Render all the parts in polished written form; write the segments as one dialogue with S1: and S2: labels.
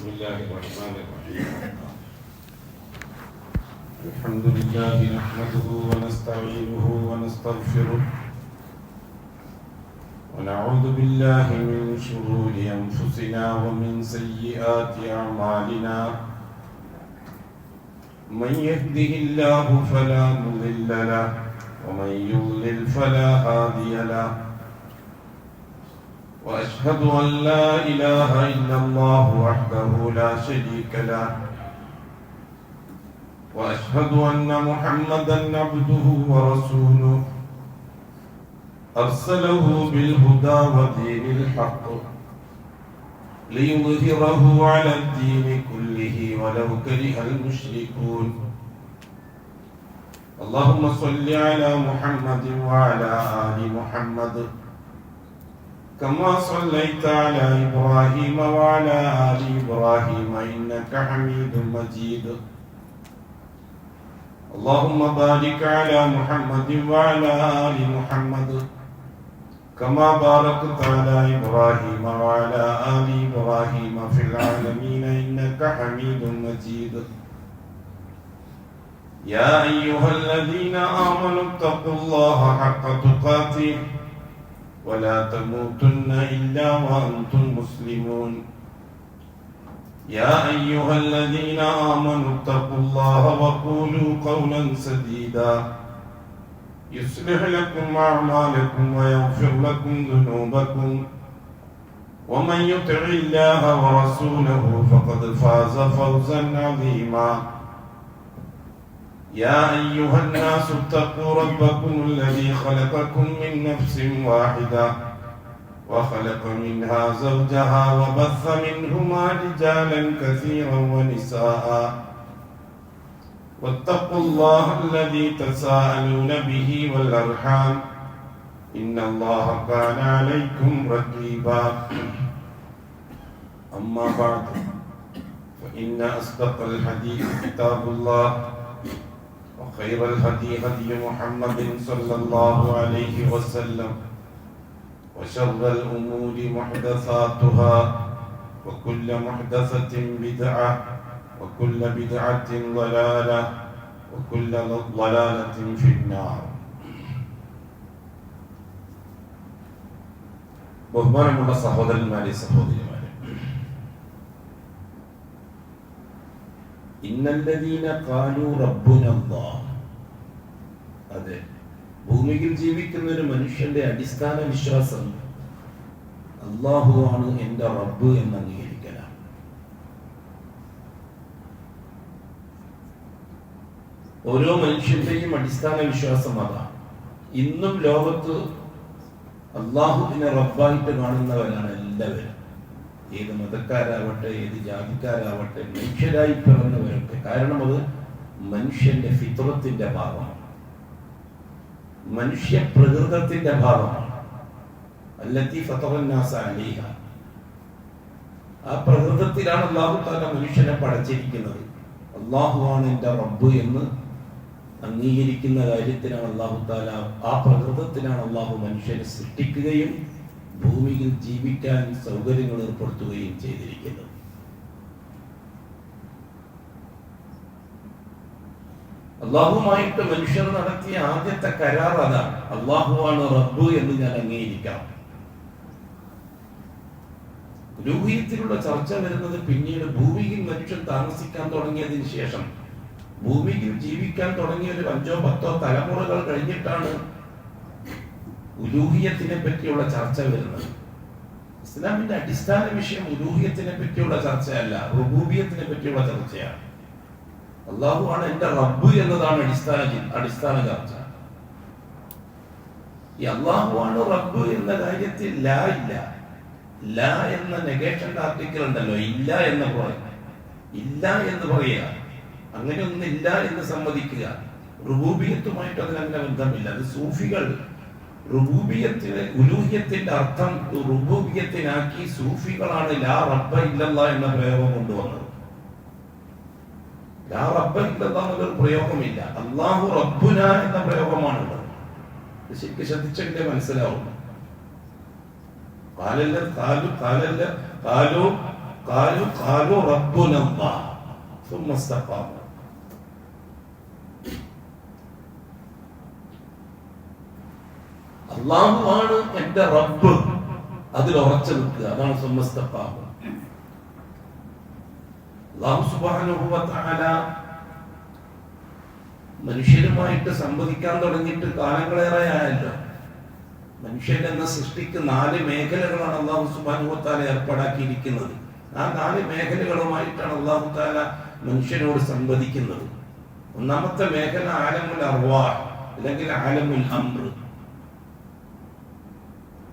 S1: الله الرحمن الرحيم. الحمد لله نحمده ونستعينه ونستغفره ونعوذ بالله من شرور أنفسنا ومن سيئات أعمالنا. من يهده الله فلا مضل له ومن يضلل فلا هادي له. وأشهد أن لا إله إلا الله وحده لا شريك له. وأشهد أن محمدا عبده ورسوله أرسله بالهدى ودين الحق ليظهره على الدين كله ولو كره المشركون. اللهم صل على محمد وعلى آل محمد كما صليت على إبراهيم وعلى آل إبراهيم إنك حميد مجيد. اللهم بارك على محمد وعلى آل محمد كما باركت على إبراهيم وعلى آل إبراهيم في العالمين إنك حميد مجيد. يا أيها الذين آمنوا اتقوا الله حق تقاته ولا تموتن إلا وأنتم مسلمون. يا أيها الذين آمنوا اتقوا الله وقولوا قولا سديدا يصلح لكم أعمالكم ويغفر لكم ذنوبكم ومن يطع الله ورسوله فقد فاز فوزا عظيما. يا أيها الناس اتقوا ربكم الذي خلقكم من نفس واحدة وخلق منها زوجها وبث منهما رجالا كثيرا ونساء واتقوا الله الذي تساءلون به والأرحام إن الله كان عليكم رقيبا. أما بعد فإن أصدق الحديث كتاب الله وخير الهدي هدي محمد صلى الله عليه وسلم وشر الأمور محدثاتها وكل محدثة بدعة وكل بدعة ضلالة وكل ضلالة في النار. ബഹുമാനമുള്ള സഹോദരന്മാരെ സഹോദരിമാരെ, ഇന്നല്ലദീന ഖാലൂ റബ്ബുനല്ലാഹ്, അതെ, ഭൂമിയിൽ ജീവിക്കുന്ന ഒരു മനുഷ്യന്റെ അടിസ്ഥാന വിശ്വാസം അല്ലാഹു ആണ് എന്റെ റബ്ബ് എന്ന് അംഗീകരിക്കലാണ്. ഓരോ മനുഷ്യന്റെയും അടിസ്ഥാന വിശ്വാസം അതാണ്. ഇന്നും ലോകത്ത് അല്ലാഹുവിനെ റബ്ബായിട്ട് കാണുന്നവരാണ് എല്ലാവരും. ഏത് മതക്കാരാവട്ടെ, ഏത് ജാതിക്കാരാവട്ടെ, മനുഷ്യരായി പിറന്നവരൊക്കെ. കാരണം അത് മനുഷ്യന്റെ ഫിത്രത്തിന്റെ ഭാഗമാണ്, മനുഷ്യ പ്രകൃതത്തിന്റെ ഭാഗമാണ്. അല്ലത്തി ഫതറന്നാസ അലൈഹ, ആ പ്രകൃതത്തിലാണ് അല്ലാഹു തആല മനുഷ്യനെ പടച്ചിരിക്കുന്നത്. അല്ലാഹുവാണ് എൻ്റെ റബ്ബ് എന്ന് അംഗീകരിക്കുന്ന കാര്യത്തിനാണ് അല്ലാഹു തആല, ആ പ്രകൃതത്തിനാണ് അല്ലാഹു മനുഷ്യനെ സൃഷ്ടിക്കുകയും ഭൂമിയിൽ ജീവിക്കാൻ സൗകര്യങ്ങൾ ഏർപ്പെടുത്തുകയും ചെയ്തിരിക്കുന്നത്. അള്ളാഹുമായിട്ട് മനുഷ്യർ നടത്തിയ ആദ്യത്തെ കരാർ അതാണ്. അള്ളാഹുവാണ് റബ്ബ് എന്ന് ഞാൻ അംഗീകരിക്കാം. ഉലൂഹിയത്തിലുള്ള ചർച്ച വരുന്നത് പിന്നീട് ഭൂമിയിൽ മനുഷ്യൻ താമസിക്കാൻ തുടങ്ങിയതിന് ശേഷം, ഭൂമിയിൽ ജീവിക്കാൻ തുടങ്ങിയ ഒരു 5-10 തലമുറകൾ കഴിഞ്ഞിട്ടാണ് ഉലൂഹിയത്തിനെ പറ്റിയുള്ള ചർച്ച വരുന്നത്. ഇസ്ലാമിന്റെ അടിസ്ഥാന വിഷയം ഉലൂഹിയത്തിനെ പറ്റിയുള്ള ചർച്ചയല്ല, റുബൂബിയത്തിനെ പറ്റിയുള്ള ചർച്ചയാണ്. അള്ളാഹുവാണ് എന്റെ റബ്ബ് എന്നതാണ് അടിസ്ഥാന ചർച്ച. ഈ അള്ളാഹുവാണ് റബ്ബ് എന്ന കാര്യത്തിൽ ലാ ഇല്ല. ലാ എന്ന നെഗേഷന്റെ ആർട്ടിക്കിൾ ഉണ്ടല്ലോ, ഇല്ല എന്ന് പറയുക, ഇല്ല എന്ന് പറയുക, അങ്ങനെ ഒന്നില്ല എന്ന് സമ്മതിക്കുക. റുബൂബിയത്തുമായിട്ട് അതിനങ്ങനെ ബന്ധമില്ല. അത് സൂഫികൾ റുബൂബിയത്തിന്, ഉലൂഹിയത്തിന്റെ അർത്ഥം റുബൂബിയത്തിനാക്കി സൂഫികളാണ് ലാ റബ്ബ ഇല്ലല്ലാഹ് എന്ന പ്രയോഗം കൊണ്ടുവന്നത്. ലാ റബ്ബ ഇല്ലല്ലാഹ് എന്നൊരു പ്രയോഗമില്ല, അല്ലാഹു റബ്ബുന എന്ന പ്രയോഗമാണുള്ളത്. ശരിക്കും ശ്രദ്ധിച്ചെങ്കിലേ മനസ്സിലാവും. ഖാലു റബ്ബുനല്ലാഹ് സുമ്മ ഇസ്തഖാമു. അല്ലാഹുവാണ് എന്റെ റബ്ബ്, അതിൽ ഉറച്ചു നിൽക്കുക, അതാണ് സുമ്മ ഇസ്തഖാമു. അല്ലാഹു സുബ്ഹാനഹു വ തആല മനുഷ്യരുമായിട്ട് സംവദിക്കാൻ തുടങ്ങിയിട്ട് കാലങ്ങളേറെ ആയല്ലോ. മനുഷ്യൻ എന്ന സൃഷ്ടിക്ക് 4 മേഖലകളാണ് അല്ലാഹു സുബ്ഹാനഹു വ തആല ഏർപ്പാടാക്കിയിരിക്കുന്നത്. ആ 4 മേഖലകളുമായിട്ടാണ് അല്ലാഹു തആല മനുഷ്യനോട് സംവദിക്കുന്നത്. ഒന്നാമത്തെ മേഖല ആലമുൽ അർവാഹ് അല്ലെങ്കിൽ ആലമുൽ അംർ,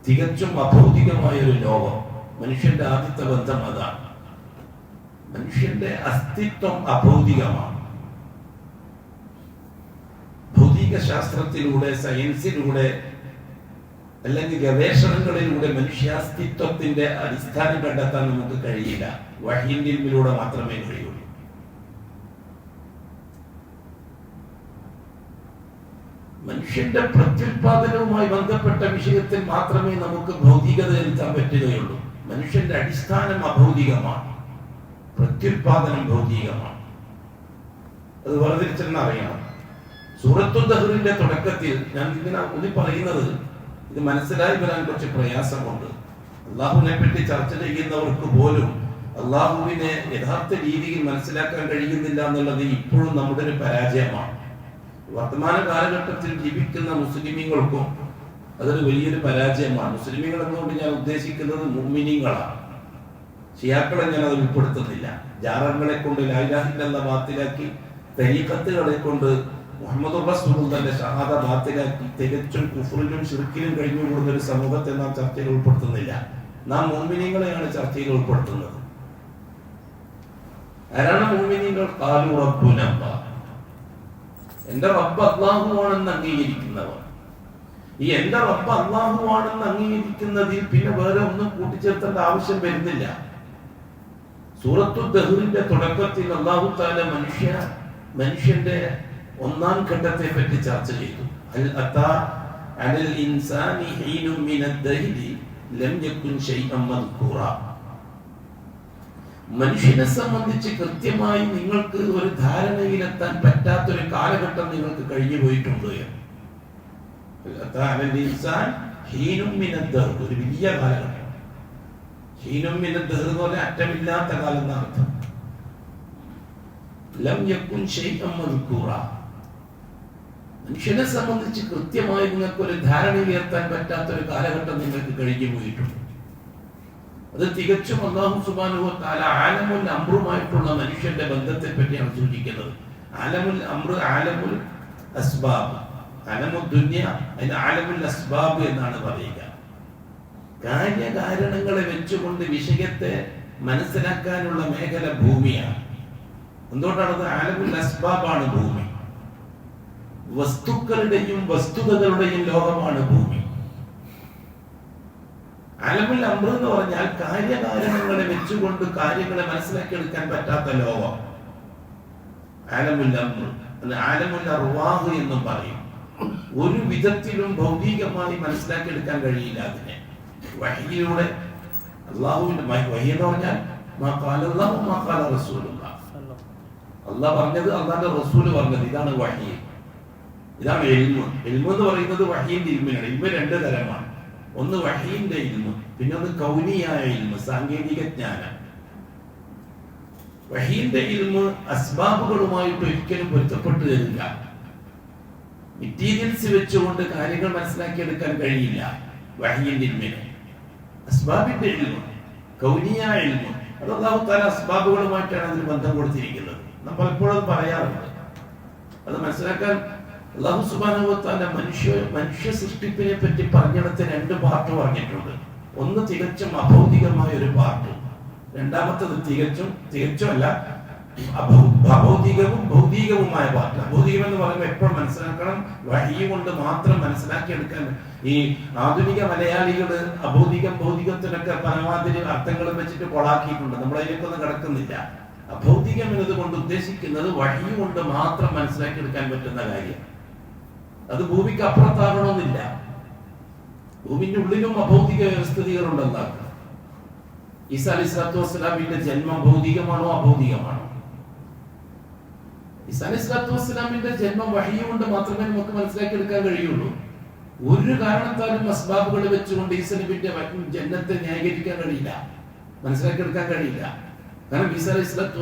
S1: തികച്ചും അഭൗതികമായ ഒരു ലോകം. മനുഷ്യന്റെ ആദ്യത്തെ ബന്ധം അതാണ്. മനുഷ്യന്റെ അസ്തിത്വം അഭൗതികമാണ്. ഭൗതിക ശാസ്ത്രത്തിലൂടെ, സയൻസിലൂടെ അല്ലെങ്കിൽ ഗവേഷണങ്ങളിലൂടെ മനുഷ്യാസ്തിത്വത്തിന്റെ അടിസ്ഥാനം കണ്ടെത്താൻ നമുക്ക് കഴിയില്ല. വഹീന്റെ ഇൽമിലൂടെ മാത്രമേ കഴിയുള്ളൂ. മനുഷ്യന്റെ പ്രത്യുൽപാദനവുമായി ബന്ധപ്പെട്ട വിഷയത്തിൽ മാത്രമേ നമുക്ക് ഭൗതികത എത്താൻ പറ്റുകയുള്ളൂ. മനുഷ്യന്റെ അടിസ്ഥാനം അഭൗതികമാണ്, പ്രത്യുൽപാദനം ഭൗതികമാണ്. അത് വേർതിരിച്ചെന്ന് അറിയണം. സൂറത്തുൽ ദഹ്റിന്റെ തുടക്കത്തിൽ ഞാൻ ഇങ്ങനെ ഊന്നി പറയുന്നത്, ഇത് മനസ്സിലായി വരാൻ കുറച്ച് പ്രയാസമുണ്ട്. അള്ളാഹുവിനെ പറ്റി ചർച്ച ചെയ്യുന്നവർക്ക് പോലും അള്ളാഹുവിനെ യഥാർത്ഥ രീതിയിൽ മനസ്സിലാക്കാൻ കഴിയുന്നില്ല എന്നുള്ളത് ഇപ്പോഴും നമ്മുടെ ഒരു പരാജയമാണ്. വർത്തമാന കാലഘട്ടത്തിൽ ജീവിക്കുന്ന മുസ്ലിമീങ്ങൾക്കും അതൊരു വലിയൊരു പരാജയമാണ്. മുസ്ലിമീങ്ങൾ എന്നുകൊണ്ട് ഞാൻ ഉദ്ദേശിക്കുന്നത് മുഅ്മിനീങ്ങളാണ്. ഷിയാക്കളെ ഞാൻ അത് ഉൾപ്പെടുത്തുന്നില്ല. ജാറങ്ങളെ കൊണ്ട് ലാ ഇലാഹ ഇല്ലല്ലാഹ് ബാത്തിലാക്കി, തരീഖത്തുകളെ കൊണ്ട് മുഹമ്മദ് റസൂലുള്ളാഹിന്റെ ഷഹാദ ബാത്തിലാക്കി, തികച്ചും കുഫ്റിലും ശിർക്കിലും കഴിഞ്ഞുകൂടുന്ന ഒരു സമൂഹത്തെ നാം ചർച്ചയിൽ ഉൾപ്പെടുത്തുന്നില്ല. നാം മുഅ്മിനീങ്ങളെയാണ് ചർച്ചയിൽ ഉൾപ്പെടുത്തുന്നത്. ആരാണ് മുഅ്മിനീങ്ങൾ? ഖാലു റബ്ബുനല്ലാഹ്, എന്റെ റബ്ബ് അല്ലാഹുവാണെന്ന് അംഗീകരിക്കുന്നവർ. ഈ എന്റെ റബ്ബ് അല്ലാഹുവാണെന്ന് അംഗീകരിക്കുന്നതിൽ പിന്നെ വേറെ ഒന്നും കൂട്ടിച്ചേർത്തേണ്ട ആവശ്യം വരുന്നില്ല. സൂറത്തുൽ ദഹ്റിന്റെ തുടക്കത്തിൽ അല്ലാഹു തആല മനുഷ്യന്റെ ഒന്നാം ഘട്ടത്തെ പറ്റി ചർച്ച ചെയ്തു. ഹൽ അതാ അലൽ ഇൻസാനി ഹീനും മിനദ് ദഹ്രി ലം യകുൻ ശൈഅൻ മദ്കൂറ. മനുഷ്യനെ സംബന്ധിച്ച് കൃത്യമായി നിങ്ങൾക്ക് ഒരു ധാരണയിലെത്താൻ പറ്റാത്തൊരു കാലഘട്ടം നിങ്ങൾക്ക് കഴിഞ്ഞു പോയിട്ടുണ്ട്. ഒരു വലിയ കാലഘട്ടം. ഹീനും മിനദ് ദഹ്ർ എന്ന് പറഞ്ഞാൽ അറ്റമില്ലാത്ത കാലം എന്നർത്ഥം. ലം യകുൻ ശൈഅൻ മദ്കൂറ. മനുഷ്യനെ സംബന്ധിച്ച് കൃത്യമായി നിങ്ങൾക്ക് ഒരു ധാരണയിലെത്താൻ പറ്റാത്തൊരു കാലഘട്ടം നിങ്ങൾക്ക് കഴിഞ്ഞു പോയിട്ടുണ്ട്. അത് തികച്ചും അല്ലാഹു സുബ്ഹാനഹു വ തആല ആലമുൽ അംറുമായിട്ടുള്ള മനുഷ്യന്റെ ബന്ധത്തെ പറ്റിയാണ് സൂചിക്കുന്നത്. ആലമുൽ അംർ, ആലമുൽ അസ്ബാബ്, ആലമുൽ ദുനിയ, അതിന് ആലമുൽ അസ്ബാബ് എന്നാണ് പറയുക. കാര്യകാരണങ്ങളെ വെച്ചുകൊണ്ട് വിഷയത്തെ മനസ്സിലാക്കാനുള്ള മേഖല ഭൂമിയാണ്. എന്തുകൊണ്ടാണത്? ആലമുൽ അസ്ബാബാണ് ഭൂമി. വസ്തുക്കളുടെയും വസ്തുതകളുടെയും ലോകമാണ് ഭൂമി. ആലമുൽ അംർ എന്ന് പറഞ്ഞാൽ കാര്യകാരണങ്ങളെ വെച്ചുകൊണ്ട് കാര്യങ്ങളെ മനസ്സിലാക്കിയെടുക്കാൻ പറ്റാത്ത ലോകം. ആലമുൽ അംർ, ആലമുൽ അർവാഹ് എന്നും പറയും. ഒരു വിധത്തിലും ഭൗതികമായി മനസ്സിലാക്കിയെടുക്കാൻ കഴിയില്ല അതിനെ. വഹയിലൂടെ അള്ളാഹുവിന്റെ വഹി എന്ന് പറഞ്ഞാൽ മാ ഖാല അല്ലാഹു മാ ഖാല റസൂലുള്ളാഹ്, അള്ളാഹ് പറഞ്ഞത് അള്ളാഹുവിന്റെ റസൂൽ പറഞ്ഞത്, ഇതാണ് വഹി. ഇതാണ് ഇൽമ്. ഇൽമ് എന്ന് പറയുന്നത് വഹീന്റെ ഇൽമിനാണ്. ഇൽമ് 2 തരമാണ്. ഒന്ന് വഹീന്റെ ഇൽമ്, പിന്നെ ഒന്ന് കൗനിയായ ഇൽമ്, സാങ്കേതിക ജ്ഞാനം. വഹീന്റെ ഇൽമ് അസ്ബാബുകളുമായിട്ട് ഒരിക്കലും പൊരുത്തപ്പെട്ടു തരില്ല. മെറ്റീരിയൽസ് വെച്ചുകൊണ്ട് കാര്യങ്ങൾ മനസ്സിലാക്കിയെടുക്കാൻ കഴിയില്ല വഹീന്റെ ഇൽമിന്. അസ്ബാബിന്റെ ഇൽമ്, കൗനിയായ ഇൽമ്, അത് അല്ലാഹു തആല അസ്ബാബുകളുമായിട്ടാണ് അതിന് ബന്ധം കൊടുത്തിരിക്കുന്നത്. നമ്മൾ പലപ്പോഴും പറയാറുണ്ട്. അത് മനസ്സിലാക്കാൻ അല്ലാഹു സുബ്ഹാനഹു വ തആല മനുഷ്യ സൃഷ്ടിപ്പിനെ പറ്റി പറഞ്ഞിടത്ത് 2 പാർട്ട് പറഞ്ഞിട്ടുണ്ട്. ഒന്ന് തികച്ചും അഭൗതികമായ ഒരു പാർട്ട്, രണ്ടാമത്തത് തികച്ചും അല്ല അഭൗതികവും ഭൗതികവുമായ പാർട്ട്. അഭൗതികം എന്ന് പറയുമ്പോൾ എപ്പോഴും മനസ്സിലാക്കണം, വഹി കൊണ്ട് മാത്രം മനസ്സിലാക്കിയെടുക്കാൻ. ഈ ആധുനിക മലയാളികള് അഭൗതികം ഭൗതികത്തിനൊക്കെ പരമാതിരി അർത്ഥങ്ങളും വെച്ചിട്ട് കൊളാക്കിയിട്ടുണ്ട്. നമ്മളതിലേക്കൊന്നും കിടക്കുന്നില്ല. അഭൗതികം എന്നതുകൊണ്ട് ഉദ്ദേശിക്കുന്നത് വഹി കൊണ്ട് മാത്രം മനസ്സിലാക്കിയെടുക്കാൻ പറ്റുന്ന കാര്യം. അത് ഭൂമിക്ക് അപ്പുറത്താകണമെന്നില്ല. ഭൂമിന്റെ ഉള്ളിലും അഭൗതിക വ്യവസ്ഥിതികളുണ്ടെന്നാണ്. ഈസാ അലൈഹിസ്സലാത്തു വസ്സലാമിന്റെ ജന്മം ഭൗതികമാണോ അഭൗതികമാണോ? ഈസാ അലൈഹിസ്സലാത്തു വസ്സലാമിന്റെ ജന്മം വഹി കൊണ്ട് മാത്രമേ നമുക്ക് മനസ്സിലാക്കി എടുക്കാൻ കഴിയുള്ളൂ. ഒരു കാരണത്താലും അസ്ബാബുകൾ വെച്ചുകൊണ്ട് ഈസാ നബിയുടെ ജന്മത്തെ ന്യായീകരിക്കാൻ കഴിയില്ല, മനസ്സിലാക്കി എടുക്കാൻ കഴിയില്ല. കാരണം ഈസാ അലൈഹിസ്സലാത്തു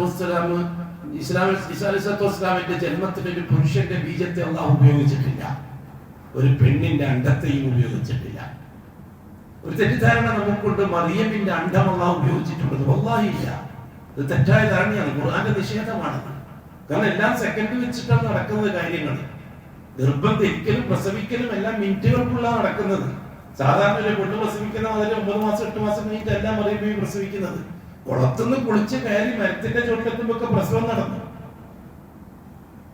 S1: വസ്സലാമിന്റെ ജന്മത്തിന് ഒരു പുരുഷന്റെ ബീജത്തെ അല്ലാഹു ഉപയോഗിച്ചിട്ടില്ല, ഒരു പെണ്ണിന്റെ അണ്ഡത്തെയും ഉപയോഗിച്ചിട്ടില്ല. ഒരു തെറ്റിദ്ധാരണ നമുക്കുണ്ട്, മറിയമിന്റെ അണ്ഡം അല്ലാഹു ഉപയോഗിച്ചിട്ടുള്ളത്. വല്ലാഹി ഇല്ല, ഇത് തെറ്റായ ധാരണയാണ്, ഖുർആന്റെ നിഷേധമാണ്. കാരണം എല്ലാം സെക്കൻഡ് വെച്ചിട്ടാണ് നടക്കുന്നത് കാര്യങ്ങൾ. ഗർഭം ധരിക്കലും പ്രസവിക്കലും എല്ലാം മിനിറ്റുകൾക്കുള്ള നടക്കുന്നത്. സാധാരണ ഒരു പെണ്ണ് പ്രസവിക്കുന്ന അതിൽ 9 മാസം 8 മാസം കഴിഞ്ഞിട്ട് എല്ലാം മറിയുമ്പോൾ പ്രസവിക്കുന്നത്. കുളത്തുനിന്ന് കുളിച്ച് കയറി മരത്തിന്റെ ചോട്ടിലെത്തുമ്പോ പ്രസവം നടന്നു.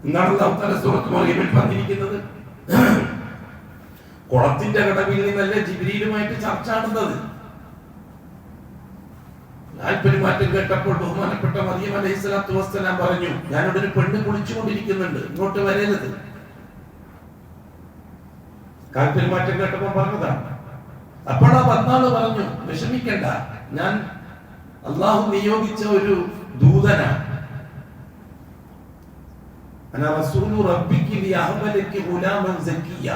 S1: എന്താണ് അല്ലാഹു തആല സൂറത്ത് മറിയമിൽ പറഞ്ഞിരിക്കുന്നത്? കുളത്തിന്റെ കടവിൽ നിന്നല്ലേ ജിബ്രീലുമായിട്ട് ചർച്ച നടന്നത്. താല്പര്യമാറ്റം കേട്ടപ്പോൾ ബഹുമാനപ്പെട്ട മറിയം അലൈഹിസ്സലാത്തു വസ്സലാം പറഞ്ഞു, ഞാനിവിടെ ഒരു പെണ്ണ് കുളിച്ചുകൊണ്ടിരിക്കുന്നുണ്ട്, ഇങ്ങോട്ട് വരരുത്. താല്പര്യമാറ്റം കേട്ടപ്പോൾ പറഞ്ഞതാണ്. അപ്പോൾ ആ വന്നാള് പറഞ്ഞു, വിഷമിക്കണ്ട, ഞാൻ അള്ളാഹു നിയോഗിച്ച ഒരു ദൂതനാണ്. അന റസൂലു റബ്ബികി ലിയഹബലകി ഗുലാമൻ സക്കിയ,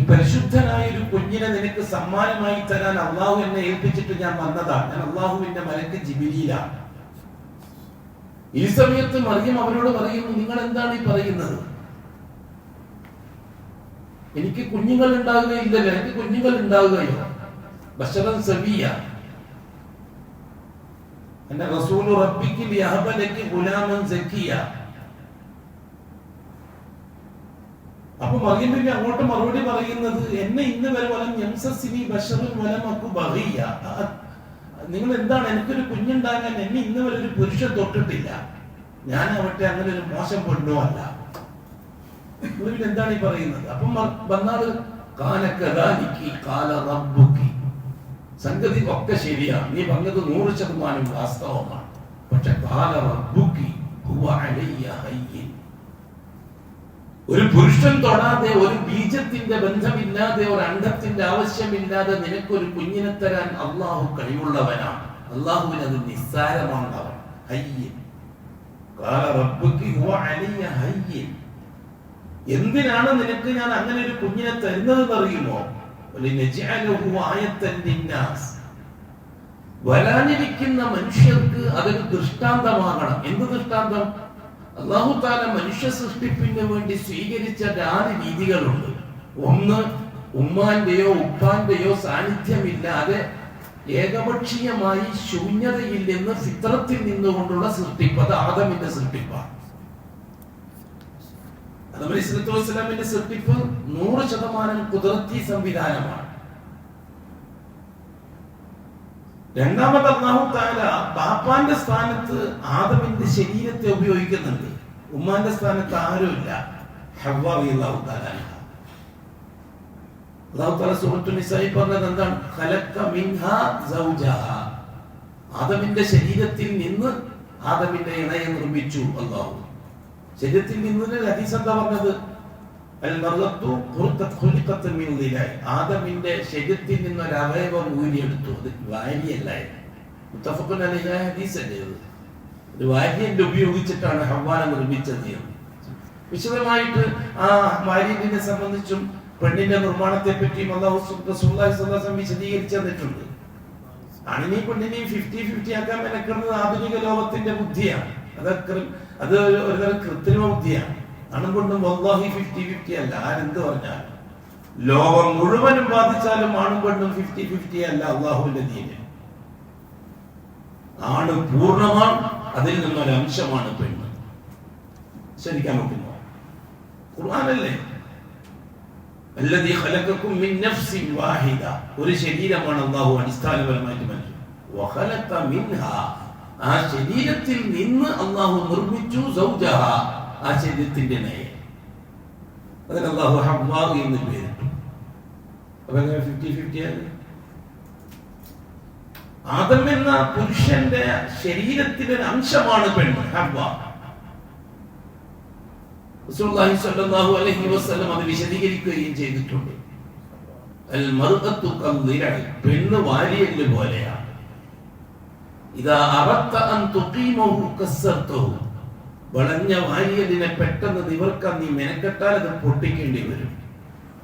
S1: പരിശുദ്ധനായ ഒരു കുഞ്ഞിനെ നിനക്ക് സമ്മാനമായി തരാൻ അള്ളാഹു എന്നെ ഏൽപ്പിച്ചിട്ട് ഞാൻ വന്നതാണ്. ഞാൻ അള്ളാഹുവിന്റെ മലക്ക് ജിബ്രീലാണ്. ഈ സമയത്ത് മറിയം അവരോട് പറയുന്നു, നിങ്ങൾ എന്താണ് ഈ പറയുന്നത്? എനിക്ക് കുഞ്ഞുങ്ങൾ ഉണ്ടാവുകയില്ലല്ലോ, എനിക്ക് കുഞ്ഞുങ്ങൾ ഉണ്ടാവുകയോ? ബശറൻ സവിയ, അന്ന റസൂലു റബ്ബികി ലിയഹബലകി ഗുലാമൻ സക്കിയ. അപ്പൊ മറിയം അങ്ങോട്ട് മറുപടി പറയുന്നത്, എന്നെ ഇന്ന് വരെ വലം യംസസിനി ബശറുൻ വലം അകു ബഗിയ. നിങ്ങൾ എന്താണ്, എനിക്കൊരു കുഞ്ഞുണ്ടാകാൻ എന്നെ ഇന്ന് വരെ ഒരു പുരുഷൻ തൊട്ടിട്ടില്ല, ഞാൻ ആവട്ടെ അങ്ങനെ ഒരു മോശം പെണ്ണോ അല്ല. എന്താണ് ഈ പറയുന്നത്? അപ്പം വന്നാള് സംഗതി ഒക്കെ ശരിയാണ്, നീ പറഞ്ഞത് 100% വാസ്തവമാണ്. പക്ഷെ ഒരു പുരുഷൻ തൊടാതെ, ഒരു ബീജത്തിന്റെ ബന്ധമില്ലാതെ, ഒരു അണ്ഡത്തിന്റെ ആവശ്യമില്ലാതെ നിനക്കൊരു കുഞ്ഞിനെ തരാൻ അള്ളാഹു കഴിവുള്ളവനാണ്. അള്ളാഹുവിന് അത് നിസ്സാരമാണവൻ. എന്തിനാണ് നിനക്ക് ഞാൻ അങ്ങനെ ഒരു കുഞ്ഞിനെ തരുന്നത് അറിയുമോ? വരാനിരിക്കുന്ന മനുഷ്യർക്ക് അതൊരു ദൃഷ്ടാന്തമാകണം. എന്ത് ദൃഷ്ടാന്തം? അല്ലാഹു തആല മനുഷ്യ സൃഷ്ടിപ്പിന് വേണ്ടി സ്വീകരിച്ച 4 രീതികളുണ്ട്. ഒന്ന്, ഉമ്മാന്റെയോ ഉപ്പാന്റെയോ സാന്നിധ്യമില്ലാതെ ഏകപക്ഷീയമായി ശൂന്യതയിൽ നിന്ന് ഫിത്രത്തിൽ നിന്നുകൊണ്ടുള്ള സൃഷ്ടിപ്പ്. അത് ആദമിന്റെ സൃഷ്ടിപ്പാണ്. ആദം അലൈഹിസ്സലാത്തു വസ്സലാമിന്റെ സൃഷ്ടിപ്പ് 100% ഖുദ്റത്തി സംവിധാനമാണ്. രണ്ടാമത് അല്ലാഹു തആല ബാപ്പാന്റെ സ്ഥാനത്ത് ആദമിന്റെ ശരീരത്തെ ഉപയോഗിക്കുന്നുണ്ട്. ഉമ്മാന്റെ സ്ഥാനത്ത് ആരുമില്ല. ഹവ്വ റളിയല്ലാഹു തആല അല്ലാഹു തആല സൂറത്തുൽ നിസായിൽ പറഞ്ഞത് എന്താണ്? ഖലഖ മിൻഹാ സൗജഹാ, ആദമിന്റെ ശരീരത്തിൽ നിന്ന് ആദമിന്റെ ഇണയെ നിർമ്മിച്ചു. അല്ലാഹു ശരീരത്തിൽ നിന്ന് ഹദീസ് എന്താ പറഞ്ഞത്? അൽ മർഅത്തു ഖുലിഖത് മിൻ ദിലാ, ആദമിന്റെ ശരീരത്തിൽ നിന്ന് ഒരു അവയവം ഊരിയെടുത്തു. അത് വാരിയല്ലായിരുന്നു. മുത്തഫഖുൻ അലൈഹി ഹദീസ് അല്ലേ? ഒരു വാരിയന്റെ ഉപയോഗിച്ചിട്ടാണ് ഹവ്വാനെ നിർമ്മിച്ചത്. വിശദമായിട്ട് ആ വാരിയന്റിനെ സംബന്ധിച്ചും പെണ്ണിന്റെ നിർമ്മാണത്തെ പറ്റിയും അല്ലാഹു റസൂലുള്ളാഹി സ്വല്ലല്ലാഹു അലൈഹി വസല്ലം വിശദീകരിച്ചു തന്നിട്ടുണ്ട്. ആണിനെയും പെണ്ണിനെയും 50-50 ആക്കാൻ മെനക്കെടുന്നത് ആധുനിക ലോകത്തിന്റെ ബുദ്ധിയാണ്. അത് ഒരുതരം കൃത്രിമ ബുദ്ധിയാണ്. ആണും പെണ്ണും വല്ലാഹി 50-50 അല്ല. ആരെന്ത് പറഞ്ഞാലും ലോകം മുഴുവനും ബാധിച്ചാലും ആണും പെണ്ണും 50-50 അല്ല. അള്ളാഹുവിന്റെ ദീന് ആണ് പൂർണ്ണമാണ്, അതിൽ നിന്നൊരു അംശമാണ് പെണ്ണ്. ശരിക്കാൻ നോക്കുന്നു ഖുർആനല്ലേ? അല്ലദീ ഖലഖകും മിൻ നഫ്സിൻ വാഹിദ, ഒരു ശരീരമാണ് അല്ലാഹു അടിസ്ഥാനപരമായിട്ട് മനുഷ്യൻ. വഖലഖ മിൻഹാ, ആ ശരീരത്തിൽ നിന്ന് അല്ലാഹു നിർമ്മിച്ചു സൗജഹാ, ആ ശരീരത്തിന്റെ നയെ. അതിന് അല്ലാഹു ഹവ്വ എന്ന് പേരിട്ടു. അപ്പൊ 50-50 ആണ്. ആദം എന്ന പുരുഷന്റെ ശരീരത്തിന്റെ ഒരു അംശമാണ് പെണ്ണ് ഹവ്വ. റസൂലുള്ളാഹി സ്വല്ലല്ലാഹു അലൈഹി വസല്ലം അത് വിശദീകരിക്കുകയും ചെയ്തിട്ടുണ്ട്. അൽ മർഅത്തു കദ്ദിറഇ, പെണ്ണ് വാരിയല് പോലെയാണ്. ഇദാ അറദ്ത അൻ തുഖീമഹു കസ്സർതഹു, വളഞ്ഞ വാരിയലിനെ പെട്ടെന്ന് നിവർക്കാൻ നീ മെനക്കെട്ടാൽ അത് പൊട്ടിക്കേണ്ടി വരും.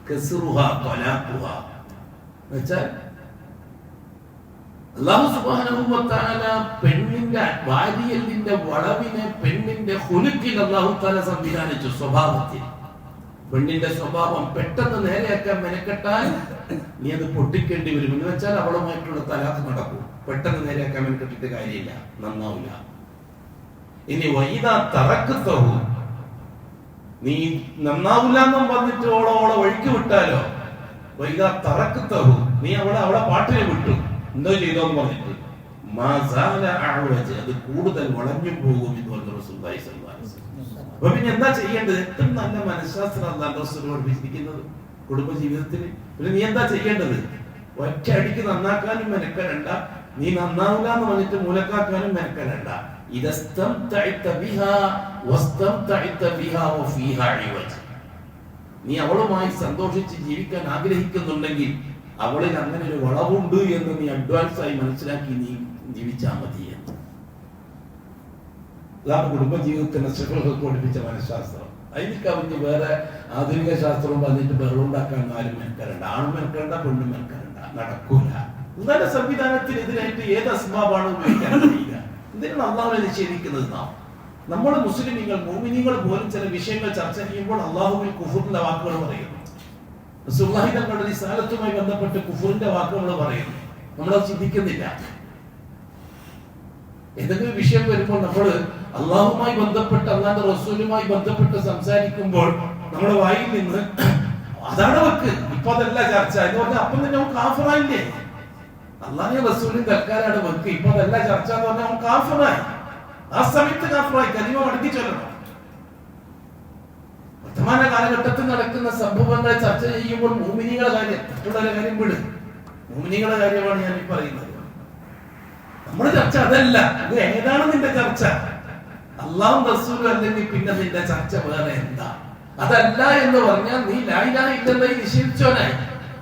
S1: കസ്റുഹാ ത്വലാഖുഹാ, എന്നുവെച്ചാൽ അല്ലാഹു സുബ്ഹാനഹു വ തആല പെണ്ണിന്റെ വാരിയലിന്റെ വളവിനെ പെണ്ണിന്റെ ഖുലുഖിൽ അല്ലാഹു തആല സംവിധാനിച്ചു. സ്വഭാവത്തിൽ പെണ്ണിന്റെ സ്വഭാവം പെട്ടെന്ന് നേരെയാക്കാൻ മെനക്കെട്ടാൽ നീ അത് പൊട്ടിക്കേണ്ടി വരും. എന്ന് വെച്ചാൽ അവളുമായിട്ടുള്ള തലാഖ് നടക്കും. പെട്ടെന്ന് നേരെയാക്കാൻ മെനക്കെട്ടിട്ട് കാര്യമില്ല, നന്നാവില്ല. ഇനി വൈദാ തറക്കത്തഹു, നീ നന്നാവില്ല എന്നും പറഞ്ഞിട്ട് ഓളെ വഴിക്ക് വിട്ടാലോ, വൈദാ തറക്കത്തഹു, നീ അവളെ പാട്ടിനെ വിട്ടു, എന്തോ ചെയ്തോന്ന് പറഞ്ഞിട്ട് മാസാല അഅ്വജ, അത് കൂടുതൽ വളഞ്ഞു പോകും എന്ന് പറഞ്ഞു റസൂലുള്ളാഹി സ്വല്ലല്ലാഹു അലൈഹി വസല്ലം. അപ്പൊ പിന്നെ എന്താ ചെയ്യേണ്ടത്? ഏറ്റവും നല്ല മനഃശാസ്ത്രം അല്ലാഹു റസൂൽ പഠിപ്പിച്ചിരിക്കുന്നത് കുടുംബ ജീവിതത്തിൽ. പിന്നെ നീ എന്താ ചെയ്യേണ്ടത്? ഒറ്റയടിക്ക് നന്നാക്കാനും മെനക്കെടണ്ട, നീ നന്നാവില്ല എന്ന് പറഞ്ഞിട്ട് മൂലക്കാക്കാനും മെനക്കെടണ്ട. നീ അവളുമായി സന്തോഷിച്ച് ജീവിക്കാൻ ആഗ്രഹിക്കുന്നുണ്ടെങ്കിൽ അവളിൽ അങ്ങനെ ഒരു വളവുണ്ട് എന്ന് നീ അഡ്വാൻസ് ആയി മനസ്സിലാക്കി നീ ജീവിച്ചാൽ മതി. അതാണ് കുടുംബജീവിതത്തിന്റെ ശിഫ്റ്റുകൾക്ക് പഠിപ്പിച്ച മനഃശാസ്ത്രം. അതിന് കവിഞ്ഞ് വേറെ ആധുനിക ശാസ്ത്രവും വന്നിട്ട് ബഹളുണ്ടാക്കാൻ ആരും മെനക്കരണ്ട, ആണും മെനക്കരണ്ട, പെണ്ണും മെനക്കരണ്ട, നടക്കൂല. നല്ല സംവിധാനത്തിനെതിരായിട്ട് ഏത് അസ്ബാബാണ് ഉപയോഗിക്കാൻ കഴിയുക? ഇതിനാണ് അള്ളാഹുവിനെ നിഷേധിക്കുന്നത്. നമ്മൾ മുസ്ലിമീങ്ങൾ മുഅ്മിനീങ്ങൾ പോലും ചില വിഷയങ്ങൾ ചർച്ച ചെയ്യുമ്പോൾ അള്ളാഹുവിൽ കുഫറിന്റെ വാക്കുകൾ പറയുന്നു. റസൂലുള്ളാഹി തങ്ങളുടെ റിസാലത്തുമായി ബന്ധപ്പെട്ട് കുഫറിന്റെ വാക്കുകൾ പറയുന്നു. നമ്മളത് ചിന്തിക്കുന്നില്ല. ഏതെങ്കിലും വിഷയം വരുമ്പോൾ നമ്മൾ അള്ളാഹുമായി ബന്ധപ്പെട്ട് അള്ളാഹുന്റെ റസൂലുമായി ബന്ധപ്പെട്ട് സംസാരിക്കുമ്പോൾ നമ്മുടെ വായിൽ നിന്ന് അതാണ് വെക്ക്, ഇപ്പൊ അതല്ല ചർച്ച എന്ന് പറഞ്ഞാൽ അപ്പം തന്നെ അവൻ കാഫിറായില്ലേ? അള്ളാഹുവിന്റെ റസൂലും തൽക്കാലാണ് വെക്ക്, ഇപ്പൊ അതല്ല ചർച്ച എന്ന് പറഞ്ഞാൽ അവൻ കാഫിറായി. ആ സമയത്ത് കാഫിറായി, കലിമ മടക്കി ചൊല്ലണം. വർത്തമാന കാലഘട്ടത്തിൽ നടക്കുന്ന സംഭവങ്ങളെ ചർച്ച ചെയ്യുമ്പോൾ മുഅ്മിനീങ്ങളുടെ കാര്യം, മറ്റുള്ള കാര്യം വിട്, മുഅ്മിനീങ്ങളുടെ കാര്യമാണ് ഞാൻ ഈ പറയുന്നത്. നമ്മുടെ ചർച്ച അതല്ല. ഇത് ഏതാണ് നിന്റെ ചർച്ച? അല്ലാഹും റസൂലും അല്ലെങ്കിൽ പിന്നെ നിന്റെ ചർച്ച വേറെ എന്താ? അതല്ല എന്ന് പറഞ്ഞാൽ നീ ലാ ഇലാഹ ഇല്ലല്ലാഹ് നിഷേധിച്ചവനായി,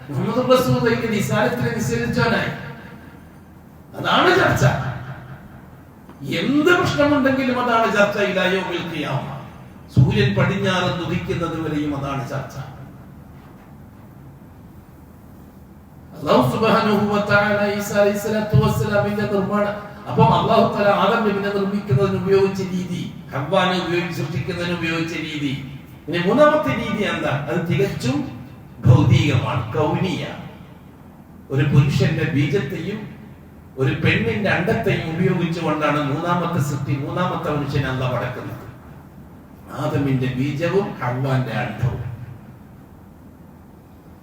S1: മുഹമ്മദ് റസൂലുള്ളാഹിയുടെ റിസാലത്തിനെ നിഷേധിച്ചവനായി. അതാണ് ചർച്ച. എന്ത് പ്രശ്നമുണ്ടെങ്കിലും അതാണ് ചർച്ച. ഇലാ യൗമിൽ ഖിയാമ, സൂര്യൻ പടിഞ്ഞാറ് ഉദിക്കുന്നത് വരെയും അതാണ് ചർച്ച. അല്ലാഹു സുബ്ഹാനഹു വ തആല ഈസാ അലൈഹിസ്സലാത്തു വസ്സലാമിന്റെ നിർമ്മാണം, അപ്പോൾ അല്ലാഹു തആല ആദം നബിയെ നിർമ്മിക്കുന്നതിന് ഉപയോഗിച്ച രീതി, ഹവ്വാനെ സൃഷ്ടിക്കുന്നതിന് ഉപയോഗിച്ച രീതി. ഇനി മൂന്നാമത്തെ രീതി എന്താ? അത് തികച്ചും ഭൗതികമാണ്, കൗനിയ. ഒരു പുരുഷന്റെ ബീജത്തെയും ഒരു പെണ്ണിന്റെ അണ്ടത്തെയും ഉപയോഗിച്ചുകൊണ്ടാണ് മൂന്നാമത്തെ സൃഷ്ടി, മൂന്നാമത്തെ മനുഷ്യനെ അല്ലാഹു പടക്കുന്നത്. ആദമിന്റെ ബീജവും ഹവ്വാന്റെ അണ്ടവും.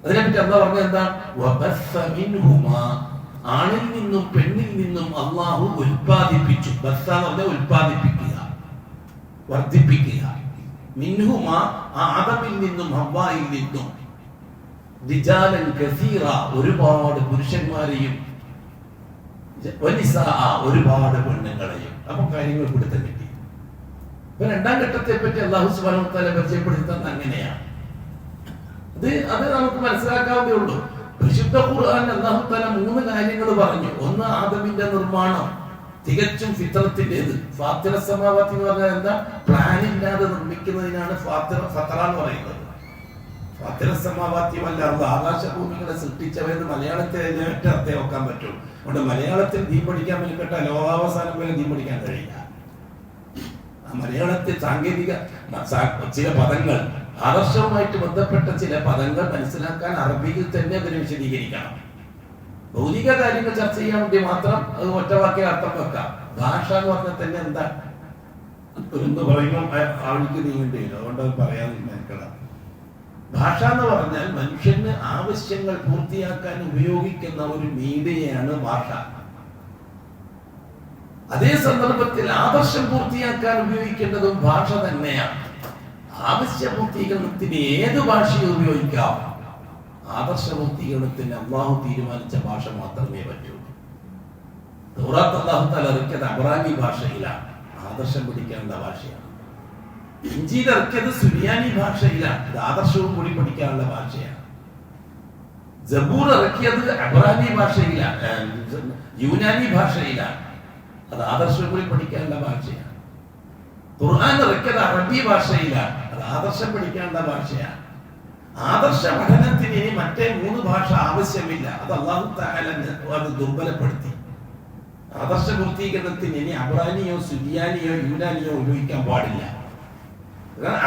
S1: അതിനെപ്പറ്റി അല്ലാഹു പറഞ്ഞത് എന്താ? വബസ്സ മിൻഹുമാ, ആണിൽ നിന്നും പെണ്ണിൽ നിന്നും അല്ലാഹു ഉൽപ്പാദിപ്പിച്ചു. ബസ്സ എന്ന് പറഞ്ഞാൽ ഉൽപ്പാദിപ്പിക്കുക, വർദ്ധിപ്പിക്കുക. മിൻഹുമാ, ആദമിൽ നിന്നും ഹവ്വായിൽ നിന്നും, റിജാലൻ കസീറ, ഒരുപാട് പുരുഷന്മാരെയും, വനിസാ, ഒരുപാട് പെണ്ണുങ്ങളെയും. അപ്പൊ കാര്യങ്ങൾ പിടുത്തം കിട്ടി. ഇപ്പൊ രണ്ടാം ഘട്ടത്തെ പറ്റി അല്ലാഹു സുബ്ഹാനഹു വ തആല പരിചയപ്പെടുത്തുന്നത് അങ്ങനെയാണ്. അത് നമുക്ക് മനസ്സിലാക്കാവുന്നേ ഉള്ളൂ. പരിശുദ്ധ ഖുർആൻ അല്ലാഹു തആല മൂന്ന് കാര്യങ്ങൾ പറഞ്ഞു. ഒന്ന് ആദമിന്റെ നിർമ്മാണം, തികച്ചും ഫിത്രത്തിന്റേത്. ഫാത്തിറ സമാവാത്തി എന്ന് പറഞ്ഞാൽ എന്താ? പ്ലാൻ ഇല്ലാതെ നിർമ്മിക്കുന്നതിനാണ് ഫത്ര എന്ന് പറയുന്നത്. ഫാത്തിറ സമാവാത്തി അല്ലാതെ ആകാശഭൂമികളെ സൃഷ്ടിച്ചവരെന്ന് മലയാളത്തിൽ അർത്ഥം വെക്കാൻ പറ്റും. അതുകൊണ്ട് മലയാളത്തിൽ ദീ പഠിക്കാൻ വേണ്ടിപ്പെട്ട ലോകാവസാനം വരെ ദീ പഠിക്കാൻ കഴിയില്ല. ആ മലയാളത്തിൽ സാങ്കേതിക ചില പദങ്ങൾ, ആദർശവുമായിട്ട് ബന്ധപ്പെട്ട ചില പദങ്ങൾ മനസ്സിലാക്കാൻ അറബിയിൽ തന്നെ അതിനെ വിശദീകരിക്കണം. ഭൗതിക കാര്യങ്ങൾ ചർച്ച ചെയ്യാൻ വേണ്ടി മാത്രം അത് ഒറ്റവാക്കിയ അർത്ഥം വെക്കാം. ഭാഷ എന്ന് പറഞ്ഞാൽ തന്നെ എന്താ എന്ന് പറയുമ്പോൾ ആൾക്ക് നീങ്ങേണ്ടി വരും. അതുകൊണ്ട് അത് പറയാൻ മെനക്കെടാം. ഭാഷ എന്ന് പറഞ്ഞാൽ മനുഷ്യന് ആവശ്യങ്ങൾ പൂർത്തിയാക്കാൻ ഉപയോഗിക്കുന്ന ഒരു മീഡിയയാണ് ഭാഷ. അതേ സന്ദർഭത്തിൽ ആദർശം പൂർത്തിയാക്കാൻ ഉപയോഗിക്കേണ്ടതും ഭാഷ തന്നെയാണ്. ആവശ്യ പൂർത്തീകരണത്തിന് ഏത് ഭാഷയും ഉപയോഗിക്കാം. ആദർശ പൂർത്തീകരണത്തിന് അല്ലാഹു തീരുമാനിച്ച ഭാഷ മാത്രമേ പറ്റൂ. തൗറാത്ത് അല്ലാഹു തആല ഇറക്കിയത് അബ്രാനി ഭാഷയിലാണ്, ആദർശം പിടിക്കേണ്ട ഭാഷയാണ്. ഇഞ്ചീൽ ഇറക്കിയത് സുറിയാനി ഭാഷയിലാണ്, ഇത് ആദർശവും കൂടി പഠിക്കാനുള്ള ഭാഷയാണ്. സബൂർ ഇറക്കിയത് അബ്രാനി ഭാഷയിലാണ്, യൂനാനി ഭാഷയിലാണ്. അത് ആദർശം കൂടി പഠിക്കാനുള്ള ഭാഷയാണ്. ഖുർആൻ ഇറക്കിയത് അറബി ഭാഷയിലാണ്. അത് ആദർശം പഠിക്കാനുള്ള ഭാഷയാണ്. ആദർശ പഠനത്തിന് ഇനി മറ്റേ 3 ഭാഷ ആവശ്യമില്ല. അത് അല്ലാഹു തആല അത് ദുർബലപ്പെടുത്തി. ആദർശ പൂർത്തീകരണത്തിന് ഇനി അബ്രാനിയോ സുരിയാനിയോ യൂനാനിയോ ഉപയോഗിക്കാൻ പാടില്ല.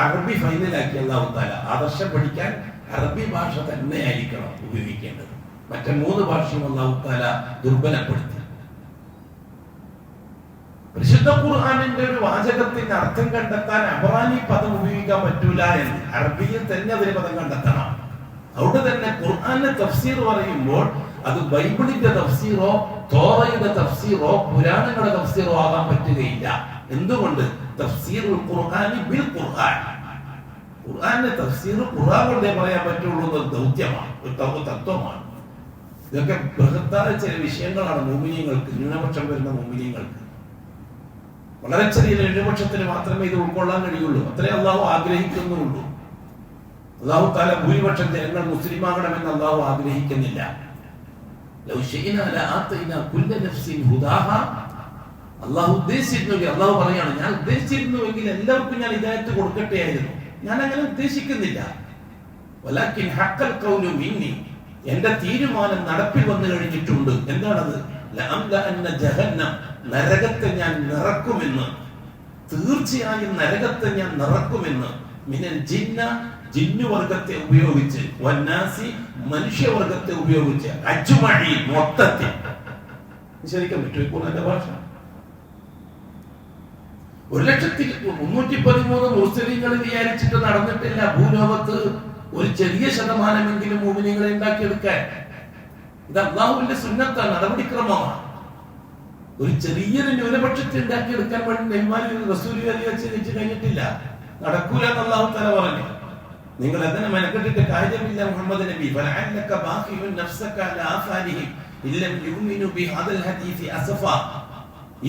S1: അറബി ഫൈനലാക്കി അല്ലാഹു തആല. ആദർശം പഠിക്കാൻ അറബി ഭാഷ തന്നെ ആയിരിക്കണം ഉപയോഗിക്കേണ്ടത്. മറ്റേ 3 ഭാഷയും അല്ലാഹു തആല ദുർബലപ്പെടുത്തി. പരിശുദ്ധ ഖുർആനിന്റെ ഒരു വാചകത്തിന്റെ അർത്ഥം കണ്ടെത്താൻ അബ്രാനി പദം ഉപയോഗിക്കാൻ പറ്റൂല എന്ന് അറബിയിൽ തന്നെ അതിന് പദം കണ്ടെത്തണം. അവിടെ തന്നെ ഖുർആന്റെ തഫ്സീർ പറയുമ്പോൾ അത് ബൈബിളിന്റെ തഫ്സീറോ തോറയുടെ തഫ്സീറോ പുരാണങ്ങളുടെ തഫ്സീറോ ആകാൻ പറ്റുകയില്ല. എന്തുകൊണ്ട്? തഫ്സീറുൽ ഖുർആനി ബിൽ ഖുർആൻ. ഖുർആന്റെ തഫ്സീർ ഖുർആൻ കൊണ്ടേ പറയാൻ പറ്റുള്ളൂ എന്ന ദൗത്യമാണ്, ഒരു തത്വമാണ്. ഇതൊക്കെ ബൃഹത്തായ ചില വിഷയങ്ങളാണ് മുഅ്മിനീങ്ങൾക്ക്, ന്യൂനപക്ഷം വരുന്ന മുഅ്മിനീങ്ങൾക്ക്. വളരെ ചെറിയ ന്യൂനപക്ഷത്തിന് മാത്രമേ ഇത് ഉൾക്കൊള്ളാൻ കഴിയുള്ളൂ. അത്രേ അള്ളാഹു ആഗ്രഹിക്കുന്നുള്ളൂ. അള്ളാഹു തആല ഭൂരിപക്ഷം ജനങ്ങൾ മുസ്ലിമാകണമെന്ന് അള്ളാഹു ആഗ്രഹിക്കുന്നില്ല. അള്ളാഹു ഉദ്ദേശിച്ചിരുന്നെങ്കിൽ, അള്ളാഹു പറയാണ്, ഞാൻ ഉദ്ദേശിച്ചിരുന്നുവെങ്കിൽ എല്ലാവർക്കും ഞാൻ ഹിദായത്ത് കൊടുക്കട്ടെ ആയിരുന്നു. ഞാൻ അങ്ങനെ ഉദ്ദേശിക്കുന്നില്ല. വലാകിൻ ഹഖൽ ഖൗലു മിന്നി, എന്റെ തീരുമാനം നടപ്പിൽ വന്നു കഴിഞ്ഞിട്ടുണ്ട്. എന്താണത്? ലഅംലഅന്ന ജഹന്നം, നരകത്തെ ഞാൻ നിറക്കുമെന്ന്. തീർച്ചയായും നരകത്തെ ഞാൻ നിറക്കുമെന്ന്. മിനൽ ജിന്ന, ജിന്നുവർഗത്തെ ഉപയോഗിച്ച്, വന്നാസി, മനുഷ്യവർഗത്തെ ഉപയോഗിച്ച്, അജ്മഈ, മൊത്തത്തിൽ. ശരിക്കും പറ്റുമോ എന്റെ ഭാഷ? 1,313 മുസ്ലിങ്ങൾ വിചാരിച്ചിട്ട് നടന്നിട്ടില്ല ഭൂലോകത്ത് ഒരു ചെറിയ ശതമാനമെങ്കിലും മുഅ്മിനീങ്ങളെ ഉണ്ടാക്കിയെടുക്കാൻ. ഇത് അല്ലാഹുവിന്റെ സുന്നത്താണ്, നടപടിക്രമമാണ്. ഒരു ചെറിയൊരു ന്യൂനപക്ഷത്തെ ഉണ്ടാക്കിയെടുക്കാൻ വേണ്ടി നെയ്മാലി റസൂൽ വെച്ച് കഴിഞ്ഞിട്ടില്ല. നടക്കൂല എന്ന് അല്ലാഹു തആല പറഞ്ഞു. നിങ്ങൾ അതിനെ മെനക്കെട്ടിട്ട് കാര്യമില്ല മുഹമ്മദ് നബി. ഫലഅല്ലക ബാഖിഉൻ നഫ്സക അലാ ആസാരിഹിം ഇല്ലം യുമിനു ബിഹാദൽ ഹദീസി അസഫ.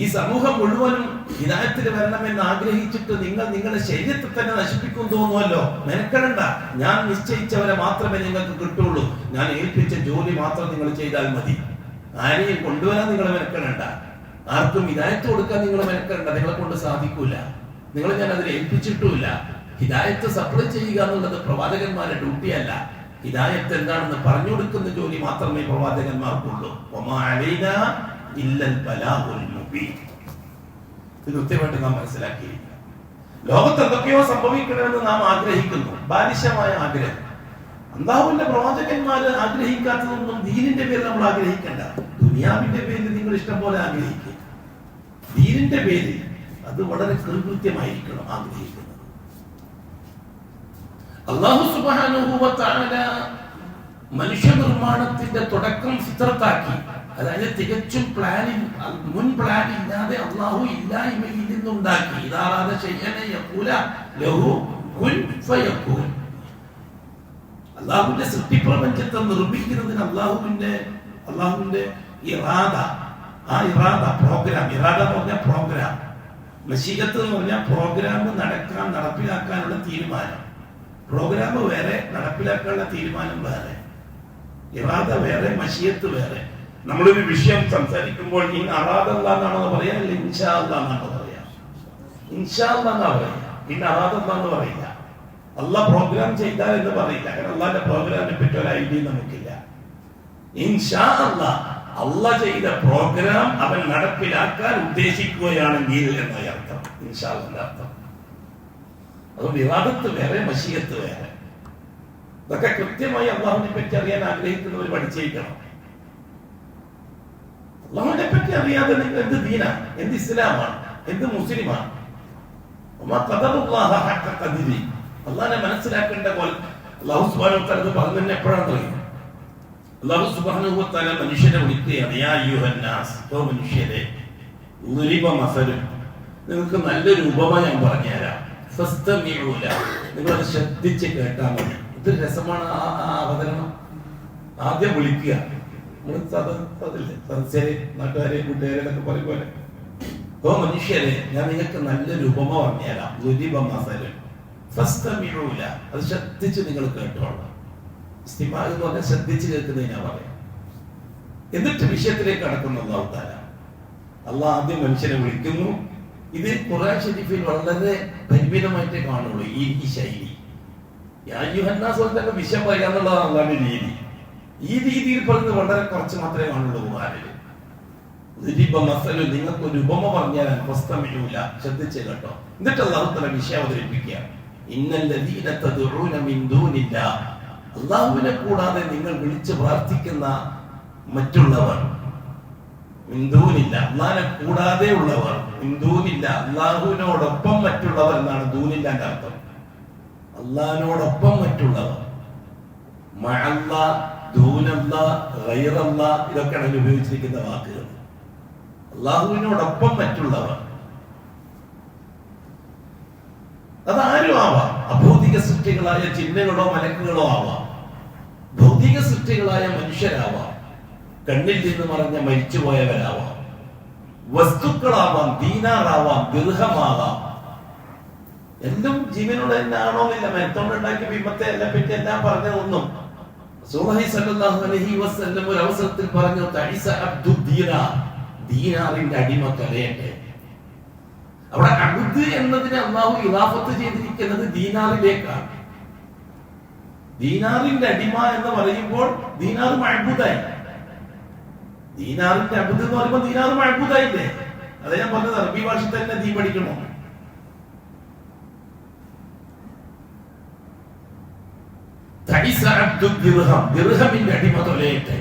S1: ഈ സമൂഹം മുഴുവനും ഹിദായത്തിൽ വരണമെന്ന് ആഗ്രഹിച്ചിട്ട് നിങ്ങൾ നിങ്ങളുടെ ശരീരത്തെ തന്നെ നശിപ്പിക്കും തോന്നുമല്ലോ. മെനക്കെടണ്ട. ഞാൻ നിശ്ചയിച്ചവരെ മാത്രമേ നിങ്ങൾക്ക് കിട്ടുള്ളൂ. ഞാൻ ഏൽപ്പിച്ച ജോലി മാത്രം നിങ്ങൾ ചെയ്താൽ മതി. ആരെയും കൊണ്ടുവരാൻ നിങ്ങൾ മെനക്കെടണ്ട. ആർക്കും ഹിദായത്ത് കൊടുക്കാൻ നിങ്ങൾ മെനക്കെടണ്ട. നിങ്ങളെ കൊണ്ട് സാധിക്കൂല. നിങ്ങൾ ഞാൻ അതിൽ ഏൽപ്പിച്ചിട്ടുമില്ല. ഹിദായത്ത് സപ്ലൈ ചെയ്യുക എന്നുള്ളത് പ്രവാചകന്മാരുടെ ഡ്യൂട്ടിയല്ല. ഹിദായത്ത് എന്താണെന്ന് പറഞ്ഞു കൊടുക്കുന്ന ജോലി മാത്രമേ പ്രവാചകന്മാർക്കുള്ളൂ. വമാ അലൈനാ ഇല്ലൽ ബലാഗുൽ മുബീൻ. ഇത് കൃത്യമായിട്ട് നാം മനസ്സിലാക്കിയിരിക്കുക. ലോകത്ത് എന്തൊക്കെയോ സംഭവിക്കണമെന്ന് നാം ആഗ്രഹിക്കുന്നു, ബാലിശമായ ആഗ്രഹം. അല്ലാഹുവിന്റെ പ്രവാചകന്മാര് ആഗ്രഹിക്കാത്തതൊന്നും ദീനിന്റെ പേരിൽ നമ്മൾ ആഗ്രഹിക്കണ്ട. ദുനിയാവിന്റെ പേരിൽ നിങ്ങൾ ഇഷ്ടം പോലെ ആഗ്രഹിക്കുക. ദീനിന്റെ പേരിൽ അത് വളരെ കൃത്യമായിരിക്കണം ആഗ്രഹിക്കുന്നത്. അല്ലാഹു സുബ്ഹാനഹു വ തആല മനുഷ്യ നിർമ്മാണത്തിന്റെ തുടക്കം ഫിത്രത്താക്കി. അതായത് തികച്ചും മുൻ പ്ലാൻ ഇല്ലാതെ അല്ലാഹു ഇല്ലായ്മയിൽ നിന്നുണ്ടാക്കി. ഇദാറാദ ശൈഅൻ യഖൂല ലഹു കുൻ ഫയകൂൻ. അല്ലാഹുവിന്റെ സൃഷ്ടിപ്രപഞ്ചത്തെ നിർമ്മിക്കുന്നതിന് അല്ലാഹുവിന്റെ ഇറാദ, ആ ഇറാദ പ്രോഗ്രാം, ഇറാദ എന്ന് പറഞ്ഞാൽ പ്രോഗ്രാം, മശീഅത്ത് എന്ന് പറഞ്ഞാൽ പ്രോഗ്രാം നടപ്പിലാക്കാനുള്ള തീരുമാനം. പ്രോഗ്രാം വേറെ, നടപ്പിലാക്കാനുള്ള തീരുമാനം വേറെ. ഇറാദ വേറെ, മശീഅത്ത് വേറെ. നമ്മളൊരു വിഷയം സംസാരിക്കുമ്പോൾ ഇൻ അറാദല്ലാഹ് എന്നാണോ പറയാ, അല്ല ഇൻഷാ അല്ലാഹ് എന്നാണോ പറയാ? ഇൻഷാ അല്ലാഹ് എന്നാ പറയാ, ഇൻ അറാദല്ലാഹ് എന്ന് പറയില്ല. അല്ലാഹ് പ്രോഗ്രാം ചെയ്താൽ എന്ന് പറയില്ല. കാരണം അല്ലാഹുവിന്റെ പ്രോഗ്രാമിനെ പറ്റി ഒരു ഐഡിയ നമുക്കില്ല. ഇൻഷാ അല്ലാഹ്, അല്ലാഹ് ചെയ്ത പ്രോഗ്രാം അവൻ നടപ്പിലാക്കാൻ ഉദ്ദേശിക്കുകയാണെങ്കിൽ എന്നാണ് അർത്ഥം. ഇൻഷാ അല്ലാഹ് അർത്ഥം. അതുകൊണ്ട് ഇറാദത്ത് വേറെ, മശീഅത്ത് വേറെ. ഇതൊക്കെ കൃത്യമായി അല്ലാഹുവിനെ പറ്റി അറിയാൻ ആഗ്രഹിക്കുന്നവർ പഠിച്ചിരിക്കണം. അല്ലാഹുവിനെ പറ്റി അറിയാതെ നിങ്ങൾ എന്ത് ദീനാണ്, എന്ത് ഇസ്ലാമാണ്, എന്ത് മുസ്ലിമാണ്? അള്ളാഹിനെ മനസ്സിലാക്കേണ്ട പോലെ അല്ലാഹു സുബ്ഹാനഹു വ തആല പറഞ്ഞത് എപ്പോഴാണെന്ന് അറിയാം? അല്ലാഹു സുബ്ഹാനഹു വ തആല മനുഷ്യനെ വിളിക്കുകയാണ്, യാ അയ്യുഹന്നാസ്, ഓ മനുഷ്യരെ, ഉളിബ മസലും, നിങ്ങൾക്ക് നല്ലൊരു ഉപമ ഞാൻ പറഞ്ഞുതരാം. ഫസ്തമിഉ ലഹു, നിങ്ങൾ അത് ശ്രദ്ധിച്ച് കേട്ടാൽ മതി. ഇത് രസമാണ് ആ അവതരണം. ആദ്യം വിളിക്കുക, സദസ്യരെ, നാട്ടുകാരെ, കൂട്ടുകാരെ എന്നൊക്കെ പറയുമ്പോലെ, ഓ മനുഷ്യരെ, ഞാൻ നിങ്ങൾക്ക് നല്ലൊരു ഉപമ പറഞ്ഞുതരാം. ഉളിബ മസലും ഫസ്തമിഉ ലഹു, അത് ശ്രദ്ധിച്ച് നിങ്ങൾ കേട്ടോളാം. ഇസ്തിമാ എന്ന് പറഞ്ഞാൽ ശ്രദ്ധിച്ച് കേൾക്കുന്നതിനാ പറയാം. എന്നിട്ട് വിഷയത്തിലേക്ക് കടക്കുന്ന അല്ലാഹു തആല. അള്ളാഹ് ആദ്യം മനുഷ്യനെ വിളിക്കുന്നു. ഇത് ഖുർആൻ ശരീഫിൽ വളരെ പരിമിതമായിട്ടേ കാണുള്ളൂ ഈ ശൈലി. യാ അയ്യുഹന്നാസ് പോലത്തെ വിഷയം പറയാന്നുള്ളതാണ് അള്ളാഹുവിന്റെ രീതി. ഈ രീതിയിൽ പറയുന്നത് വളരെ കുറച്ച് മാത്രമേ കാണുള്ളൂ ഖുർആനിൽ. നിങ്ങൾക്ക് ഒരു ഉപമ പറഞ്ഞാൽ ഫസ്തമിഊല, ശ്രദ്ധിച്ച് കേട്ടോ. എന്നിട്ട് അല്ലാഹു തആല വിഷയം അവതരിപ്പിക്കുക. ഇന്നല്ലദീന തദ്ഊന മിൻ ദൂനില്ലാഹ്, അല്ലാഹുവിനെ കൂടാതെ നിങ്ങൾ വിളിച്ച് പ്രാർത്ഥിക്കുന്ന മറ്റുള്ളവർ, മിൻ ദൂനില്ല, അല്ലാഹുവിനെ കൂടാതെ ഉള്ളവർ, മിൻ ദൂനില്ല, അല്ലാഹുവിനോടൊപ്പം മറ്റുള്ളവർ എന്നാണ് ദൂനില്ലാന്റെ അർത്ഥം. അല്ലാഹുവിനോടൊപ്പം മറ്റുള്ളവർ, മഅല്ലാഹ്, ദൂനല്ലാഹ്, ഗൈറല്ലാഹ്, ഇതൊക്കെയാണ് അതിൽ ഉപയോഗിച്ചിരിക്കുന്ന വാക്കുകൾ. അല്ലാഹുവിനോടൊപ്പം മറ്റുള്ളവർ അതാരും ആവാം. അഭൗതിക സൃഷ്ടികളായ ജിന്നുകളോ മലക്കുകളോ ആവാം, ഭൗതിക സൃഷ്ടികളായ മനുഷ്യരാവാം, കണ്ണിൽ നിന്ന് മറഞ്ഞ മരിച്ചുപോയവരാവാം, വസ്തുക്കളാവാം, ദീനാറാവാം, ദിർഹമാവാം. എല്ലാം ജീവനോട് തന്നെ ആണോന്നില്ല. മരത്തോണ്ടുണ്ടാക്കിയ ബിംബത്തെ എല്ലാം പറ്റി എല്ലാം പറഞ്ഞതൊന്നും റസൂലുള്ളാഹി സ്വല്ലല്ലാഹു അലൈഹി വസല്ലം ഒരു അവസരത്തിൽ പറഞ്ഞു, തഈസ അബ്ദു ദീനാർ, ദീനാറിന്റെ അടിമ കരയട്ടെ. അവിടെ അബ്ദ് എന്നതിനെ അല്ലാഹു ഇളാഫത്ത് ചെയ്തിരിക്കുന്നത് ദീനാറിലേക്കാണ്. ദീനാറിന്റെ അടിമ എന്ന് പറയുമ്പോൾ ദീനാർ മഅബൂദായി. ദീനാറിന്റെ അബ്ദ് എന്ന് പറയുമ്പോൾ ദീനാർ മഅബൂദായില്ലേ? അത് ഞാൻ പറഞ്ഞത് അറബി ഭാഷ തന്നെ ദീൻ പഠിക്കണോ. ദിർഹമിന്റെ അടിമ തൊലയട്ടെ.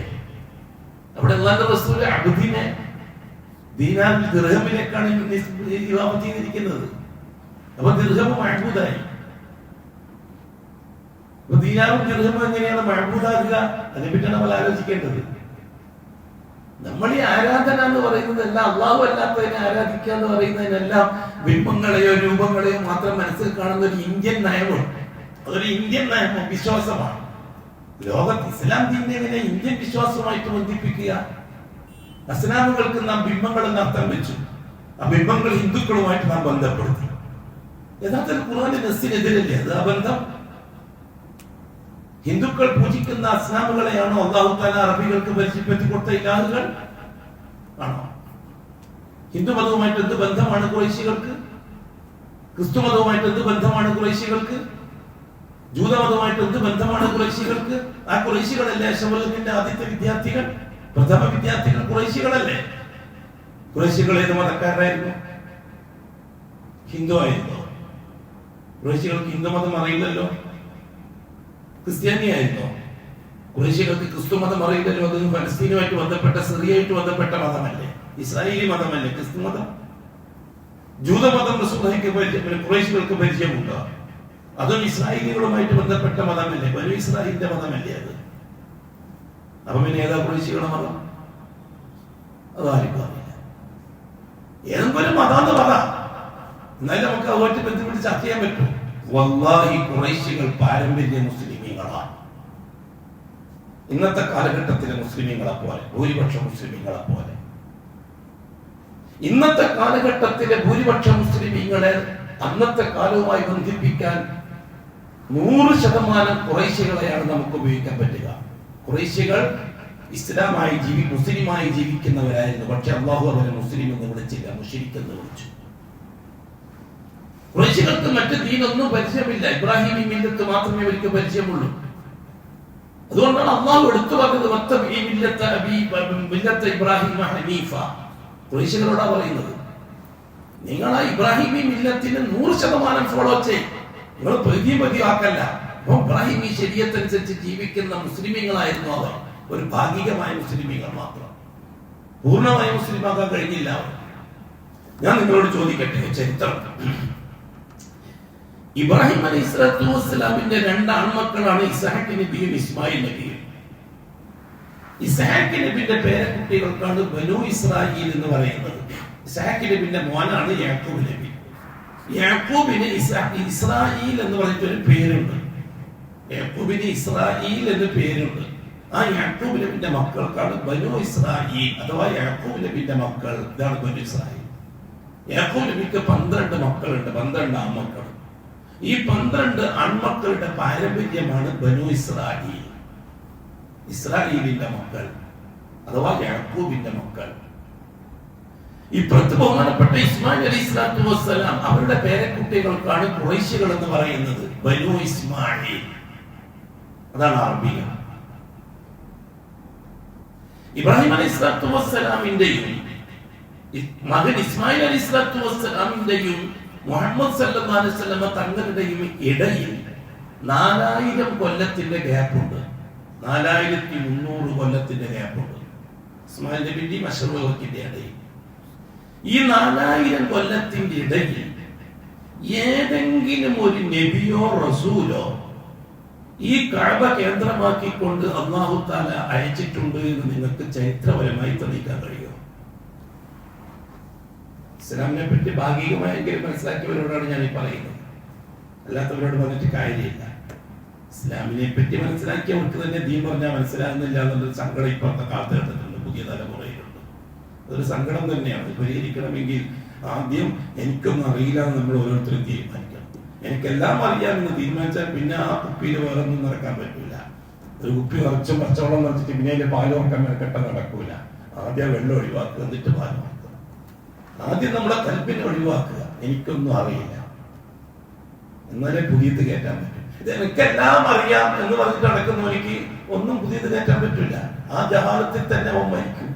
S1: അവിടെ അല്ലാഹുവിന്റെ റസൂൽ അബ്ദിനെ ദീനാറിൽ ദിർഹമിലേക്കാണ് ഇളാഫത്ത് ചെയ്തിരിക്കുന്നത്. അപ്പൊ ദിർഹം മഅബൂദായി. ദീനാറും ദിർഹമും എങ്ങനെയാണ് മഅബൂദാകുക? അതിനെപ്പറ്റിയാണ് നമ്മൾ ആലോചിക്കേണ്ടത്. നമ്മൾ ഈ ആരാധന എന്ന് പറയുന്നതെല്ലാം അള്ളാഹു അല്ലാത്തതിനെ ആരാധിക്കുക എന്ന് പറയുന്നതിനെല്ലാം ബിംബങ്ങളെയോ രൂപങ്ങളെയോ മാത്രം മനസ്സിൽ കാണുന്ന ഒരു ഇന്ത്യൻ നയമുണ്ട്. അതൊരു ഇന്ത്യൻ നയമോ വിശ്വാസമാണ്. ലോകത്ത് ഇസ്ലാം ദീനിനെ എങ്ങനെ ഇന്ത്യൻ വിശ്വാസവുമായിട്ട് ബന്ധിപ്പിക്കുക? അസ്നാമുകൾക്ക് നാം ബിംബങ്ങളെന്ന് അർത്ഥം വെച്ചു. ആ ബിംബങ്ങൾ ഹിന്ദുക്കളുമായിട്ട് നാം ബന്ധപ്പെടുത്തി. യഥാർത്ഥത്തിൽ ഖുർആന്റെ നസ്സിനെതിരല്ലേ അത് ആ ബന്ധം? ഹിന്ദുക്കൾ പൂജിക്കുന്ന അസ്നാമുകളെയാണോ അല്ലാഹു തആല അറബികൾക്ക് പരിചയപ്പെടുത്തി കൊടുത്ത ഇലാഹുകൾ ആണോ? ഹിന്ദു മതവുമായിട്ട് എന്ത് ബന്ധമാണ് ഖുറൈശികൾക്ക്? ക്രിസ്തു മതവുമായിട്ട് എന്ത് ബന്ധമാണ് ഖുറൈശികൾക്ക്? ജൂതമതവുമായിട്ട് എന്ത് ബന്ധമാണ് ഖുറൈശികൾക്ക്? ആ ഖുറൈശികളല്ലേ ശബലത്തിന്റെ ആദ്യത്തെ വിദ്യാർത്ഥികൾ, പ്രഥമ വിദ്യാർത്ഥികൾ ഖുറൈശികളല്ലേ? ഖുറൈശികൾ ഏത് മതക്കാരായിരുന്നു? ഹിന്ദു ആയിരുന്നു. ഖുറൈശികൾക്ക് ഹിന്ദു മതം അറിയില്ലല്ലോ. ക്രിസ്ത്യാനിയായിരുന്നോ? ഖുറൈശികൾക്ക് ക്രിസ്തു മതം അറിയില്ലല്ലോ. അത് ഫലസ്തീനുമായിട്ട് ബന്ധപ്പെട്ട, സിറിയയുമായിട്ട് ബന്ധപ്പെട്ട മതമല്ലേ? ഇസ്രായേലി മതമല്ലേ ക്രിസ്തു മതം? ജൂതമതം റസൂലുള്ളാഹിക്ക് ഖുറൈശികൾക്ക് പരിചയമുണ്ടോ? അതും ഇസ്രായേലികളുമായിട്ട് ബന്ധപ്പെട്ട മതമല്ലേ? ബനൂ ഇസ്രായേലിന്റെ മതമല്ലേ അത്? അപ്പൊ പിന്നെ ഏതാ ഖുറൈശികളുടെ മതം? അതാർക്കും അറിയില്ല. ഏതെങ്കിലും മതാന്ന് പറ, എന്നാലും നമുക്ക് അതുമായിട്ട് ബന്ധപ്പെട്ട് ചർച്ച ചെയ്യാൻ പറ്റും. വല്ലാഹി ഖുറൈശികൾ പാരമ്പര്യ മുസ്ലിമീങ്ങളാണ്. ഇന്നത്തെ കാലഘട്ടത്തിലെ മുസ്ലിമീങ്ങളെ പോലെ, ഭൂരിപക്ഷ മുസ്ലിമീങ്ങളെ പോലെ ഇന്നത്തെ കാലഘട്ടത്തിലെ ഭൂരിപക്ഷ മുസ്ലിമീങ്ങളെ അന്നത്തെ കാലവുമായി ബന്ധിപ്പിക്കാൻ 100% ഖുറൈശികളെയാണ് നമുക്ക് ഉപയോഗിക്കാൻ പറ്റുക. ഖുറൈശികൾ ഇസ്ലാമായി മുസ്ലിമായി ജീവിക്കുന്നവരായിരുന്നു. പക്ഷെ അല്ലാഹു അവരെ മുസ്ലിം എന്ന് വിളിച്ചില്ല, മുശ്രിക് എന്ന് വിളിച്ചു. ഖുറൈശികൾക്ക് മറ്റു ദീനൊന്നും പരിചയമില്ല. ഇബ്രാഹിമി മില്ലത്ത് മാത്രമേ അവർക്ക് പരിചയമുള്ളൂ. അതുകൊണ്ടാണ് അല്ലാഹു എടുത്തു പറഞ്ഞത് ഇബ്രാഹിം ഹനീഫ. ഖുറൈശികളോടാ പറയുന്നത്, നിങ്ങൾ ആ ഇബ്രാഹിമി മില്ലത്തിന് 100% ഫോളോ ചെയ്യും. നിങ്ങൾ പതിവാക്കല്ല. അപ്പൊ ഇബ്രാഹിമി ശരീഅത്തനുസരിച്ച് ജീവിക്കുന്ന മുസ്ലിമീങ്ങളായിരുന്നു അവർ. ഒരു ഭാഗികമായ മുസ്ലിമീങ്ങൾ മാത്രം, പൂർണ്ണമായ മുസ്ലിമാക്കാൻ കഴിഞ്ഞില്ല അവർ. ഞാൻ നിങ്ങളോട് ചോദിക്കട്ടെ, ചരിത്രം. ഇബ്രാഹിം അലൈഹിസ്സലാത്തു വസ്സലാമിന്റെ 2 ആൺമക്കളാണ് ഇസ്ഹാഖ് നബിയും ഇസ്മായിൽ നബിയും. ഇസ്ഹാഖ് നബിന്റെ പേരക്കുട്ടികൾക്കാണ് ബനൂ ഇസ്രായീൽ എന്ന് പറയുന്നത്. ഇസ്ഹാഖ് നബിന്റെ മോനാണ് യാക്കൂബ് നബി. യാക്കൂബിന് ഇസ്രായീൽ എന്ന് പറഞ്ഞിട്ടൊരു പേരുണ്ട്. യാക്കൂബിന് ഇസ്രായീൽ എന്ന് പേരുണ്ട്. ആ യാക്കൂബ് നബിന്റെ മക്കൾക്കാണ് ബനൂ ഇസ്രായീൽ അഥവാ യാക്കൂബ് നബിന്റെ മക്കൾ. ഇതാണ് ബനൂ ഇസ്രായീൽ. യാക്കൂബ് നബിക്ക് 12 മക്കളുണ്ട്, 12 ആൺമക്കൾ. ഈ 12 ആൺമക്കളുടെ പാരമ്പര്യമാണ് ബനൂ ഇസ്രായീൽ. ഇസ്രായേലിന്റെ മക്കൾ അഥവാ യാക്കൂബിന്റെ മക്കൾ. ഇപ്പുറത്ത് ബഹുമാനപ്പെട്ട ഇസ്മായിൽ അലൈഹി സ്വലാത്തു വസ്സലാം അവരുടെ പേരക്കുട്ടികൾക്കാണ് ഖുറൈശികൾ എന്ന് പറയുന്നത്. ബനു ഇസ്മായിൽ, അതാണ് അറബികൾ. ഇബ്രാഹിം അലൈഹി സ്വലാത്തു വസ്സലാമിന്റെയും മകൻ ഇസ്മായിൽ അലൈഹി സ്വലാത്തു വസ്സലാമിന്റെയും മുഹമ്മദ് സല്ലല്ലാഹു അലൈഹി വസല്ലം തങ്ങളുടെയും ഇടയിൽ 4000 കൊല്ലത്തിന്റെ ഗ്യാപ്പുണ്ട്. 4300 കൊല്ലത്തിന്റെ ഗ്യാപ്പുണ്ട് ഇസ്മായിൽ നബിയുടെയും അശ്റഫുൽ ഇടയിൽ. ഈ 4000 കൊല്ലത്തിന്റെ ഇടയിൽ ഏതെങ്കിലും ഒരു നബിയോ റസൂലോ ഈ കഅബ കേന്ദ്രമാക്കിക്കൊണ്ട് അല്ലാഹു തആല അയച്ചിട്ടുണ്ട് എന്ന് നിങ്ങൾക്ക് ചരിത്രപരമായി തെളിയിക്കാൻ കഴിയുമോ? ഇസ്ലാമിനെ പറ്റി ഭാഗികമായെങ്കിലും മനസ്സിലാക്കിയവരോടാണ് ഞാൻ ഈ പറയുന്നത്, അല്ലാത്തവരോട് പറഞ്ഞിട്ട് കാര്യമില്ല. ഇസ്ലാമിനെ പറ്റി മനസ്സിലാക്കിയവർക്ക് തന്നെ ദീൻ പറഞ്ഞാൽ മനസ്സിലാകുന്നില്ല എന്നുള്ളൊരു സങ്കടം ഇപ്പോഴത്തെ കാലത്ത് കേട്ടിട്ടുണ്ട്, പുതിയ തലമുറയിലുണ്ട്. അതൊരു സങ്കടം തന്നെയാണ്. പരിഹരിക്കണമെങ്കിൽ ആദ്യം എനിക്കൊന്നും അറിയില്ല എന്ന് നമ്മൾ ഓരോരുത്തരും തീരുമാനിക്കണം. എനിക്കെല്ലാം അറിയാമെന്ന് തീരുമാനിച്ചാൽ പിന്നെ ആ കുപ്പിയിൽ വേറെ ഒന്നും നിറക്കാൻ പറ്റൂല. ഒരു കുപ്പി നിറച്ചും പച്ചവെള്ളം നിറച്ചിട്ട് പിന്നെ അതിന്റെ പാല് നോക്കാൻ മെനക്കെട്ട നടക്കൂല. ആദ്യം വെള്ളം ഒഴിവാക്കുക, എന്നിട്ട് പാല് നോക്കുക. ആദ്യം നമ്മളെ കൽപ്പിനെ ഒഴിവാക്കുക. എനിക്കൊന്നും അറിയില്ല, എന്നാലേ പുതിയത് കയറ്റാൻ പറ്റും. ഇത് എനിക്കെല്ലാം അറിയാം എന്ന് പറഞ്ഞിട്ട് നടക്കുന്നവനിക്ക് ഒന്നും പുതിയത് കയറ്റാൻ പറ്റില്ല. ആ ജഹാലത്തിൽ തന്നെ അവൻ മരിക്കും.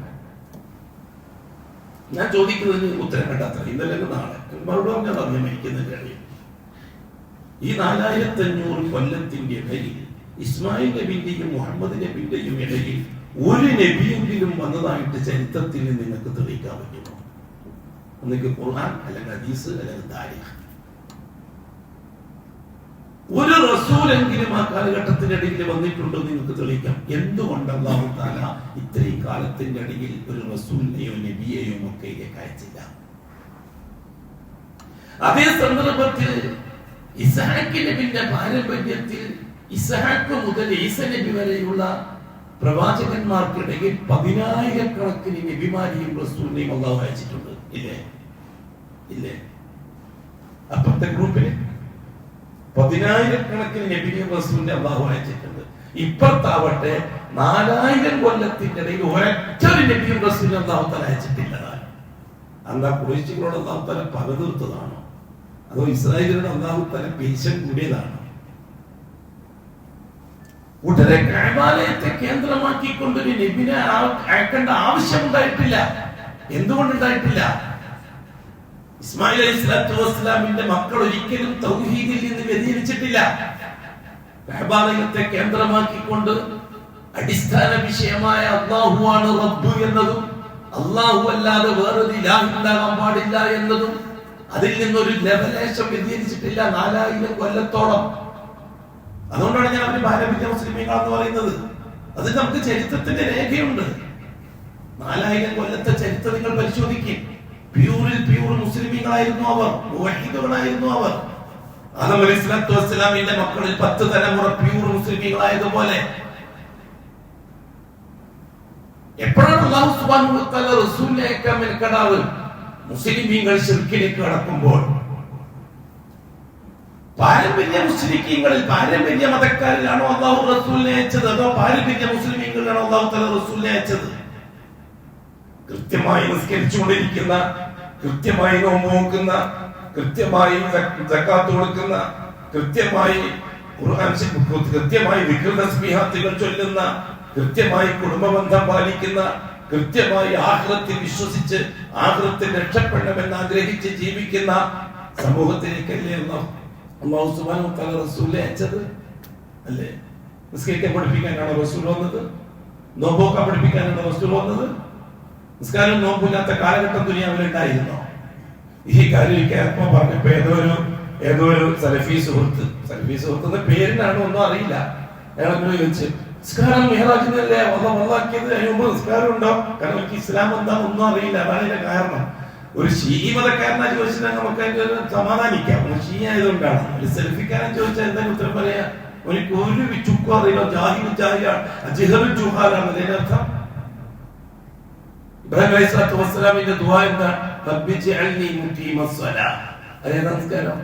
S1: ഞാൻ ചോദിക്കുന്നതിന് ഉത്തരം കണ്ടാത്ര ഇന്നലെ നാളെ മറുപടി ഞാൻ പറഞ്ഞു മരിക്കുന്നതിന്റെ ഇടയിൽ ഈ 4500 കൊല്ലത്തിന്റെ ഇടയിൽ ഇസ്മായിൽ നബിന്റെയും മുഹമ്മദ് നബിന്റെയും ഇടയിൽ ഒരു നബിയെങ്കിലും വന്നതായിട്ട് ചരിത്രത്തിൽ നിങ്ങൾക്ക് തെളിയിക്കാൻ പറ്റുമോ? ഒന്നുകിൽ ഖുർആൻ, അല്ലെങ്കിൽ ഹദീസ്, അല്ലെങ്കിൽ താരീഖ്. ഒരു റസൂലെങ്കിലും ആ കാലഘട്ടത്തിന്റെ ഇടയിൽ വന്നിട്ടുണ്ടോ നിങ്ങൾക്ക് തെളിയിക്കാം. എന്തുകൊണ്ട് അല്ലാഹു തആല ഇത്രയും കാലത്തിന്റെ ഇടയിൽ ഒരു റസൂലിനെയോ നബിയെയോ മക്കയിലേക്ക് അയച്ചില്ല? അതേ സന്ദർഭത്തിൽ ഇസ്ഹാഖ് നബിന്റെ പാരമ്പര്യത്തിൽ ഇസ്ഹാഖ് മുതൽ ഈസ നബി വരെയുള്ള പ്രവാചകന്മാർക്കിടയിൽ 10,000 നബിമാരെയും റസൂലിനെയും അല്ലാഹു അയച്ചിട്ടുണ്ട്. ഇല്ലേ? ഇല്ലേ? അപ്പത്തെ ഗ്രൂപ്പില് 10,000 നബിയും റസൂലിനെ അല്ലാഹു അയച്ചിട്ടുണ്ട്. ഇപ്പത്താവട്ടെ 4000 കൊല്ലത്തിന്റെ ഇടയിൽ ഒരൊറ്റൊരു നബിയും റസൂലിനെ അല്ലാഹു തആല അയച്ചിട്ടില്ല. അല്ലാ ഖുറൈശികളോട് അല്ലാഹു തആല പകതീർത്തതാണോ, അതോ ഇസ്രായേലിനോട് അല്ലാഹു തആല പേശം കൂടിയതാണോ? ഉടനെ കഅബാലയത്തെ കേന്ദ്രമാക്കിക്കൊണ്ടൊരു നബിനെ അയക്കേണ്ട ആവശ്യമുണ്ടായിട്ടില്ല. എന്തുകൊണ്ടുണ്ടായിട്ടില്ല? ഇസ്മായിൽ അലൈഹി സ്വലാത്തു വസ്സലാമിന്റെ മക്കൾ ഒരിക്കലും തൗഹീദിൽ നിന്ന് വ്യതിചലിച്ചിട്ടില്ല. കഅബാലയത്തെ കേന്ദ്രമാക്കിക്കൊണ്ട് അടിസ്ഥാന വിഷയമായ അല്ലാഹുവാണ് റബ്ബ് എന്നതും അല്ലാഹു അല്ലാതെ വേറൊരു ഇലാഹ് ഉണ്ടാകാൻ പാടില്ല എന്നതും അതിൽ നിന്നൊരു ലെവലേശം വ്യതിചലിച്ചിട്ടില്ല 4000 കൊല്ലത്തോളം. അതുകൊണ്ടാണ് ഞാൻ അവര് പാരമ്പര്യ മുസ്ലിമീങ്ങളെന്ന് പറയുന്നത്. അത് നമുക്ക് ചരിത്രത്തിന്റെ രേഖയുണ്ട്. 4000 കൊല്ലത്തെ ചരിത്രം നിങ്ങൾ പരിശോധിക്കും. പ്യൂറിൽ പ്യൂർ മുസ്ലിമീങ്ങളായിരുന്നു അവർ, മുവഹിദുകളായിരുന്നു അവർ. ആദം അലൈഹി സ്വലാത്തു വസ്സലാമിന്റെ മക്കളിൽ 10 തലമുറ പ്യൂർ മുസ്ലിമീങ്ങളായതുപോലെ എപ്പോഴാണ് അല്ലാഹു സുബ്ഹാനഹു വ തആല റസൂലിനെ അയക്കാൻ മെനക്കെടാവ്? മുസ്ലിമീങ്ങൾ ശിർക്കിലേക്ക് കടക്കുമ്പോൾ. പാരമ്പര്യ മുസ്ലിമീങ്ങളിൽ പാരമ്പര്യ മതക്കാരിലാണോ അല്ലാഹു റസൂലിനെ അയച്ചത്, അതോ പാരമ്പര്യ മുസ്ലിമീങ്ങളിലാണോ അല്ലാഹു തആല റസൂലിനെ അയച്ചത്? കൃത്യമായി നിസ്കരിച്ചുകൊണ്ടിരിക്കുന്ന, കൃത്യമായി നോമ്പ് നോക്കുന്ന, കൃത്യമായി സക്കാത്ത് കൊടുക്കുന്ന, കൃത്യമായി ഖുർആൻ കൃത്യമായി ദിക്ർ തസ്ബീഹാത്തുകൾ ചൊല്ലുന്ന, കൃത്യമായി കുടുംബബന്ധം പാലിക്കുന്ന, കൃത്യമായി ആഖിറത്തിൽ വിശ്വസിച്ച് ആഖിറത്തിൽ രക്ഷപ്പെടണമെന്ന് ആഗ്രഹിച്ച് ജീവിക്കുന്ന സമൂഹത്തിലേക്കല്ലേ അല്ലാഹു സുബ്ഹാനഹു വ തആല റസൂലിനെ അയച്ചത്? അല്ലേ? നിസ്കരിക്കാൻ പഠിപ്പിക്കാനാണോ റസൂൽ വന്നത്? നോമ്പൊക്കെ പഠിപ്പിക്കാനാണോ റസൂൽ വന്നത്? നിസ്കാരം നോമ്പില്ലാത്ത കാലഘട്ടം ദുനിയാവിലുണ്ടായിരുന്നോ? ഈ കാര്യം കേൾപ്പോ പറഞ്ഞപ്പോ ഏതോ ഒരു സലഫി സുഹൃത്ത് പേരിനാണ് ഒന്നും അറിയില്ല. അയാളെന്നോട് ചോദിച്ചു, നിസ്കാരം മിഹ്റാജിനല്ലേ വള്ളാക്കിയത്, അതിന് മുമ്പ് നിസ്കാരം ഉണ്ടോ? കാരണം എനിക്ക് ഇസ്ലാം എന്താണെന്ന് ഒന്നും അറിയില്ല. അതാണ് ഇതിന്റെ കാരണം. ഒരു ഷീഈ മതക്കാരനാ ചോദിച്ചാൽ നമുക്ക് അതിന്റെ സമാധാനിക്കാം. ഷീ ആയതുകൊണ്ടാണ്. ഒരു സെൽഫിക്കാരൻ ചോദിച്ചാൽ എന്താണ് ഉത്തരം പറയാ? എനിക്ക് ഒരു ചുക്കും അറിയില്ല, ജാഹിലാണ്. ഇബ്രാഹിം അലൈഹി സ്വലാത്തു വസ്സലാമിന്റെ ദുആ എന്താണ്? റബ്ബി ജഅൽനി മുഖീമസ്സലാ. അതേതാ നിസ്കാരം?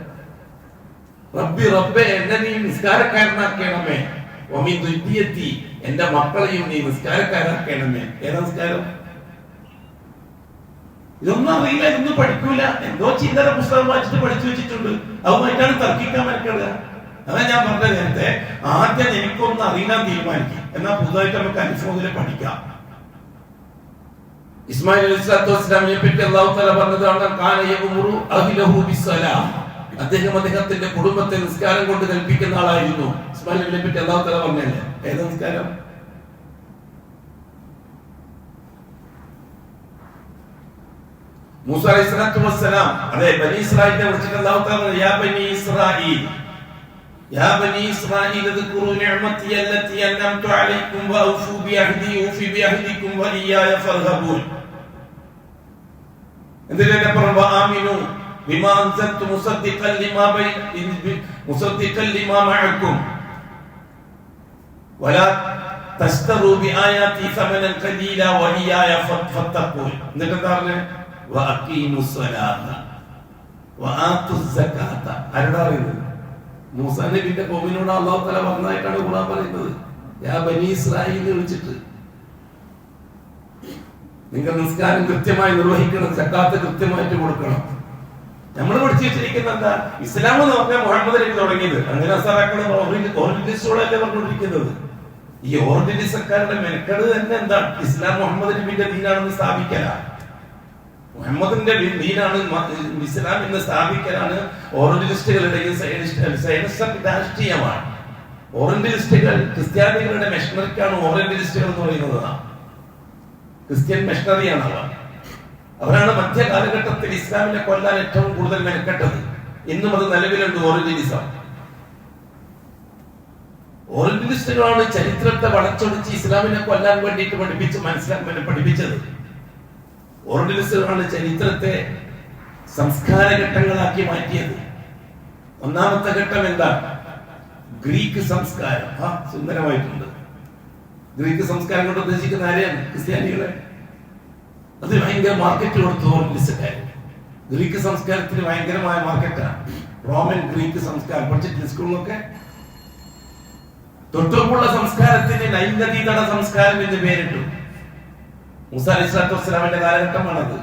S1: റബ്ബേ എന്നെ നീ നിസ്കാരക്കാരനാക്കണമേ. വമിൻ ദുര്രിയത്തി, എന്റെ മക്കളെയും നീ നിസ്കാരക്കാരാക്കണമേ. ഏതാ നിസ്കാരം? ഇതൊന്നും അറിയില്ല, ഇതൊന്നും പഠിക്കൂല, എന്തോ ചില്ലറ പുസ്തകം വായിച്ചിട്ട് പഠിച്ചു വെച്ചിട്ടുണ്ട്, അതുമായിട്ടാണ് തർക്കിക്കാൻ മെനക്കെടുക. അതാ ഞാൻ പറഞ്ഞത് നേരത്തെ, ആദ്യം എനിക്കൊന്നും അറിയാൻ തീരുമാനിക്കും, എന്നാൽ പുതുതായിട്ട് നമുക്ക് അനുഭവത്തിലെ പഠിക്കാം. ഇസ്മായിൽ അലൈഹിസ്സലാത്തു വസ്സലാമിനെ പറ്റി അല്ലാഹു തആല പറഞ്ഞതാണ്, കാന യഅ്മുറു അഹ്ലഹു ബിസ്സലാം, അദ്ദേഹം അദ്ദേഹത്തിന്റെ കുടുംബത്തെ നിസ്കാരം കൊണ്ട് കൽപ്പിക്കുന്ന ആളായിരുന്നു. ഇസ്മായിൽ നബിയെ പറ്റി അല്ലാഹു തആല പറഞ്ഞല്ലേ, ഏത് നിസ്കാരം? മൂസ അലൈഹിസ്സലാത്തു വസ്സലാം, അതെ, ബനി ഇസ്രായേലിനെ വിളിച്ചിട്ട് അല്ലാഹു തആല പറഞ്ഞു, യാ ബനി ഇസ്രായീൽ, യാ ബനി ഇസ്രായീൽ اذكروا نعمتي التي أنعمت عليكم وأوفوا بعهدي أوف بعهدكم وإياي فارهبون. എന്തിനെ പറഞ്ഞു? ആമിനു ബിമാ അൻസൽതു മുസദ്ദിഖൻ ലിമാ മഅക്കും വലാ തസ്തറൂ ബിആയാതി സമനൻ ഖലീലാ വഇയ്യായ ഫത്തഖൂൻ. എന്നിട്ട് എന്താ പറഞ്ഞത്? വഅഖീമുസ് സ്വലാത്ത വആതുസ് സകാത്ത. ആരോടാ പറയുന്നത്? മൂസാ നബിയുടെ ഖൗമിനോട് അല്ലാഹു തആല പറഞ്ഞതായിട്ടാണ് ഖുർആൻ പറയുന്നത്. യാ ബനി ഇസ്രായീലിനെ വിളിച്ചിട്ട് നിങ്ങൾ നിസ്കാരം കൃത്യമായി നിർവഹിക്കണം, സക്കാത്ത് കൃത്യമായിട്ട് കൊടുക്കണം. നമ്മൾ പഠിച്ചു വെച്ചിരിക്കുന്ന എന്താ? ഇസ്ലാം എന്ന് പറഞ്ഞാൽ മുഹമ്മദ് നബി തുടങ്ങിയത്. അങ്ങനെ ഓറിയന്റലിസ്റ്റുകളല്ലേ പറഞ്ഞുകൊണ്ടിരിക്കുന്നത്. ഈ ഓറിയന്റലിസക്കാരുടെ മെനക്കെട് തന്നെ എന്താ? ഇസ്ലാം മുഹമ്മദ് നബിന്റെ ദീനാണെന്ന് സ്ഥാപിക്കലാണ്. മുഹമ്മദിന്റെ ദീനാണ് ഇസ്ലാം എന്ന് സ്ഥാപിക്കലാണ് ഓറിയന്റലിസ്റ്റുകളുടെയും സയനിസ്റ്റ് രാഷ്ട്രീയമാണ്. ഓറിയന്റലിസ്റ്റുകൾ ക്രിസ്ത്യാനികളുടെ മെഷണറിക്കാണ് ഓറിയന്റലിസ്റ്റുകൾ എന്ന് പറയുന്നത്. ക്രിസ്ത്യൻ മെഷണറിയാണ് അവർ. അവരാണ് മധ്യ കാലഘട്ടത്തിൽ ഇസ്ലാമിനെ കൊല്ലാൻ ഏറ്റവും കൂടുതൽ മെനക്കെട്ടത്. ഇന്നും അത് നിലവിലുണ്ട് ഓറിയന്റലിസം. ഓറിയന്റലിസ്റ്റുകളാണ് ചരിത്രത്തെ വളച്ചൊടിച്ച് ഇസ്ലാമിനെ കൊല്ലാൻ വേണ്ടിയിട്ട് പഠിപ്പിച്ചത്. ഓറിയന്റലിസ്റ്റുകളാണ് ചരിത്രത്തെ സംസ്കാര ഘട്ടങ്ങളാക്കി മാറ്റിയത്. ഒന്നാമത്തെ ഘട്ടം എന്താ? ഗ്രീക്ക് സംസ്കാരം. സുന്ദരമായിട്ടുണ്ട്. ഗ്രീക്ക് സംസ്കാരം കൊണ്ട് ഉദ്ദേശിക്കുന്ന ആരെയാണ്? ക്രിസ്ത്യാനികളെ. അത് ഭയങ്കര മാർക്കറ്റ് കൊടുത്തു ഓറിയന്റലിസ്റ്റുകാർ. ഗ്രീക്ക് സംസ്കാരത്തിന് ഭയങ്കരമായ മാർക്കറ്റാണ്. റോമൻ ഗ്രീക്ക് സംസ്കാരം പഠിച്ചിട്ടില്ല സ്കൂളിലൊക്കെ. തൊട്ടുമുള്ള സംസ്കാരത്തിന് നൈനദീതട സംസ്കാരം എന്ന് പേരിട്ടു. മൂസാ അലൈഹിസ്സലാത്തു വസ്സലാമിന്റെ കാലഘട്ടമാണത്.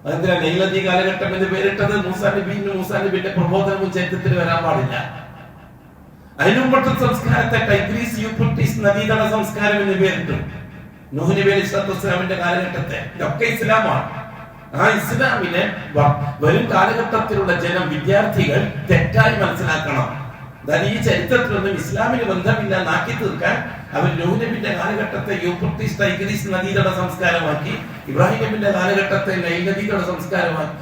S1: അതെന്തിനാ നൈനദി കാലഘട്ടം എന്ന് പേരിട്ടത്? മൂസാ നബിന്റെ പ്രബോധനവും ചരിത്രത്തിൽ വരാൻ പാടില്ല. അതിനുമുമ്പത്തെ സംസ്കാരത്തെ ടൈഗ്രീസ് യൂഫ്രട്ടീസ് നദീതട സംസ്കാരം എന്ന് പേരിട്ടു. നൂഹ് നബി അലൈഹിസ്സലാത്തു വസ്സലാമിന്റെ കാലഘട്ടത്തെ. ഇതൊക്കെ ഇസ്ലാമാണ്. ആ ഇസ്ലാമിനെ വരും കാലഘട്ടത്തിലുള്ള ജനം, വിദ്യാർത്ഥികൾ തെറ്റായി മനസ്സിലാക്കണം. ഈ ചരിത്രത്തിലൊന്നും ഇസ്ലാമിന് ബന്ധമില്ല നാക്കി തീർക്കാൻ അവർ നൂഹ് നബിന്റെ കാലഘട്ടത്തെ യൂഫ്രട്ടീസ് ടൈഗ്രീസ് നദീതട സംസ്കാരമാക്കി, ഇബ്രാഹിം നബിന്റെ കാലഘട്ടത്തെ നൈൽ നദീതട സംസ്കാരമാക്കി,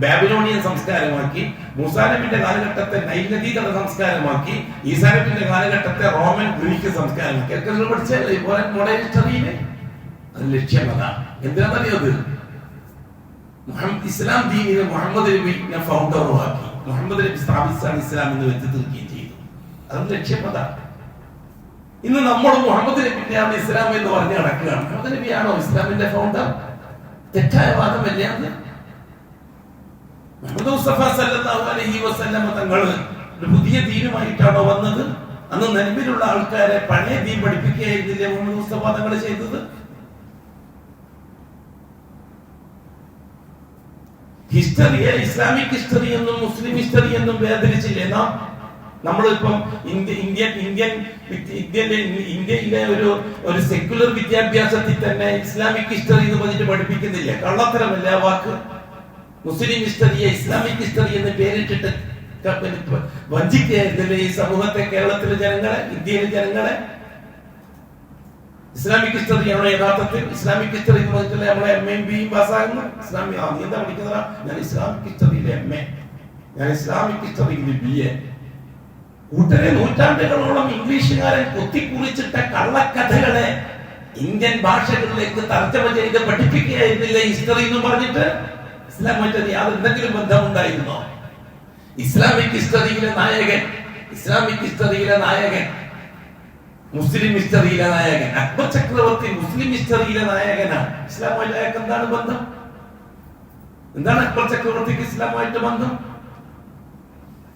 S1: ബാബിലോണിയൻ സംസ്കാരമാക്കി, മൂസാ നബിന്റെ കാലഘട്ടത്തെ നൈൽ നദീതട സംസ്കാരമാക്കി, ഈസാ നബിന്റെ കാലഘട്ടത്തെ റോമൻ ഗ്രീക്ക് സംസ്കാരമാക്കി. ഒക്കെ നിങ്ങൾ പഠിച്ചല്ലേ മോഡേൺ ഹിസ്റ്ററിയിലെ? അത് ലക്ഷ്യം അതാണ്. എന്തിനാണെന്നറിയത്? ഇസ്ലാം ദീനിനെ മുഹമ്മദ് നബിനെ ഫൗണ്ടറുമാക്കി, മുഹമ്മദ് നബി സ്ഥാപിച്ചാണ് ഇസ്ലാം എന്ന് വെച്ച് തീർക്കുകയും ചെയ്തു. അത് ലക്ഷ്യം അതാണ്. ഇന്ന് നമ്മൾ മുഹമ്മദ് നബിയാണ് ഇസ്ലാം എന്ന് പറഞ്ഞ് നടക്കുകയാണ്. മുഹമ്മദ് നബിയാണോ ഇസ്ലാമിന്റെ ഫൗണ്ടർ? തെറ്റായ വാദമല്ലേ അത്? മുഹമ്മദ് മുസ്തഫ സല്ലല്ലാഹു അലൈഹി വസല്ലം തങ്ങൾ ഒരു പുതിയ ദീനുമായിട്ടാണോ വന്നത്? അന്ന് നിലവിലുള്ള ആൾക്കാരെ പഴയ ദീൻ പഠിപ്പിക്കുകയായിരുന്നില്ലേ മുഹമ്മദ് മുസ്തഫ തങ്ങൾ ചെയ്തത്? ഹിസ്റ്ററിയെ ഇസ്ലാമിക് ഹിസ്റ്ററി എന്നും മുസ്ലിം ഹിസ്റ്ററി എന്നും വേർതിരിച്ചില്ലേ നാം? നമ്മളിപ്പം ഇന്ത്യയിലെ ഒരു സെക്യുലർ വിദ്യാഭ്യാസത്തിൽ തന്നെ ഇസ്ലാമിക് ഹിസ്റ്ററി എന്ന് പറഞ്ഞിട്ട് പഠിപ്പിക്കുന്നില്ലേ? കള്ളത്തരമല്ല ആ വാക്ക്. മുസ്ലിം ഹിസ്റ്ററിയെ ഇസ്ലാമിക് ഹിസ്റ്ററി എന്ന് പേരിട്ടിട്ട് വഞ്ചിക്കുകയായിരുന്നില്ലേ ഈ സമൂഹത്തെ, കേരളത്തിലെ ജനങ്ങളെ, ഇന്ത്യയിലെ ജനങ്ങളെ? ഇസ്ലാമിക് ഹിസ്റ്ററിയാണോ യഥാർത്ഥത്തിൽ? ഇസ്ലാമിക് ഹിസ്റ്ററി എന്ന് പറഞ്ഞിട്ടില്ലേ നമ്മളെ എം ബിയും പാസ്സാകുന്നു? നീ എന്താ പഠിക്കുന്നതാ? ഞാൻ ഇസ്ലാമിക് ഹിസ്റ്ററിയിലെ MA, ഞാൻ ഇസ്ലാമിക് ഹിസ്റ്ററിയിലെ BA. കൂട്ടരെ നൂറ്റാണ്ടുകളോളം ഇംഗ്ലീഷുകാരൻ കൊത്തിക്കുറിച്ചിട്ട കള്ളക്കഥകളെ ഇന്ത്യൻ ഭാഷകളിലേക്ക് തർജ്ജമ ചെയ്ത് പഠിപ്പിക്കുകയായിരുന്നില്ലേ ഹിസ്റ്ററി എന്ന് പറഞ്ഞിട്ട്? ഇസ്ലാമായിട്ട് യാതൊരു ബന്ധമുണ്ടായിരുന്നോ? ഇസ്ലാമിക് ഹിസ്റ്ററിയിലെ നായകൻ, ഇസ്ലാമിക് ഹിസ്റ്ററിയിലെ നായകൻ, മുസ്ലിം ഹിസ്റ്ററിയിലെ നായകൻ അക്ബർ ചക്രവർത്തി മുസ്ലിം ഹിസ്റ്ററിയിലെ നായകനാണ്. ഇസ്ലാമായിട്ട് അയാൾക്ക് എന്താണ് ബന്ധം? എന്താണ് അക്ബർ ചക്രവർത്തിക്ക് ഇസ്ലാമായിട്ട് ബന്ധം?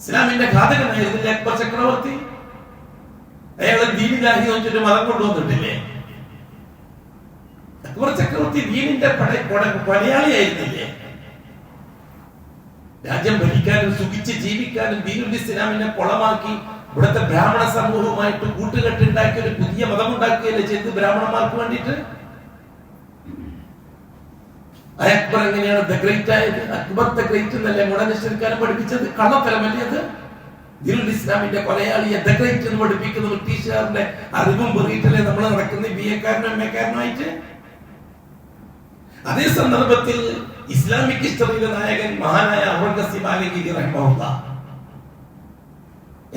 S1: ഇസ്ലാമിന്റെ ഘാതകനായിരുന്നില്ല അക്ബർ ചക്രവർത്തി? അയാളെ ദീനിലാഹി നോക്കിയിട്ട് മതം കൊണ്ടുവന്നിട്ടില്ലേ? അക്ബർ ചക്രവർത്തി ദീനിന്റെ പടയാളിയായിരുന്നില്ലേ? രാജ്യം ഭരിക്കാനും സുഖിച്ച് ജീവിക്കാനും ദീനുൽ ഇസ്ലാമിനെ കൊളമാക്കി ഇവിടുത്തെ ബ്രാഹ്മണ സമൂഹവുമായിട്ട് കൂട്ടുകെട്ടുണ്ടാക്കി ഒരു പുതിയ മതം ഉണ്ടാക്കുകയല്ലേ ചെയ്ത് ബ്രാഹ്മണന്മാർക്ക് വേണ്ടിയിട്ട്. അക്ബർ എങ്ങനെയാണ് ദ ഗ്രേറ്റ് ആയത്? അക്ബർ ദ ഗ്രേറ്റ് എന്നല്ലേ മുടനിഷ്ഠിക്കാനും പഠിപ്പിച്ചത്? കള്ളത്തരമല്ലേ അത്? ദീനുൽ ഇസ്ലാമിന്റെ കൊലയാളിയെ ദ ഗ്രേറ്റ് എന്ന് പഠിപ്പിക്കുന്ന ബ്രിട്ടീഷുകാരുടെ അറിവും പെറിയിട്ടല്ലേ നമ്മൾ നടക്കുന്ന ബി എക്കാരനും എം എക്കാരനുമായിട്ട്. അതേ സന്ദർഭത്തിൽ ഇസ്ലാമിക് ഹിസ്റ്ററിയിലെ നായകൻ മഹാനായ ഔറംഗസീബ് ആലംഗീരി റഹിമഹുല്ലാഹ്.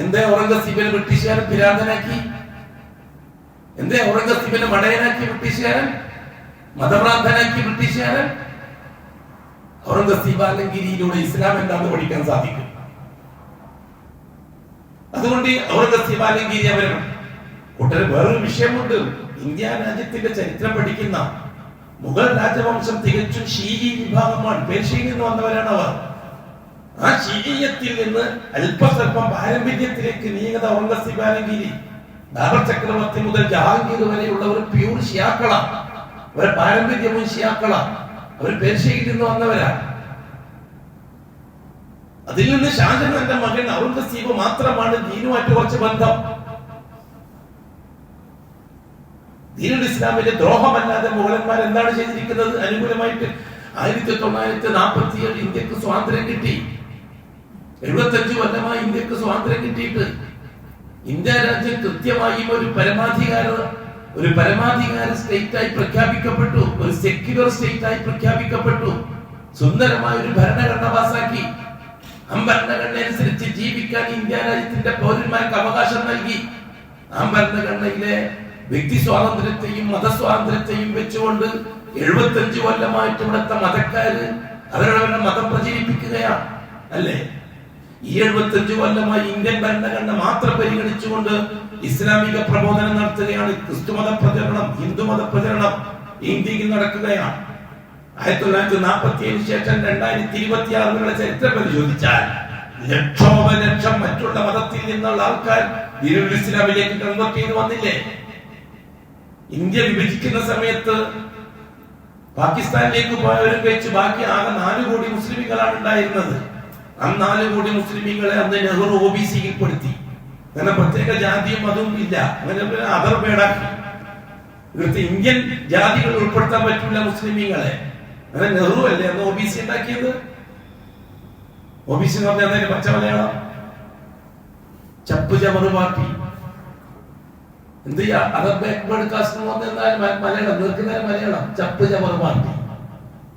S1: എന്തേ ഔറംഗസീബിനെ ബ്രിട്ടീഷുകാരൻ പിരാന്തനാക്കി? എന്തേ ഔറംഗസീബിനെ മടയനാക്കി ബ്രിട്ടീഷുകാരൻ? മതഭ്രാന്തനാക്കി ബ്രിട്ടീഷുകാരൻ? ഔറംഗസീബ് ആലംഗീരിയിലൂടെ ഇസ്ലാം എന്താണെന്ന് പഠിക്കാൻ സാധിക്കും. അതുകൊണ്ട് ഔറംഗസീബ് ആലംഗീരി അവരെ കൂട്ടർ വേറൊരു വിഷയമുണ്ട്. ഇന്ത്യ രാജ്യത്തിന്റെ ചരിത്രം പഠിക്കുന്ന മുഗൾ രാജവംശം തികച്ചും ഷീഈ വിഭാഗമാണ്. പേർഷ്യയിൽ നിന്ന് വന്നവരാണ് അവർ. ആ ഷീഈയത്തിൽ നിന്ന് അല്പസ്വല്പം പാരമ്പര്യത്തിലേക്ക് നീങ്ങുന്ന ഔറംഗസീബ് ആലംഗീരി ബാബർ ചക്രവർത്തി മുതൽ ജഹാംഗീർ വരെയുള്ളവർ പ്യൂർ ഷിയാക്കളാണ്. അവരുടെ പാരമ്പര്യവും ഷിയാക്കളാണ്. അവർ പേർഷ്യയിൽ നിന്ന് വന്നവരാണ്. അതിൽ നിന്ന് ഷാജഹാന്റെ മകൻ ഔറംഗസീബ് മാത്രമാണ് ദീനുമായിട്ട് കുറച്ച് ബന്ധം. ദീനുൽ ഇസ്ലാമിന്റെ ദ്രോഹമല്ലാതെ മുഗളന്മാർ എന്താണ് ചെയ്തിരിക്കുന്നത്? അനുകൂലമായിട്ട് 1947 ഇന്ത്യക്ക് സ്വാതന്ത്ര്യം കിട്ടി. 75 കൊല്ലമായി ഇന്ത്യക്ക് സ്വാതന്ത്ര്യം കിട്ടിയിട്ട് ഇന്ത്യ രാജ്യം കൃത്യമായും ഒരു പരമാധികാര സ്റ്റേറ്റ് ആയി പ്രഖ്യാപിക്കപ്പെട്ടു. ഒരു സെക്യുലർ സ്റ്റേറ്റ് ആയി പ്രഖ്യാപിക്കപ്പെട്ടു. സുന്ദരമായ ഒരു ഭരണഘടന പാസാക്കി. ആ ഭരണഘടന അനുസരിച്ച് ജീവിക്കാൻ ഇന്ത്യ രാജ്യത്തിന്റെ പൗരന്മാർക്ക് അവകാശം നൽകി. ആ ഭരണഘടനയിലെ വ്യക്തി സ്വാതന്ത്ര്യത്തെയും മതസ്വാതന്ത്ര്യത്തെയും വെച്ചുകൊണ്ട് 75 കൊല്ലമായിട്ട് ഇവിടുത്തെ മതക്കാര് അവരവരുടെ മതം പ്രചരിപ്പിക്കുകയാണ് അല്ലേ? ഈ 75 കൊല്ലമായി ഇന്ത്യൻ ഭരണഘടന മാത്രം പരിഗണിച്ചുകൊണ്ട് ഇസ്ലാമിക പ്രബോധനം നടത്തുകയാണ്. ക്രിസ്തുമത പ്രചരണം, ഹിന്ദുമത പ്രചരണം ഇന്ത്യയിൽ നടക്കുകയാണ്. 1947 ശേഷം 2026 ചരിത്രം പരിശോധിച്ചാൽ ലക്ഷോപലക്ഷം മറ്റുള്ള മതത്തിൽ നിന്നുള്ള ആൾക്കാർ ദീനുൽ ഇസ്ലാമിലേക്ക് കൺവെർട്ട് ചെയ്ത് വന്നില്ലേ? ഇന്ത്യ വിഭജിക്കുന്ന സമയത്ത് പാകിസ്ഥാനിലേക്ക് പോയവരും കഴിച്ച് ബാക്കി ആകെ 4 കോടി മുസ്ലിമുകളാണ് ഉണ്ടായിരുന്നത്. ആ 4 കോടി മുസ്ലിമുകളെ അന്ന് നെഹ്റു OBCയിൽ പെടുത്തി. അങ്ങനെ പ്രത്യേക ജാതിയും അതും ഇല്ല. അങ്ങനെ അതർ പേടാക്കി. ഇവിടുത്തെ ഇന്ത്യൻ ജാതികൾ ഉൾപ്പെടുത്താൻ പറ്റില്ല മുസ്ലിമീങ്ങളെ. അങ്ങനെ നെഹ്റു അല്ലേ അന്ന് OBC ഉണ്ടാക്കിയത്? OBC എന്ന് പറഞ്ഞാൽ പച്ച മലയാളം ചപ്പ് ചമറ് പാർട്ടി. എന്ത് ചെയ്യാ? അതർ ബാക്ക്വേർഡ് കാസ്റ്റ് എന്ന് പറഞ്ഞാൽ മലയാളം നിർക്കുന്ന മലയാളം ചപ്പ് ചമറ് പാർട്ടി.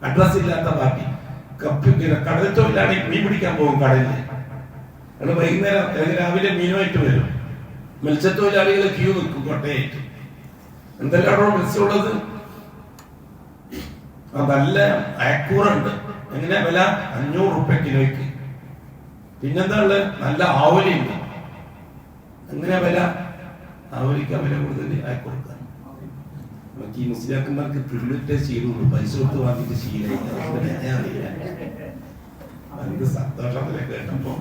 S1: അഡ്രസ് ഇല്ലാത്ത പാർട്ടി. കടൽ തൊഴിലാളി മീൻ പിടിക്കാൻ പോകും കടലിൽ. വൈകുന്നേരം അല്ലെങ്കിൽ രാവിലെ മീനുമായിട്ട് വരും. മത്സ്യത്തൊഴിലാളികൾ ക്യൂ നിൽക്കും കൊട്ടയായിട്ട്. എന്തെല്ലാം അവിടെ മത്സ്യമുള്ളത്? നല്ല അയക്കൂറുണ്ട്. എങ്ങനെ വില? 500 രൂപ കിലോയ്ക്ക്. പിന്നെന്താ ഉള്ളത്? നല്ല ആവലിയുണ്ട്. എങ്ങനെ വില? ആവലിക്ക വില കൂടുതൽ അയക്കൂർക്ക. ഈ മുസ്ലിംമാർക്ക് പിള്ളിട്ടേ ശീലമുള്ളൂ. പൈസ കൊടുത്ത് വാങ്ങിയിട്ട് ശീലമില്ല. അറിയില്ല. എന്ത് സന്തോഷത്തിലെ കേട്ടപ്പോ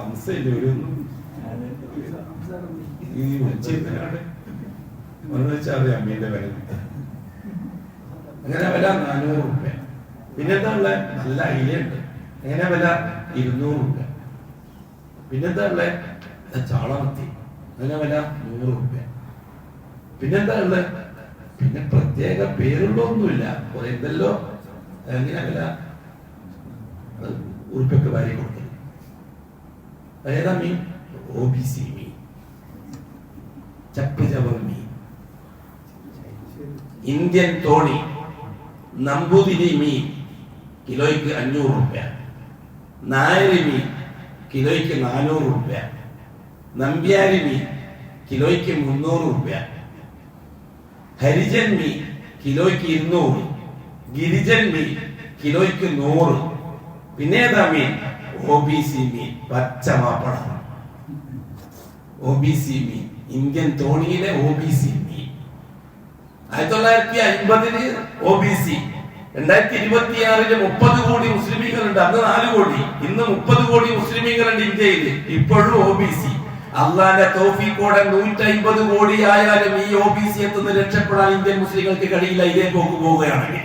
S1: അംസയില്ലേ ഒരു ഈ വെച്ചിരുന്നാണ് വെച്ചാൽ അമ്മീന്റെ വില. അങ്ങനെ വില 400 രൂപ. പിന്നെന്താ ഉള്ള? നല്ല അയിലുണ്ട്. എങ്ങനെ വില? 200 രൂപ. പിന്നെന്താ ഉള്ള? ചാളമത്തി. അങ്ങനെ വില 100 രൂപ. പിന്നെന്താ ഉള്ള? പിന്നെ പ്രത്യേക പേരുള്ള ഒന്നുമില്ല. കുറെ എന്തല്ലോ എങ്ങനെ വില? ഉറുപ്പൊക്കെ വാരി കൊടുക്കുന്നത്. ഏതാ മീൻ? OBC മീൻ, ചപ്പ് ചവർ മീൻ, ഇന്ത്യൻ തോണി, നമ്പൂതിരി മീൻ കിലോയ്ക്ക് 500 രൂപ. നായരി മീൻ കിലോയ്ക്ക് 400 രൂപ. നമ്പ്യാരി മീൻ കിലോയ്ക്ക് 300 രൂപ. ഹരിജൻ മീൻ കിലോയ്ക്ക് 200. ഗിരിജൻ മീൻ കിലോയ്ക്ക് 100. പിന്നെ ഏതാ മീൻ? OBC മീൻ, പച്ച മാപ്പട. OBC മീൻ, ഇന്ത്യൻ തോണിയിലെ OBC മീൻ. 1950 OBC, 2026 30 കോടി മുസ്ലിമീങ്ങളുണ്ട്. അന്ന് 4 കോടി, ഇന്ന് 30 കോടി മുസ്ലിമീങ്ങളുണ്ട് ഇന്ത്യയിൽ. ഇപ്പോഴും OBC. അള്ളാന്റെ തൗഫീഖോടെ 150 കോടി ആയാലും ഈ OBC എത്തുന്ന രക്ഷപ്പെടാൻ ഇന്ത്യൻ മുസ്ലിങ്ങൾക്ക് കഴിയില്ല. ഇതേ പോക്ക് പോവുകയാണെങ്കിൽ.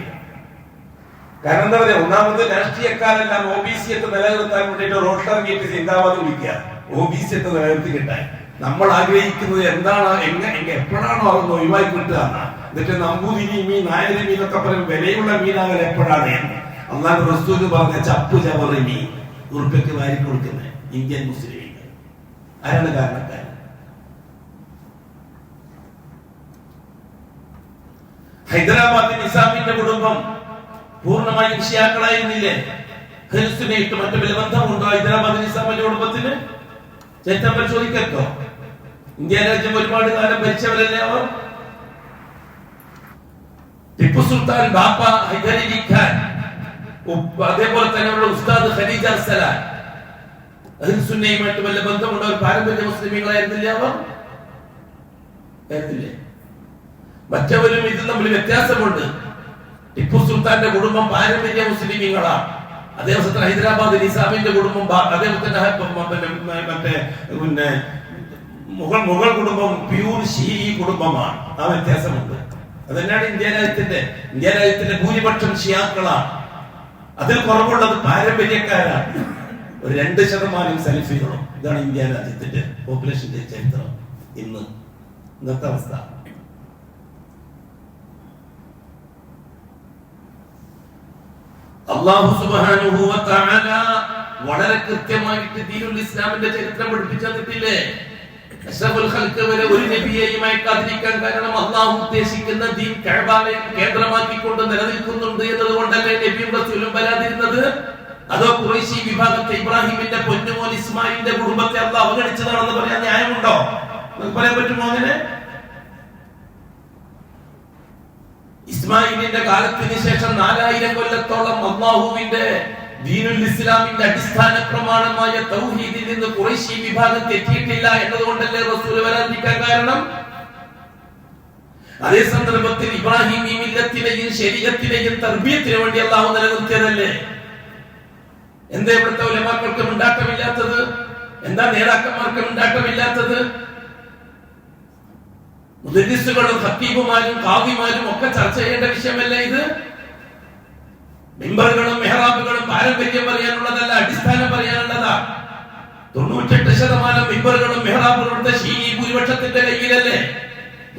S1: കാരണം എന്താ പറയാ, ഒന്നാമത് രാഷ്ട്രീയക്കാരെല്ലാം OBC നിലനിർത്താൻ വേണ്ടിയിട്ട് റോട്ടറിയിട്ട് സിന്ദാബാദ് വിളിക്കുക, OBC നിലനിർത്തി കിട്ടാൻ. നമ്മൾ ആഗ്രഹിക്കുന്നത് എന്താണ്, എപ്പോഴാണോ അതൊന്ന് ഒഴിവായി കിട്ടുക. എന്നിട്ട് നമ്പൂതിരി മീൻ, നായരി മീനൊക്കെ പറയും വിലയുള്ള മീനാകൽ എപ്പോഴാണ് എന്ന്. അള്ളാഹു റസൂൽ പറഞ്ഞ ചപ്പു ചവറി മീൻ ഉറുപ്പ്യക്ക് വാരി കൊടുക്കുന്ന ഇന്ത്യൻ മുസ്ലിമീങ്ങൾ ആരാണ് കാരണക്കാരൻ? ഹൈദരാബാദ് നിസാമിന്റെ കുടുംബം പൂർണ്ണമായും ഷിയാക്കളായിരുന്നില്ലേ? ഖൽസുനായിട്ട് മറ്റു വല്ല ബന്ധമുണ്ടോ ഹൈദരാബാദ് നിസാമിന്റെ കുടുംബത്തിന്? ചരിത്രം പരിശോധിക്കട്ടോ. ഇന്ത്യ രാജ്യം ഒരുപാട് കാലം ഭരിച്ചവരല്ലേ അവർ. ടിപ്പു സുൽത്താൻ ബാപ്പ ഹൈദരലി ഖാൻ, അതേപോലെ തന്നെയുള്ള ഉസ്താദ് ഖദീജ സലാം അഹ്ലുസുന്നയുമായിട്ട് വല്ല ബന്ധമുണ്ടോ? ഒരു പാരമ്പര്യ മുസ്ലിമീങ്ങളായിരുന്നില്ലേ അവർ? ആയിരുന്നില്ലേ? മറ്റവരും ഇതിൽ തമ്മിൽ വ്യത്യാസമുണ്ട്. ടിപ്പു സുൽത്താന്റെ കുടുംബം പാരമ്പര്യ മുസ്ലിമീങ്ങളാണ്. അതേപോലെ ഹൈദരാബാദ് നിസാമിന്റെ കുടുംബം, മറ്റേ മുഗൾ കുടുംബം പ്യൂർ ഷീഈ കുടുംബമാണ്. ആ വ്യത്യാസമുണ്ട്. അതന്നെയാണ് ഇന്ത്യ രാജ്യത്തിന്റെ ഭൂരിപക്ഷം ഷിയാക്കളാണ്. അതിൽ കുറവുള്ളത് പാരമ്പര്യക്കാരാണ്. ഒരു 2% സലഫികളും. ഇതാണ് ഇന്ത്യ രാജ്യത്തിന്റെ പോപ്പുലേഷന്റെ ചരിത്രം. ഇന്നത്തെ അവസ്ഥ. അല്ലാഹു സുബ്ഹാനഹു വ തആല വളരെ കൃത്യമായിട്ട് ദീനുൽ ഇസ്ലാമിന്റെ ചരിത്രം പഠിപ്പിച്ചു തന്നിട്ടില്ലേ? അഷ്റഫുൽ ഖൽഖ് വരെ ഒരു നബിയെയും അയക്കാതിരിക്കാൻ കാരണം അല്ലാഹു ഉദ്ദേശിക്കുന്ന ദീൻ കഅബയെ കേന്ദ്രമാക്കിക്കൊണ്ട് നിലനിൽക്കുന്നുണ്ട് എന്നതുകൊണ്ടല്ലേ നബിയും റസൂലും വരാതിരുന്നത്? അതോ ഖുറൈശി വിഭാഗത്തെ ഇബ്രാഹിമിന്റെ പൊന്നുമോൻ ഇസ്മായിലിന്റെ കുടുംബത്തെ അല്ലാഹു അവഗണിച്ചതാണെന്ന് പറയാൻ ന്യായമുണ്ടോ? നമുക്ക് പറയാൻ പറ്റുമോ അങ്ങനെ? ഇസ്മായിലിന്റെ കാലത്തിന് ശേഷം 4000 കൊല്ലത്തോളം അല്ലാഹുവിന്റെ ദീനുൽ ഇസ്ലാമിന്റെ അടിസ്ഥാന പ്രമാണമായ തൗഹീദിൽ നിന്ന് ഖുറൈശി വിഭാഗം തെറ്റിയിട്ടില്ല എന്നതുകൊണ്ടല്ലേ റസൂൽ വരാതിരിക്കാൻ കാരണം? അതേ സന്ദർഭത്തിൽ ഇബ്രാഹിമി മില്ലത്തിനെയും ശരീഅത്തിനെയും തർബിയത്തിന് വേണ്ടി അല്ലാഹു നിലനിർത്തിയതല്ലേ? എന്താ ഇവിടുത്തെ ഉലമാക്കൾക്ക് ഉണ്ടാക്കമില്ലാത്തത്? എന്താ നേതാക്കന്മാർക്ക് ഉണ്ടാക്കമില്ലാത്തത്? മുദരിസുകളും ഖത്തീബുമാരും ഖാദിമാരും ഒക്കെ ചർച്ച ചെയ്യേണ്ട വിഷയമല്ലേ ഇത്? മിമ്പറുകളും മെഹ്റാബുകളും പാരമ്പര്യം പറയാനുള്ളതല്ല, അടിസ്ഥാനം പറയാനുള്ളതാ. 98% മിമ്പറുകളും മെഹ്റാബുകളുടെ ഷീഈ ഭൂരിപക്ഷത്തിന്റെ കയ്യിലല്ലേ?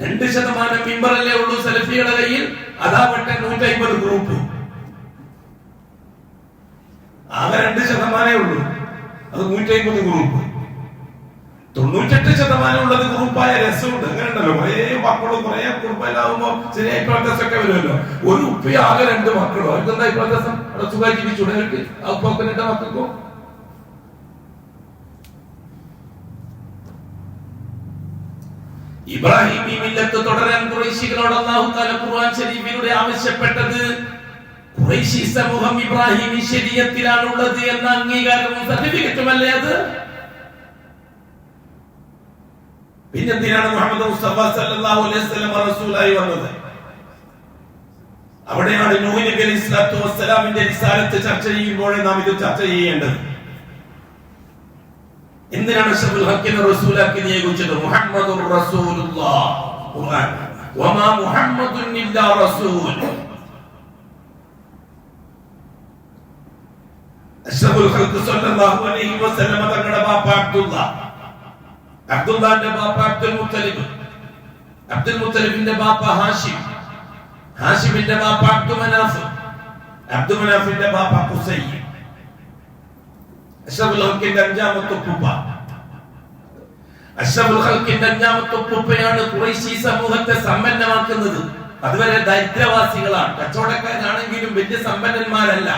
S1: 2% മിമ്പറല്ലേ ഉള്ളൂ സലഫിയുടെ കയ്യിൽ. അതാവട്ടെ 150 ഗ്രൂപ്പ്. ആകെ 2% ഉള്ളൂ. അത് 150 ഗ്രൂപ്പ്. 98% ഉള്ളത് ഗ്രൂപ്പായ രസമുണ്ട്. അങ്ങനെ ഉണ്ടല്ലോ, കുറേ മക്കളും കുറേ കുടുംബമാകുമ്പോ ശരിയായി വ്യത്യാസമൊക്കെ വരുമല്ലോ. ഒരു ഉപ്പി ആകെ 2 മക്കളോ, അവർക്കെന്താ വ്യത്യാസം? അവിടെ സുഖമായി ജീവിച്ചൂടെ അവർക്ക്? ആ ഉപ്പൊക്കെ 2 മക്കൾക്കോ? ഇബ്രാഹിമി മില്ലത്ത് തുടരാൻ ഖുറൈശികളോട് അല്ലാഹു തആല ഖുർആൻ ശരീഫിലൂടെ ആവശ്യപ്പെട്ടത് ഖുറൈശി സമൂഹം ഇബ്രാഹിമി ശരീഅത്തിലാണുള്ളത് എന്ന അംഗീകാരവും സർട്ടിഫിക്കറ്റുമല്ലേ അത്? പിന്നെന്തിനാണ് മുഹമ്മദ് മുസ്തഫ സല്ലല്ലാഹു അലൈഹി വസല്ലം റസൂലായി വന്നത്? അവിടെയാണ് നൂഹ് നബി അലൈഹിസ്സലാത്തു വസ്സലാമിന്റെ റിസാലത്ത് ചർച്ച ചെയ്യുമ്പോൾ നാം ഇത് ചർച്ച ചെയ്യേണ്ടത്. എന്തിനാണ് അഷ്റഫുൽ ഹഖിനെ റസൂലാക്കി നിയോഗിച്ചത്? മുഹമ്മദുർ റസൂലുള്ളാഹ്. ഖുർആൻ വമാ മുഹമ്മദുൻ ഇല്ലാ റസൂൽ. അഷ്റഫുൽ ഖൽഖ് സല്ലല്ലാഹു അലൈഹി വസല്ലം തങ്ങളുടെ ബാപ്പ അബ്ദുല്ലാന്റെ ബാപ്പ അബ്ദുൽ മുത്തലിബ്, അബ്ദുൽ മുത്തലിബിന്റെ ബാപ്പ ഹാഷിം, ഹാഷിമിന്റെ ബാപ്പ അബ്ദു മനാഫ്, അബ്ദു മനാഫിന്റെ ബാപ്പ ഖുസൈ. അഷ്റഫുൽ ഖൽഖിന്റെ 5ാമത്തെ ഉപ്പ. അഷ്റഫുൽ ഖൽഖിന്റെ 5ാമത്തെ ഉപ്പയാണ് ഖുറൈശി സമൂഹത്തെ സമ്പന്നമാക്കുന്നത്. അതുവരെ ദരിദ്രവാസികളാണ്. കച്ചവടക്കാരാണെങ്കിലും വലിയ സമ്പന്നന്മാരല്ല.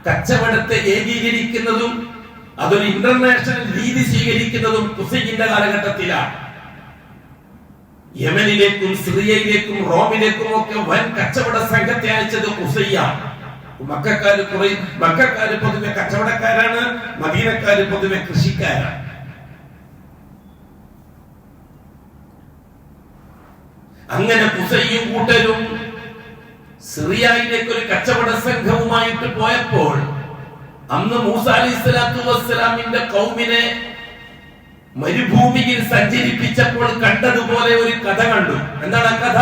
S1: കച്ചവടത്തെ ഏകീകരിക്കുന്നതും അതൊരു ഇന്റർനാഷണൽ രീതി സ്വീകരിക്കുന്നതും ഖുസൈന്റെ കാലഘട്ടത്തിലാണ്. യമനിലേക്കും സിറിയയിലേക്കും റോമിലേക്കും ഒക്കെ വൻ കച്ചവട സംഘത്തെ അയച്ചത് ഖുസൈയാണ്. മക്കക്കാര് പൊതുവെ കച്ചവടക്കാരാണ്, മദീനക്കാര് പൊതുവെ കൃഷിക്കാരാണ്. അങ്ങനെ ഖുസൈയും കൂട്ടരും സിറിയയിലേക്ക് ഒരു കച്ചവട സംഘവുമായിട്ട് പോയപ്പോൾ അന്ന് മൂസ അലൈഹിസ്സലാത്തു വസ്സലാമിന്റെ ഖൗമിനെ മരുഭൂമിയിൽ സഞ്ചരിപ്പിച്ചപ്പോൾ കണ്ടതുപോലെ ഒരു കഥ കണ്ടു. എന്താണ് ആ കഥ?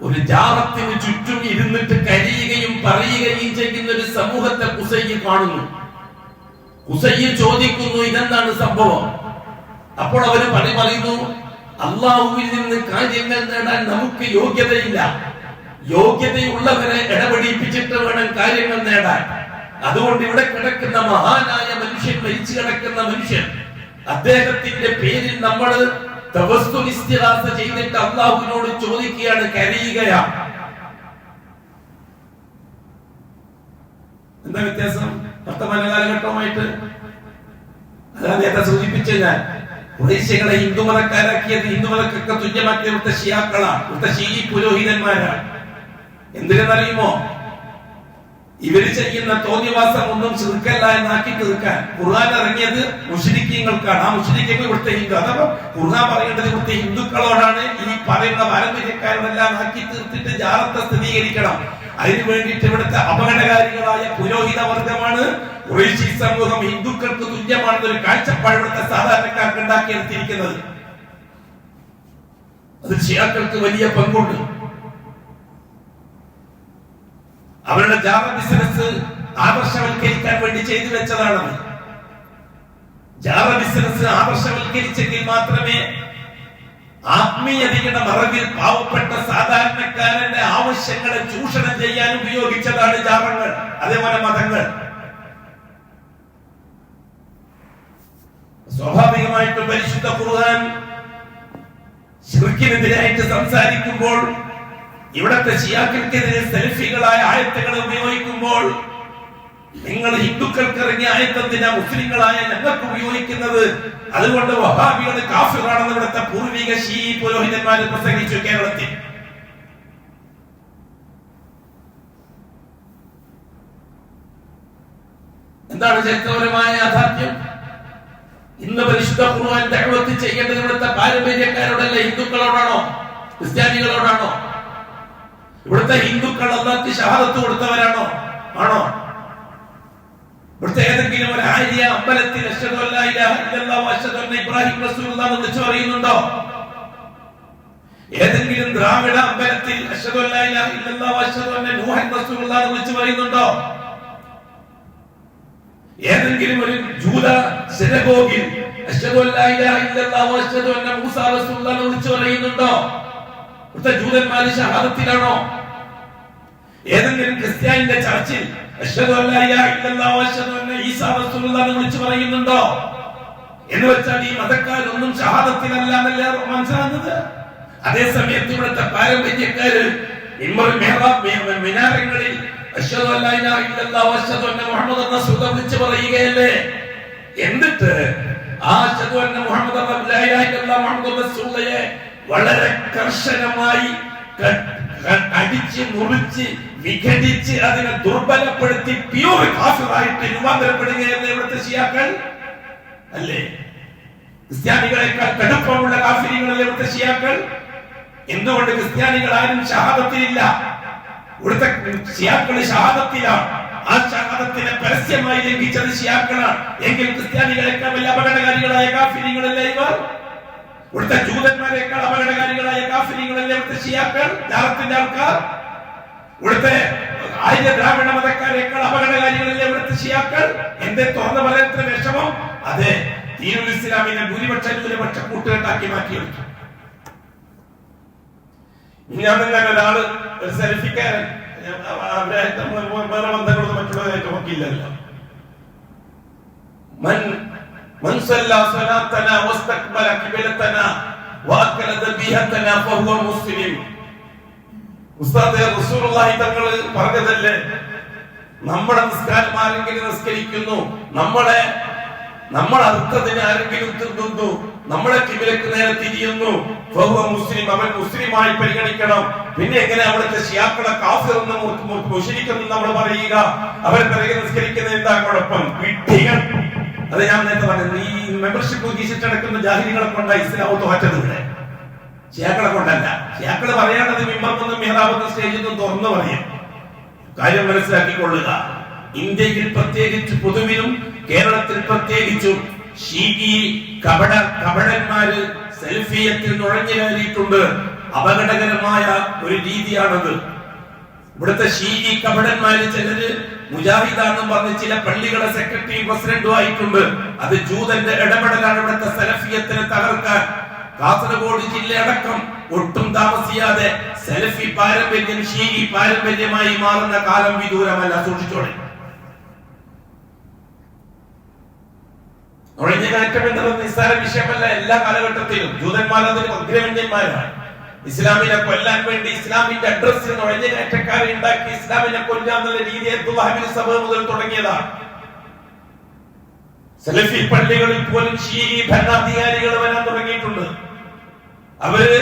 S1: ഒരു ജാറത്തിന് ചുറ്റും ഇരുന്നിട്ട് കരയുകയും പറയുകയും ചെയ്യുന്ന ഒരു സമൂഹത്തെ ഖുസൈ കാണുന്നു. ഖുസൈ ചോദിക്കുന്നു, ഇതെന്താണ് സംഭവം? അപ്പോൾ അവര് പറയുന്നു, അള്ളാഹുവിൽ നിന്ന് കാര്യങ്ങൾ നേടാൻ നമുക്ക് യോഗ്യതയില്ല. യോഗ്യതയുള്ളവരെ ഇടപെടിപ്പിച്ചിട്ട് വേണം കാര്യങ്ങൾ നേടാൻ. അതുകൊണ്ട് ഇവിടെ കിടക്കുന്ന മഹാനായ മനുഷ്യൻ, മരിച്ചു കിടക്കുന്ന മനുഷ്യൻ, അദ്ദേഹത്തിന്റെ പേരിൽ നമ്മൾ തവസ്സുൽ ഇസ്തിഗാസ ചെയ്തിട്ട് അള്ളാഹുവിനോട് ചോദിക്കുകയാണ്, കരയുകയാ. എന്താ വ്യത്യാസം വർത്തമാന കാലഘട്ടവുമായിട്ട്? അതാണ് നേരത്തെ സൂചിപ്പിച്ച ഞാൻ. ഖുറൈശികളെ ഹിന്ദുമതക്കാരാക്കിയത്, ഹിന്ദുമതക്കൊക്കെ തുല്യമാക്കിയ ഇവിടുത്തെ ഷിയാക്കളാണ്, ഇവിടുത്തെ ഷീഈ പുരോഹിതന്മാരാണ്. എന്തിനെന്നറിയുമോ? ഇവര് ചെയ്യുന്ന തോന്നിവാസം ഒന്നും ശിർക്കല്ല എന്നാക്കി തീർക്കാൻ ഖുർആൻ ഇറങ്ങിയത് മുശ്രിക്കീങ്ങൾക്കാണ്. ആ മുശ്രിക്കീങ്ങൾ ഇവിടുത്തെ ഹിന്ദു. അഥവാ ഖുർആൻ പറയേണ്ടത് ഇവിടുത്തെ ഹിന്ദുക്കളോടാണ്. ഈ പറയുന്ന പാരമ്പര്യക്കാരോടെല്ലാം ആക്കി തീർത്തിട്ട് ജാറത്തെ സ്ഥിരീകരിക്കണം. അതിനു വേണ്ടിയിട്ട് ഇവിടുത്തെ അപകടകാരികളായ പുരോഹിത വർഗമാണ് ഖുറൈശി സമൂഹം ഹിന്ദുക്കൾക്ക് തുല്യമാണെന്നൊരു കാഴ്ചപ്പാട് ഇവിടുത്തെ സാധാരണക്കാർക്ക് ഉണ്ടാക്കിയെടുത്തിരിക്കുന്നത്. അത് ഷിയാക്കൾക്ക് വലിയ പങ്കുണ്ട്. അവരുടെ ജാറ ബിസിനസ് ആദർശവൽക്കരിക്കാൻ വേണ്ടി ചെയ്തു വെച്ചതാണ്. ജാറ ബിസിനസ് ആദർശവൽക്കരിച്ചെങ്കിൽ മാത്രമേ ആത്മീയതയുടെ മറവിൽ പാവപ്പെട്ട സാധാരണക്കാരന്റെ ആവശ്യങ്ങളെ ചൂഷണം ചെയ്യാൻ ഉപയോഗിച്ചതാണ് ജാറങ്ങൾ. അതേപോലെ മതങ്ങൾ. സ്വാഭാവികമായിട്ടും പരിശുദ്ധ ഖുർആൻ ശിർക്കിനെതിരായിട്ട് സംസാരിക്കുമ്പോൾ, ഇവിടത്തെ ഷിയാക്കൾക്കെതിരെ സെൽഫികളായ ആയത്തുകൾ ഉപയോഗിക്കുമ്പോൾ, നിങ്ങൾ ഹിന്ദുക്കൾക്ക് ഇറങ്ങിയ ആയത്തെന്തിനാ മുസ്ലിങ്ങളായ ഞങ്ങൾക്ക് ഉപയോഗിക്കുന്നത്? അതുകൊണ്ട് വഹാബികൾ കാഫിറാണെന്ന് ഇവിടുത്തെ പൂർവിക ഷീഈ പുരോഹിതന്മാർ പ്രസംഗിച്ചു കേരളത്തിൽ. എന്താണ് ചരിത്രപരമായ യാഥാർത്ഥ്യം? ഇന്ന് പരിശുദ്ധ ഖുർആൻ ദഅവത്ത് ചെയ്യേണ്ടത് ഇവിടുത്തെ പാരമ്പര്യക്കാരോടല്ല, ഹിന്ദുക്കളോടാണോ ക്രിസ്ത്യാനികളോടാണോ? ഇവിടുത്തെ ഹിന്ദുക്കൾ അല്ലാഹുവിന് ഷഹാദത്ത് കൊടുത്തവരാണോ? ആണോ? ഇവിടുത്തെ ഏതെങ്കിലും ഒരു ആര്യ അമ്പലത്തിൽ അശ്ഹദു അല്ലാ ഇലാഹ ഇല്ലല്ലാഹു വഅശ്ഹദു അന്ന ഇബ്രാഹിം റസൂലുള്ളാഹി എന്ന് വിളിച്ചു പറയുന്നുണ്ടോ? ഏതെങ്കിലും ദ്രാവിഡ അമ്പലത്തിൽ അശ്ഹദു അല്ലാ ഇലാഹ ഇല്ലല്ലാഹു വഅശ്ഹദു അന്ന നൂഹൻ റസൂലുള്ളാഹി എന്ന് വിളിച്ചു പറയുന്നുണ്ടോ? ഏതെങ്കിലും ഒരു ജൂത സിനഗോഗിൽ അശ്ഹദു അല്ലാ ഇലാഹ ഇല്ലല്ലാഹു വഅശ്ഹദു അന്ന മൂസ റസൂലുള്ളാഹി എന്ന് വിളിച്ചു പറയുന്നുണ്ടോ? ഇവിടുത്തെ ജൂതന്മാര് ഷഹാദത്തിലാണോ? ഏതെങ്കിലും ക്രിസ്ത്യാനിന്റെ ചർച്ചിൽ അശ്ഹദു അല്ലാ ഇലാഹ ഇല്ലല്ലാഹു വഅശ്ഹദു അന്ന ഈസാ റസൂലുള്ളാഹി എന്ന് വിളിച്ചു പറയുന്നുണ്ടോ? എന്ന് വെച്ചാൽ ഈ മതക്കാരൊന്നും ഷഹാദത്തിലല്ല എന്നല്ലേ മനസ്സിലാകുന്നത്. അതേസമയത്ത് ഇവിടുത്തെ പാരമ്പര്യക്കാര് മിനാരങ്ങളിൽ അശ്ഹദു അല്ലാ ഇലാഹ ഇല്ലല്ലാഹു വഅശ്ഹദു അന്ന മുഹമ്മദൻ റസൂലുള്ളാഹി വിളിച്ചു പറയുകയല്ലേ. എന്നിട്ട് ആ അശ്ഹദു അന്ന മുഹമ്മദൻ ലാ ഇലാഹ ഇല്ലല്ലാഹു മുഹമ്മദൻ റസൂലുള്ളാഹിയെ വളരെ കർശനമായി അടിച്ച് മുറിച്ച് വിഘടിച്ച് അതിനെ ദുർബലപ്പെടുത്തി പ്യൂർ കാഫിറായിട്ട് രൂപാന്തരപ്പെടുകയല്ലേ ഇവിടുത്തെ ഷിയാക്കൾ അല്ലേ? ക്രിസ്ത്യാനികളെക്കാൾ കടുപ്പമുള്ള കാഫിരികളല്ലേ ഇവിടുത്തെ ഷിയാക്കൾ? എന്തുകൊണ്ട് ക്രിസ്ത്യാനികൾ ആരും ഷഹാദത്തിലില്ല? ഇവിടുത്തെ ഷിയാക്കൾ ഷഹാദത്തിലാണ്. ആ ഷഹാദത്തിനെ പരസ്യമായി ലംഘിച്ചത് ഷിയാക്കളാണ്. എങ്കിൽ ക്രിസ്ത്യാനികളെക്കാൾ വലിയ അപകടകാരികളായ കാഫിരികളല്ലേ ഇവർ? ഇവിടുത്തെ ജൂതന്മാരെക്കാൾ അപകടകാരികളായ കാഫിരികളല്ലേ ഇവിടുത്തെ ഷിയാക്കൾ, ജാറത്തിന്റെ ആൾക്കാർ? ഇവിടുത്തെ ആര്യ ദ്രാവിഡ മതക്കാരെക്കാൾ അപകടകാരികളല്ലേ ഇവിടുത്തെ ഷിയാക്കൾ? എന്തേ തുറന്നു പറയാത്ത വിഷമം? അതെ, ദീനുൽ ഇസ്ലാമിനെ ഭൂരിപക്ഷ കൂട്ടുകെട്ടാക്കി മാറ്റിയെടുത്തു. ഞാൻ ഒരാള് ഒരു സെൽഫിക്കാരൻ, വേറെ ബന്ധങ്ങളൊന്നും മറ്റുള്ളവരായിട്ട് നോക്കിയില്ലല്ലോ. من صلى صلاتنا واستقبل قبلتنا واكل ذبيحتنا فهو مسلم. ഉസ്താദേ റസൂലുള്ളാഹി തങ്ങൾ പറഞ്ഞതല്ലേ, നമ്മുടെ നിസ്കാരം ആരെങ്കിലും നിസ്കരിക്കുന്നു, നമ്മൾ അർത്ഥത്തിന് ആരെങ്കിലും തിന്നുന്നു, നമ്മളെ കിബിലക്ക് നേരെ തിരിയുന്നു, ഫഹുവ മുസ്ലിം, അവൻ മുസ്ലിമായി പരിഗണിക്കണം. പിന്നെ എങ്ങനെ അവിടുത്തെ ഷിയാക്കളെ കാഫിർ എന്ന് മുശ്രിക്കെന്ന് നമ്മൾ പറയുക? അവരെ പിറകെ നിസ്കരിക്കുന്ന എന്താ കുഴപ്പം? വിഡ്ഢികൾ. അത് ഞാൻ നേരത്തെ പറഞ്ഞു, ഈ മെമ്പർഷിപ്പ് വീശിച്ചടക്കുന്ന ജാഹിലികളെ കൊണ്ടാണ് ഇസ്ലാം തോറ്റത്. ഇവിടെ ഷിയാക്കളെ കൊണ്ടല്ല. ഷിയാക്കള് പറയാനത് മിമ്പർക്കൊന്നും മിഹ്റാബൊന്നും സ്റ്റേജിൽ നിന്നും തുറന്നു പറയും. കാര്യം മനസ്സിലാക്കിക്കൊള്ളുക. ഇന്ത്യയിൽ പ്രത്യേകിച്ച് പൊതുവിലും കേരളത്തിൽ പ്രത്യേകിച്ചും ഷീഈ കപടന്മാര് സെൽഫിയത്തിൽ നുഴഞ്ഞു കയറിയിട്ടുണ്ട്. അപകടകരമായ ഒരു രീതിയാണത്. ഇവിടുത്തെ ഷീഈ കപടന്മാര് ചിലര് മുജാഹിദാണെന്നും പറഞ്ഞ് ചില പള്ളികളെ സെക്രട്ടറി പ്രസിഡന്റും ആയിട്ടുണ്ട്. അത് ജൂതന്റെ ഇടപെടലാണ് ഇവിടുത്തെ സലഫിയത്തിനെ തകർക്കാൻ. കാസർഗോഡ് ജില്ലയടക്കം ഒട്ടും താമസിയാതെ സലഫി പാരമ്പര്യം ഷീഈ പാരമ്പര്യമായി മാറുന്ന കാലം വിദൂരമല്ല. സൂക്ഷിച്ചോളെ. നുഴഞ്ഞുകയറ്റം എന്നുള്ളത് നിസ്സാര വിഷയമല്ല. എല്ലാ കാലഘട്ടത്തിലും ജൂതന്മാർ അതിന് അഗ്രഗണ്യന്മാരാണ്. ഇസ്ലാമിനെ കൊല്ലാൻ വേണ്ടി ഇസ്ലാമിന്റെ അഡ്രസ്സിൽ നുഴഞ്ഞുകയറ്റക്കാരെ ഉണ്ടാക്കി ഇസ്ലാമിനെ കൊല്ലാന്നുള്ള രീതി അബ്ദുല്ലാഹിബ്നു സബ മുതൽ തുടങ്ങിയതാണ്. സലഫി പള്ളികളിൽ പോലും ഷീഈ ഭരണാധികാരികൾ വരാൻ തുടങ്ങിയിട്ടുണ്ട്. അവര്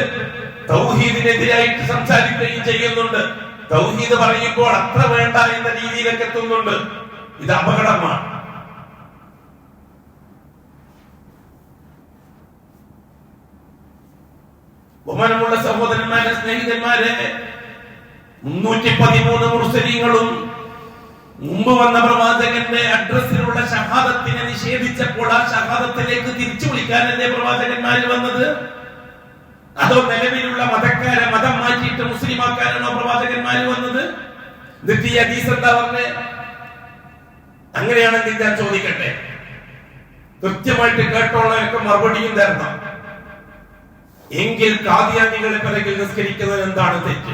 S1: തൗഹീദിനെതിരായിട്ട് സംസാരിക്കുകയും ചെയ്യുന്നുണ്ട്. തൗഹീദ് പറയുമ്പോൾ അത്ര വേണ്ട എന്ന രീതിയിലേക്ക് എത്തുന്നുണ്ട്. ഇത് അപകടമാണ്. ബഹുമാനമുള്ള സഹോദരന്മാരെ, സ്നേഹിതന്മാരെ, 313 മുർസലീങ്ങളും മുമ്പ് വന്ന പ്രവാചകന്റെ അഡ്രസ്സിലുള്ള ഷഹാദത്തിനെ നിഷേധിച്ചപ്പോൾ ആ ഷഹാദത്തിലേക്ക് തിരിച്ചു വിളിക്കാനല്ലേ പ്രവാചകന്മാര് വന്നത്? അതോ നിലവിലുള്ള മതക്കാരെ മതം മാറ്റിയിട്ട് മുസ്ലിമാക്കാനാണോ പ്രവാചകന്മാര് വന്നത്? എന്നിട്ട് ഈ ഹദീസ് എന്താ പറഞ്ഞേ? അങ്ങനെയാണെങ്കിൽ ഞാൻ ചോദിക്കട്ടെ, കൃത്യമായിട്ട് കേട്ടോളൊക്കെ മറുപടിയും തരണം. എങ്കിൽ ഖാദിയാനികളെ പിറകിൽ നിസ്കരിക്കുന്നത് എന്താണ് തെറ്റ്?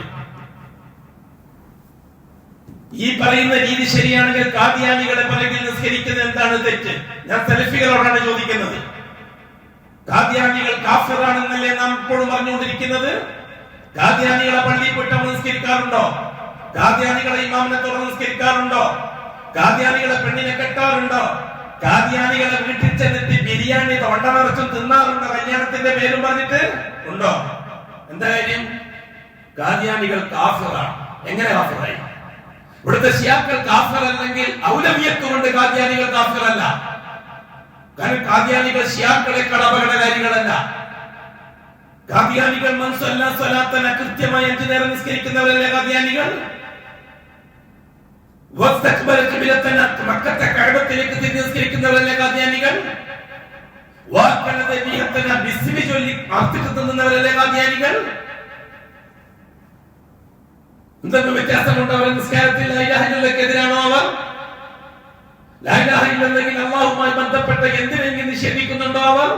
S1: ഈ പറയുന്ന രീതി ശരിയാണെങ്കിൽ ഖാദിയാനികളെ പിറകിൽ നിസ്കരിക്കുന്നത് എന്താണ് തെറ്റ്? ഞാൻ സലഫികളോടാണ് ചോദിക്കുന്നത്. ഖാദിയാനികൾ കാഫിറാണെന്നല്ലേ നാം ഇപ്പോഴും പറഞ്ഞുകൊണ്ടിരിക്കുന്നത്? ഖാദിയാനികളെ പള്ളിയിൽ പോയിട്ട് നമ്മൾ നിസ്കരിക്കാറുണ്ടോ? ഖാദിയാനികളെ ഇമാമിനെ തുറന്ന് നിസ്കരിക്കാറുണ്ടോ? ഖാദിയാനികളെ പെണ്ണിനെ കെട്ടാറുണ്ടോ? ഖാദിയാനികളെ വീട്ടിൽ ചെന്നിട്ട് ബിരിയാണി തൊണ്ട നിറച്ചും തിന്നാറുണ്ടോ? കല്യാണത്തിന്റെ പേരും പറഞ്ഞിട്ട് ഉണ്ടോ? എന്താ കാര്യം? ഖാദിയാനികൾ കാഫിറാണ്. എങ്ങനെ കാഫിറായി? ഇവിടുത്തെ ഷിയാക്കൾ കാഫിർ അല്ലെങ്കിൽ ഔലവിയത്ത് കൊണ്ട് ഖാദിയാനികൾ കാഫിറല്ല. കാരണം ഖാദിയാനികൾ ഷിയാക്കളെക്കാൾ അപകടകാരികളല്ല. ഖാദിയാനികൾ കൃത്യമായി 5 നേരം നിസ്കരിക്കുന്നവരല്ലേ ഖാദിയാനികൾ? മക്കത്തെ കഅബത്തിലേക്ക് തിരിഞ്ഞ് നിസ്കരിക്കുന്നവരല്ലേ ഖാദിയാനികൾ? തിന്നുന്നവരല്ലേ ഖാദിയാനികൾ? എന്തെങ്കിലും വ്യത്യാസമുണ്ടോ അവർ നിസ്കാരത്തിൽ? ലാ ഇലാഹ ഇല്ലല്ലാഹ്ക്കെതിരാണോ അവർ? ലാ ഇലാഹ ഇല്ലല്ലാഹ് അല്ലാഹുമായി ബന്ധപ്പെട്ട എന്തിനെങ്കിലും നിഷേധിക്കുന്നുണ്ടോ അവർ?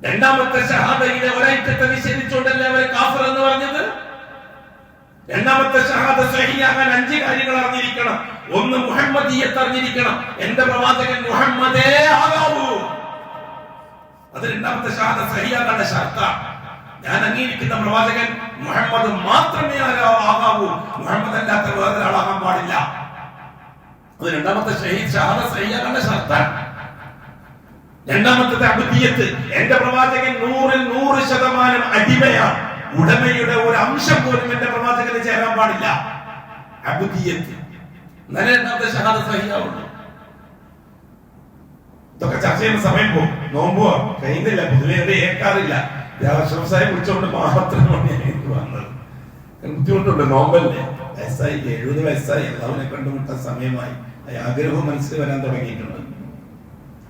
S1: രണ്ടാമത്തെ ഷഹാദയിലെ ഒരൈറ്റത്തെ നിഷേധിച്ചുകൊണ്ടല്ലേ അവരെ കാഫിർ എന്ന് പറഞ്ഞത്? രണ്ടാമത്തെ ഷഹാദ സഹിയാകാൻ 5 കാര്യങ്ങൾ അറിഞ്ഞിരിക്കണം. ഒന്ന്, മുഹമ്മദിയത്ത് അറിഞ്ഞിരിക്കണം. എന്റെ പ്രവാചകൻ മുഹമ്മദേ ആകാവൂ. അത് രണ്ടാമത്തെ ഷഹാദ സഹിയാകാനുള്ള ഷർത്താണ്. ഞാൻ അംഗീകരിക്കുന്ന പ്രവാചകൻ മുഹമ്മദ് മാത്രമേ ആകാവൂ. മുഹമ്മദ് അല്ലാത്ത വേറൊരാളാകാൻ പാടില്ല. അത് രണ്ടാമത്തെ ഷഹാദ സഹിയാകാനുള്ള ഷർത്താണ്. രണ്ടാമത്തെ അബുദിയത്ത്. എന്റെ പ്രവാചകൻ 100% അടിമയാണ്. ഉടമയുടെ ഒരു അംശം പോലും എന്റെ പ്രവാചകന് ചേരാൻ പാടില്ല. അബുദിയത്ത്. രണ്ടാമത്തെ ഷഹാദ സഹിയാവുള്ളൂ. ഇതൊക്കെ ചർച്ച ചെയ്യുന്ന സമയം പോകും. നോമ്പോ കഴിയുന്നില്ല. പൊതുവെ അത് ഏക്കാറില്ല. വ്യവസായം വിളിച്ചുകൊണ്ട് മാത്രമാണ് വന്നത്. ബുദ്ധിമുട്ടുണ്ട്. നോമ്പല്ലേ, വയസ്സായി, 70 വയസ്സായി. എല്ലാവരെ കണ്ടുമുട്ടാൻ സമയമായി. ആഗ്രഹവും മനസ്സിൽ വരാൻ തുടങ്ങിയിട്ടുണ്ട്.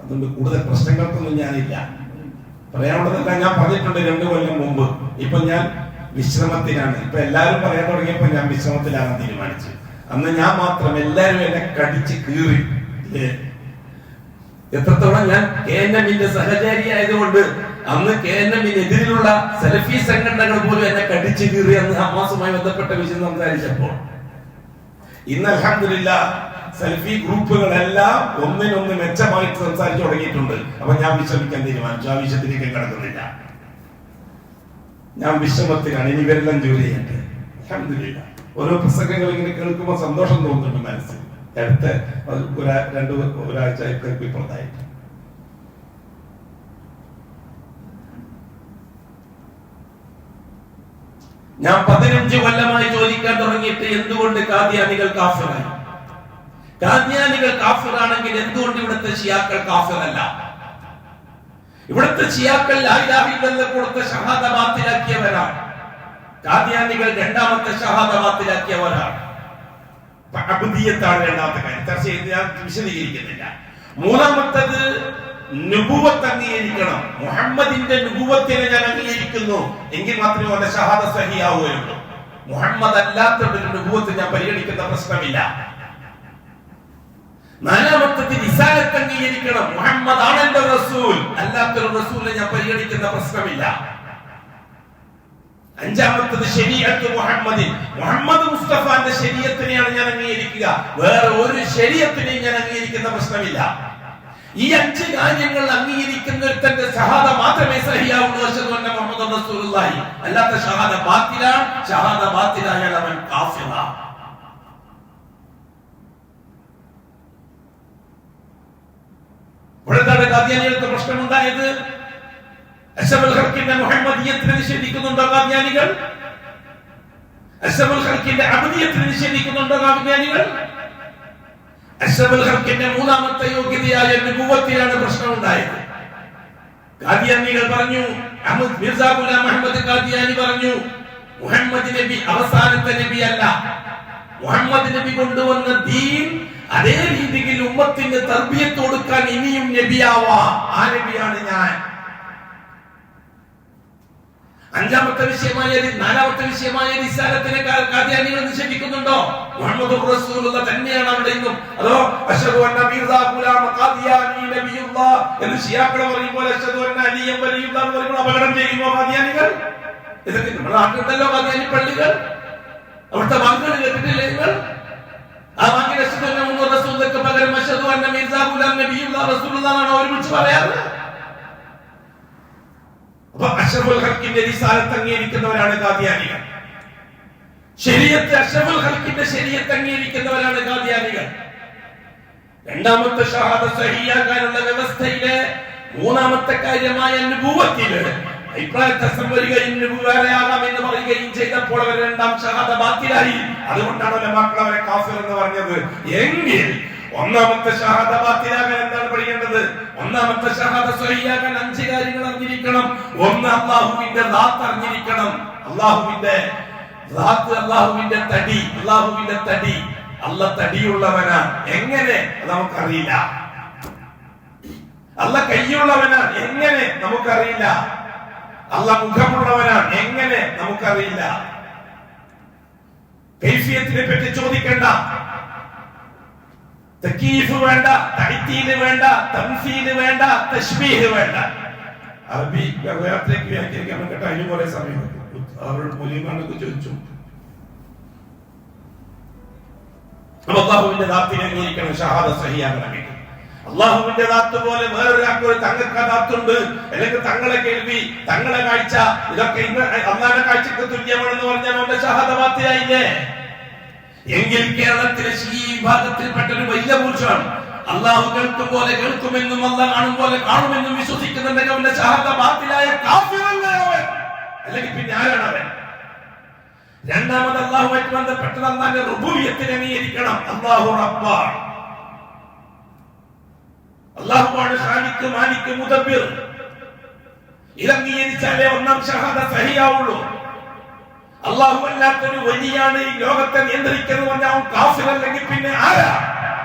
S1: അതുകൊണ്ട് കൂടുതൽ പ്രശ്നങ്ങൾക്കൊന്നും ഞാനില്ല. പറയാനുള്ളതല്ല ഞാൻ പറഞ്ഞിട്ടുണ്ട് 2 കൊല്ലം മുമ്പ്. ഇപ്പൊ ഞാൻ വിശ്രമത്തിനാണ്. ഇപ്പൊ എല്ലാവരും പറയാൻ തുടങ്ങിയപ്പോ ഞാൻ വിശ്രമത്തിലാകാൻ തീരുമാനിച്ചു. അന്ന് ഞാൻ മാത്രം, എല്ലാവരും എന്നെ കടിച്ച് കീറി. എത്രത്തോളം ഞാൻ KNMന്റെ സഹചാരി ആയതുകൊണ്ട് അന്ന് KNMനെതിരെയുള്ള സലഫി സംഘടനകൾ പോലും എന്നെ കടിച്ചു കീറി അന്ന് ഹമാസുമായി ബന്ധപ്പെട്ട വിഷയം സംസാരിച്ചപ്പോൾ. ഇന്ന് അൽഹംദുലില്ലാഹ് സലഫി ഗ്രൂപ്പുകളെല്ലാം ഒന്നിനൊന്ന് മെച്ചമായിട്ട് സംസാരിച്ചു തുടങ്ങിയിട്ടുണ്ട്. അപ്പൊ ഞാൻ വിശ്രമിക്കാൻ തീരുമാനിച്ചു. ആ വിഷയത്തിലേക്ക് കടക്കുന്നില്ല. ഞാൻ വിശ്രമത്തിലാണ്. ഇനി ഇവരെല്ലാം ജോലി ചെയ്യട്ടെ. അൽഹംദുലില്ലാഹ് ഓരോ പ്രസംഗങ്ങൾ ഇങ്ങനെ കേൾക്കുമ്പോൾ സന്തോഷം തോന്നുന്നുണ്ട് മനസ്സിൽ. അടുത്ത ഒരാഴ്ച ഇപ്പുറത്തായിട്ട് ഞാൻ 15 കൊല്ലമായി ചോദിക്കാൻ തുടങ്ങിയിട്ട് എന്തുകൊണ്ട് ഖാദിയാനികൾ കാഫിറായി? ഖാദിയാനികൾ കാഫിറാണെങ്കിൽ എന്തുകൊണ്ട് ഇവിടുത്തെ ഷിയാക്കൾ കാഫിറല്ല? ഇവിടുത്തെ ഷിയാക്കൾ ലാ ഇലാഹ ഇല്ലല്ലാഹ് കൊടുത്ത ഷഹാദ ബാത്തിലാക്കിയവരാണ്. ഖാദിയാനികൾ രണ്ടാമത്തെ ഷഹാദ ബാത്തിലാക്കിയവരാണ്. അബ്ദിയത്താണ് രണ്ടാമത്തെ കാര്യം. ചർച്ച ചെയ്ത് ഞാൻ വിശദീകരിക്കുന്നില്ല. മൂന്നാമത്തത് നുബുവത്ത് അംഗീകരിക്കണം. മുഹമ്മദിന്റെ നുബുവത്തിനെ ഞാൻ അംഗീകരിക്കുന്നു എങ്കിൽ മാത്രമേ അവന്റെ ഷഹാദ സഹിയാവുകയുള്ളൂ. മുഹമ്മദ് അല്ലാത്തവരുടെ നുബുവത്ത് ഞാൻ പരിഗണിക്കുന്ന പ്രശ്നമില്ല. നാലാമത്തത് റിസാലത്ത് അംഗീകരിക്കണം. മുഹമ്മദ് ആണ് എന്റെ റസൂൽ, അല്ലാത്തൊരു റസൂലിനെ ഞാൻ പരിഗണിക്കുന്ന പ്രശ്നമില്ല. അഞ്ചാമത്തത് ശരീഅത്ത് മുഹമ്മദിൻ, മുഹമ്മദ് മുസ്തഫാന്റെ ശരീഅത്തിനെയാണ് ഞാൻ അംഗീകരിക്കുക, വേറെ ഒരു ശരീഅത്തിനെയും ഞാൻ അംഗീകരിക്കുന്ന പ്രശ്നമില്ല. ഈ 5 കാര്യങ്ങൾ അംഗീകരിക്കുന്ന ഒരുത്തന്റെ ഷഹാദ മാത്രമേ സഹിയാവുള്ളൂ. അശ്ഹദു അന്ന മുഹമ്മദൻ റസൂലുള്ളാഹി. അല്ലാത്ത ഷഹാദ ബാത്തിലാണ്. ഷഹാദ ബാത്തിലായാൽ അവൻ കാഫിറാണ്. ഇവിടുത്തെ ഖാദിയാനികൾക്ക് പ്രശ്നമുണ്ടായത് അഷ്റഫുൽ ഖൽഖിന്റെ മുഹമ്മദിയത്തിനെ നിഷേധിക്കുന്നുണ്ടോ ഖാദിയാനികൾ? അഷ്റഫുൽ ഖൽഖിന്റെ അബ്ദിയത്തിനെ നിഷേധിക്കുന്നുണ്ടോ ഖാദിയാനികൾ? അഷ്റഫുൽ ഖൽഖിന്റെ മൂന്നാമത്തെ യോഗ്യതയായ നുബുവത്തിലാണ് പ്രശ്നമുണ്ടായത്. ഖാദിയാനികൾ പറഞ്ഞു, അഹ്മദ് മിർസ ഗുലാം അഹ്മദ് ഖാദിയാനി പറഞ്ഞു, മുഹമ്മദ് നബി അവസാനത്തെ നബി അല്ല. മുഹമ്മദ് നബി കൊണ്ടുവന്ന ദീൻ അതേ രീതിയിൽ ഉമ്മത്തിന് തർബിയത്ത് കൊടുക്കാൻ ഇനിയും നബിയാവാം. ആ നബിയാണ് ഞാൻ. നാലാമത്തെ വിഷയമായ റിസാലത്തിനെ ഖാദിയാനികൾ നിഷേധിക്കുന്നുണ്ടോ? മുഹമ്മദുർ റസൂലുള്ളാഹ് തന്നെയാണ് അവിടെ ഇന്നും. അതോ അശ്ഹദു അന്ന മിർസ ഗുലാം ഖാദിയാനി നബിയുള്ളാഹ് എന്ന് ശിയാക്കൾ പറയുമ്പോൾ അശ്ഹദു അന്ന അലിയ വലിയുള്ളാഹ് എന്ന് പറയുമ്പോൾ അപകടം ചെയ്യുമോ ഖാദിയാനികൾ? ഇതൊക്കെ നമ്മുടെ നാട്ടിലുണ്ടല്ലോ ഖാദിയാനി പള്ളികൾ. അവിടുത്തെ വാക്കുകൾ കേട്ടിട്ടില്ലേ നിങ്ങൾ? ആ വാക്കിൽ അശ്ഹദു അന്ന മുഹമ്മദ് റസൂലുള്ളാഹിക്ക് പകരം അശ്ഹദു അന്ന മിർസ ഗുലാം നബിയുള്ളാഹ് റസൂലുള്ളാഹ് ആണ് അവർ വിളിച്ചു പറയാറ്. അപ്പൊ അഷ്റഫുൽ ഖൽഖിന്റെ റിസാലത്ത് അംഗീകരിക്കുന്നവരാണ് ഖാദിയാനികൾ. ശരീഅത്ത് അഷ്റഫുൽ ഖൽഖിന്റെ ശരീഅത്ത് അംഗീകരിക്കുന്നവരാണ് ഖാദിയാനികൾ. രണ്ടാമത്തെ ഷഹാദ സഹിയാകാനുള്ള വ്യവസ്ഥയിലെ മൂന്നാമത്തെ കാര്യമായ നുബുവത്തില് അഭിപ്രായത്തെ സംവരികയും നുബുവയാകാം എന്ന് പറയുകയും ചെയ്തപ്പോൾ അവർ രണ്ടാം ഷഹാദ ബാത്തിലായി. അതുകൊണ്ടാണ് ഉലമാക്കൾ അവരെ കാഫിർ എന്ന് പറഞ്ഞത്. എങ്കിൽ ഒന്നാമത്തെ ഷഹാദ ബാത്തിലാകാൻ എന്താണ് പഠിക്കേണ്ടത്? ഒന്നാമത്തെ ഷഹാദ സ്വഹിയാകാൻ 5 കാര്യങ്ങൾ അറിഞ്ഞിരിക്കണം. ഒന്ന്, അല്ലാഹുവിന്റെ ദാത്ത് അറിഞ്ഞിരിക്കണം. അല്ലാഹുവിന്റെ ദാത്ത്, അല്ലാഹുവിന്റെ തടി. അല്ലാഹ് തടിയുള്ളവനാണ്. എങ്ങനെ നമുക്കറിയില്ല. അല്ലാഹ് കയ്യുള്ളവനാണ്. എങ്ങനെ നമുക്കറിയില്ല. അല്ലാഹ് മുഖമുള്ളവനാണ്. എങ്ങനെ നമുക്കറിയില്ല. കൈഫിയത്തിനെ പറ്റി ചോദിക്കണ്ട. തകീഫ് വേണ്ട, തഅ്തീൽ വേണ്ട, തംസീൽ വേണ്ട, തശ്ബീഹ് വേണ്ട. അറബി വ്യാകരണത്തിലേക്ക് വ്യാഖ്യാനിക്കാൻ കേട്ട അതിനുപോലെ സമയം അവരുടെ മൂല്യമാണെന്നൊക്കെ ചോദിച്ചു. അല്ലാഹുവിന്റെ ദാത്തിനെ അംഗീകരിക്കണം. ഷഹാദ സഹിയാകണമെങ്കിൽ അല്ലാഹുവിന്റെ ദാത്ത് പോലെ വേറൊരാൾക്ക് ഒരു തങ്ങൾക്ക് ദാത്തുണ്ട്, അല്ലെങ്കിൽ തങ്ങളെ കേൾവി, തങ്ങളെ കാഴ്ച, ഇതൊക്കെ അല്ലാഹുവിന്റെ കാഴ്ചക്ക് തുല്യമാണെന്ന് പറഞ്ഞാൽ അവന്റെ ഷഹാദ ബാത്തിലായില്ലേ? എങ്കിൽ കേരളത്തിലെ ഈ വിഭാഗത്തിൽപ്പെട്ട ഒരു വലിയ പുരുഷാണ് അല്ലാഹു കേൾക്കും പോലെ കേൾക്കുമെന്നും അല്ലാഹ് കാണും പോലെ കാണുമെന്നും വിശ്വസിക്കുന്നുണ്ടെങ്കിൽ അവന്റെ ഷഹാദ ബാത്തിലായ കാഫിറല്ലേ അവൻ? അല്ലെങ്കിൽ പിന്നെ ആരാണ് അവൻ? രണ്ടാമത് അല്ലാഹുമായിട്ട് ബന്ധപ്പെട്ടത് അല്ലാഹുവിന്റെ റുബൂബിയത്തിനെ അംഗീകരിക്കണം. അല്ലാഹു റബ്ബാണ്. അല്ലാഹുവാണ് ഖാലിഖ്, മാലിക്, മുദബ്ബിർ. ഇതംഗീകരിച്ചാലേ ഒന്നാം ഷഹാദ സഹിയാവുള്ളൂ. അല്ലാഹു അല്ലാത്തൊരു വലിയാണ് ഈ ലോകത്തെ നിയന്ത്രിക്കുന്നത് പറഞ്ഞാൽ അവൻ കാഫിർ, അല്ലെങ്കിൽ പിന്നെ ആരാ?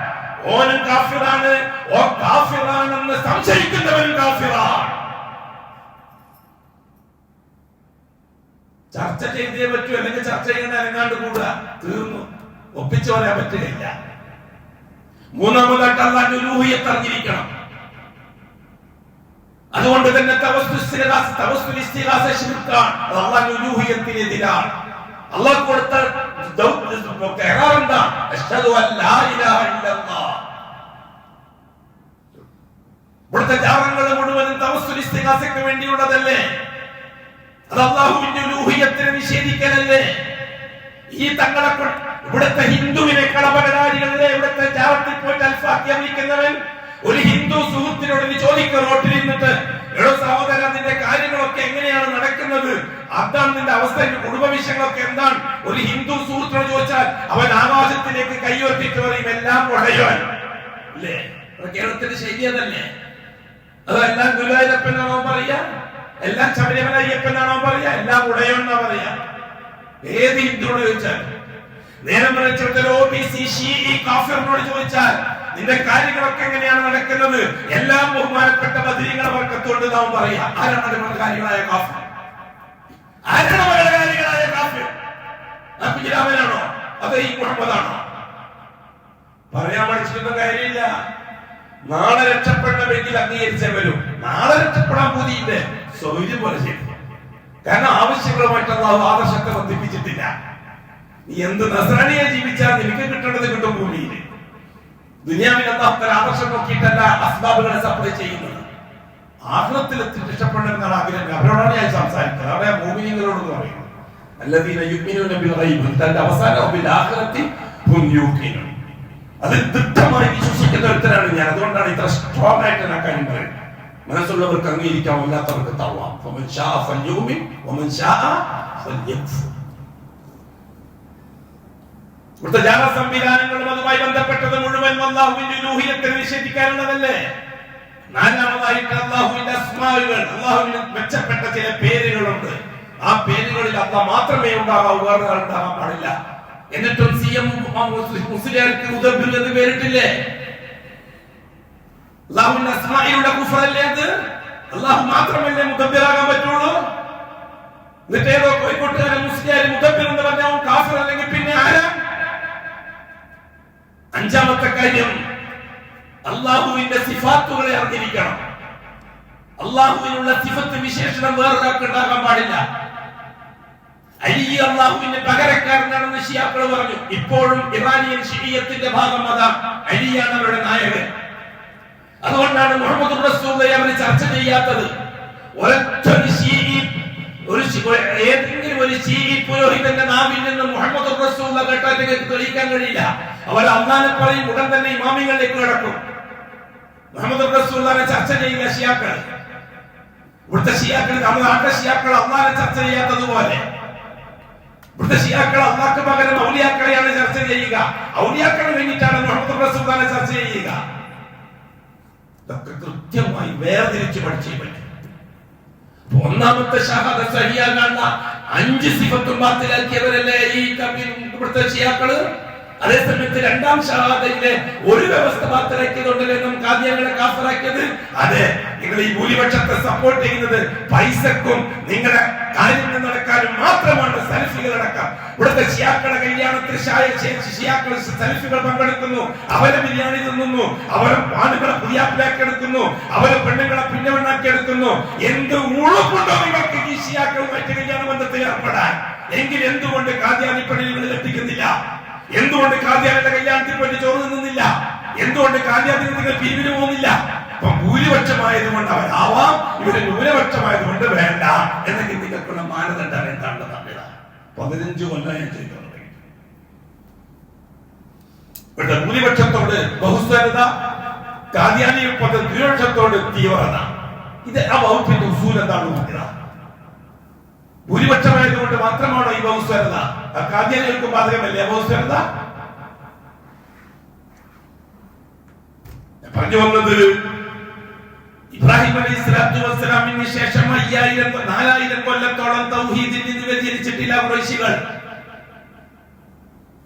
S1: ഓനും കാഫിറാണ്. ഓ കാഫിറാണെന്ന് സംശയിക്കുന്നവൻ കാഫിറാണ്. ചർച്ച ചെയ്തേ പറ്റൂ, അല്ലെങ്കിൽ ചർച്ച ചെയ്യുന്ന അനങ്ങാണ്ട് കൂടുക. തീർന്നു. ഒപ്പിച്ചു പറയാൻ പറ്റുകയില്ല. മൂന്നാമതായിട്ട് അല്ലാഹുവിന്റെ ഉലൂഹിയത്ത് അറിഞ്ഞിരിക്കണം. അതുകൊണ്ട് തന്നെ തവസ്സുൽ ഇസ്തിഗാസ ശിർക്കാണ്. അല്ലാഹുവിന്റെ ഉലൂഹിയത്തിനെതിരാണ്. അല്ലാഹു കൊടുത്ത ഖറാർ എന്താണ്? അശ്ഹദു അൻ ലാ ഇലാഹ ഇല്ലല്ലാഹ്. ഇവിടുത്തെ ജാറങ്ങൾ മുഴുവനും തവസ്സുൽ ഇസ്തിഗാസയ്ക്ക് വേണ്ടിയുള്ളതല്ലേ? അത് അല്ലാഹുവിന്റെ ഉലൂഹിയത്തിനെ നിഷേധിക്കലല്ലേ? ഈ തങ്ങളെ ഇവിടുത്തെ ഹിന്ദുവിനേക്കാൾ അപകടകാരികളല്ലേ ഇവിടുത്തെ ജാറത്തിൽ പോയിട്ട് അൽഫാത്തിഹ വിളിക്കുന്നവൻ? ഒരു ഹിന്ദു സുഹൃത്തിനോട് ചോദിക്കുക റോട്ടിൽ നിന്നിട്ട്, എടോ സഹോദര, നിന്റെ കാര്യങ്ങളൊക്കെ എങ്ങനെയാണ് നടക്കുന്നത്? അതാണ് നിന്റെ അവസ്ഥ, കുടുംബ വിഷയങ്ങളൊക്കെ എന്താണ്? ഒരു ഹിന്ദു സുഹൃത്തിനോട് ചോദിച്ചാൽ അവൻ ആകാശത്തിലേക്ക് കൈയുയർത്തിട്ട് പറയും എല്ലാം ഉടയവൻ. അല്ലേ? കേരളത്തിന്റെ ശൈലി അതല്ലേ? അതെല്ലാം ഗുരുവായൂരപ്പനാണോ പറയാ? എല്ലാം ശബരിമല അയ്യപ്പനാണോ പറയാ? എല്ലാം ഉടയോന്നാ പറയാ? ഏത് ഹിന്ദുവോട് ചോദിച്ചാൽ, നേരം മറിച്ചിട്ട് OBC ഷിഈ കാഫിറിനോട് ചോദിച്ചാൽ നിന്റെ കാര്യങ്ങളൊക്കെ എങ്ങനെയാണ് നടക്കുന്നത്? എല്ലാം ബഹുമാനപ്പെട്ട ബദരീങ്ങളെ വർക്കത്തോണ്ട് നാം പറയാ. ആരാണ് കാര്യങ്ങളായ കാഫിർ? ആരാണ് കാര്യങ്ങളായ കാഫിർ? ആ കുഞ്ഞിരാമനാണോ അതോ ഈ മുഹമ്മദാണോ? പറയാൻ പഠിച്ചിട്ടൊന്നും കാര്യമില്ല. നാളെ രക്ഷപ്പെടണമെങ്കിൽ അംഗീകരിച്ചേ വരും. നാളെ രക്ഷപ്പെടാൻ പുതിയില്ലേ സൗകര്യം പോലെ ചെയ്തു. കാരണം ആവശ്യങ്ങളുമായിട്ട് അല്ലാഹു ആദർശത്തെ വർദ്ധിപ്പിച്ചിട്ടില്ല. നീ എന്ത് നസ്രാനിയെ ജീവിച്ചാൽ നിനക്ക് കിട്ടേണ്ടത് കിട്ടും ഭൂമിയിൽ. ദുനിയാവിൽ അല്ലാഹു ആദർശം നോക്കിയിട്ടല്ല അസ്ബാബുകളെ സപ്ലൈ ചെയ്യുന്നത്. ആഖിറത്തിൽ രക്ഷപ്പെടണമെന്നാണ് ആഗ്രഹം. അവരോടാണ് ഞാൻ സംസാരിക്കുന്നത്. അവിടെ മുഅ്മിനീങ്ങളോട് പറയുന്നത് അല്ലദീന യുഅ്മിനൂന ബിൽ ഗൈബ് തന്റെ അവസാനം ബിൽ ആഖിറത്തി ഹും യൂഖിനൂൻ. അതിൽ ദൃഢമായി വിശ്വസിക്കുന്ന ഒരുത്തരാണ് ഞാൻ. അതുകൊണ്ടാണ് ഇത്ര സ്ട്രോങ് ആയിട്ട് ഞാൻ കാര്യം പറയുന്നത്. മനസ്സുള്ളവർക്ക് അംഗീകരിക്കാം, അല്ലാത്തവർക്ക് തള്ളാം. ഫമൻ ശാഅ ഫൽയുമിൻ വമൻ ശാഅ ഫൽയക്ഫുർ. ഇവിടുത്തെ ജാല സംവിധാനങ്ങളും അതുമായി ബന്ധപ്പെട്ടത് മുഴുവൻ അല്ലാഹുവിന്റെ ഉലൂഹിയത്തെ നിഷേധിക്കാനുള്ളതല്ലേ? നാലാമതായിട്ട് അല്ലാഹുവിന്റെ അസ്മാഉകൾ, അല്ലാഹുവിന് മെച്ചപ്പെട്ട ചില പേരുകളുണ്ട്. ആ പേരുകളിൽ അല്ലാഹ് മാത്രമേ ഉണ്ടാകാവൂ, വേറെ ഉണ്ടാകാൻ പാടില്ല. എന്നിട്ടും CM മുസ്ലിയാർക്ക് മുദബ്ബിർ എന്ന് പേരിട്ടില്ലേ? അല്ലാഹുവിന്റെ അസ്മാഇയുടെ കുഫറല്ലേ അത്? അല്ലാഹു മാത്രമല്ലേ മുദബ്ബിറാകാൻ പറ്റുള്ളൂ? എന്നിട്ട് ഏതോ കോഴിക്കോട്ടുകാരൻ മുസ്ലിയാർ മുദബ്ബിർ എന്ന് പറഞ്ഞാൽ അവൻ കാഫിർ അല്ലെങ്കിൽ പിന്നെ ആരാ? അഞ്ചാമത്തെ കാര്യം, അല്ലാഹുവിന്റെ സിഫാത്തുകളെ അറിഞ്ഞിരിക്കണം. അല്ലാഹുവിനുള്ള സിഫത്ത് വിശേഷണം വേറൊരാൾക്ക് ഉണ്ടാകാൻ പാടില്ല. അലി അല്ലാഹുവിന്റെ പകരക്കാരനാണെന്ന് ശിയാക്കൾ പറഞ്ഞു. ഇപ്പോഴും ഇറാനിയൻ ശിഈയത്തിന്റെ ഭാഗം അതാ. അലിയാണ് അവരുടെ നായകൻ. അതുകൊണ്ടാണ് മുഹമ്മദ് റസൂലുള്ളാഹി അവർ ചർച്ച ചെയ്യാത്തത്. ഏതെങ്കിലും ഒരു ശിഈ പുരോഹിതന്റെ നാവിൽ നിന്ന് മുഹമ്മദ് റസൂലുള്ളാഹി കേട്ടാൽ തെളിയിക്കാൻ കഴിയില്ല. അവർ അല്ലാഹനെ പറയും, ഉടൻ തന്നെ ഇമാമിങ്ങളിലേക്ക് കടക്കും. മുഹമ്മദ് റസൂലുള്ളാഹിനെ ചർച്ച ചെയ്യില്ല ശിയാക്കൾ. ഇവിടുത്തെ ശിയാക്കൾ, നമ്മുടെ നാട്ടിലെ ശിയാക്കൾ അല്ലാഹനെ ചർച്ച ചെയ്യാത്തതുപോലെ ഇവിടുത്തെ ശിയാക്കൾ അല്ലാഹ്ക്ക് പകരം ഔലിയാക്കളെയാണ് ചർച്ച ചെയ്യുക. ഔലിയാക്കളെ വേണ്ടിയിട്ടാണ് മുഹമ്മദ് റസൂലുള്ളാഹിനെ ചർച്ച ചെയ്യുക. ഇതൊക്കെ കൃത്യമായി വേർതിരിച്ച് പഠിച്ചേ പറ്റും. ഒന്നാമത്തെ ഷഹാദത്ത് സഹിയാകാണ്ട 5 സിഫത്തും ബാത്തിലാക്കിയവരല്ലേ ഈ ഇവിടുത്തെ ശിയാക്കള്. അതേസമയത്ത് രണ്ടാം ഷഹാദയിലെ ഒരു വ്യവസ്ഥ ബാത്തിലാക്കിയതുകൊണ്ടല്ലേ നാം ഖാദിയാകളെ കാഫിറാക്കിയത്? അതെ, നിങ്ങൾ ഈ ഭൂരിപക്ഷത്തെ സപ്പോർട്ട് ചെയ്യുന്നത് പൈസക്കും നിങ്ങളുടെ കാര്യങ്ങൾ നടക്കാനും മാത്രമാണ്. സലഫികൾ അടക്കം ഇവിടുത്തെ ശിയാക്കളുടെ കല്യാണത്തിൽ ശിയാക്കൾ സലഫികൾ പങ്കെടുക്കുന്നു. അവരെ ബിരിയാണി തിന്നുന്നു, അവരെ ആണുങ്ങളെ പുതിയാപ്പിലാക്കി എടുക്കുന്നു, അവരെ പെണ്ണുങ്ങളെ പിന്നവണ്ണാക്കി എടുക്കുന്നു. എന്ത് ഉളുപ്പുണ്ടോ നിങ്ങൾക്ക് ഈ ശിയാക്കളുമായിട്ട് കല്യാണ ബന്ധത്തിൽ ഏർപ്പെടാൻ? എങ്കിൽ എന്തുകൊണ്ട് ഖാദിയാനി പെണ്ണിനെ എത്തിക്കുന്നില്ല? എന്തുകൊണ്ട് ഖാദിയാനിയുടെ കല്യാണത്തിൽ വേണ്ടി ചോറ് നിന്നുന്നില്ല? എന്തുകൊണ്ട് ഖാദിയാനിൽ നിങ്ങൾ പിരിവിന് പോകുന്നില്ല? അപ്പൊ ഭൂരിപക്ഷമായതുകൊണ്ട് അവരാവാം, ഇവര് ന്യൂനപക്ഷമായതുകൊണ്ട് വേണ്ട എന്നെങ്കിൽ നിങ്ങൾക്കുള്ള മാനദണ്ഡം എന്താണെന്ന് പറഞ്ഞത് 15 കൊല്ലം ഞാൻ ചോദിക്കുന്നത്. ഇവിടുത്തെ ഭൂരിപക്ഷത്തോട് ബഹുസ്വരത, ഖാദിയാനി ഭൂരിപക്ഷത്തോട് തീവ്രത. ഇത് ആ വകുപ്പിന്റെ ഉസൂൽ എന്താണ് പറഞ്ഞത്? ഭൂരിപക്ഷമായതുകൊണ്ട് മാത്രമാണോ ഈ ബഹുസ്വരത? ഖാദിയാനികൾക്കും ബാധകമല്ലേ ബഹുസ്വരത? പറഞ്ഞു വന്നത്, ഇബ്രാഹിം അലൈഹിസ്സലാത്തു വസ്സലാമിന് ശേഷം 4000 കൊല്ലത്തോളം തൗഹീദിൽ നിന്ന് വ്യതിചലിച്ചിട്ടില്ല ഖുറൈശികൾ.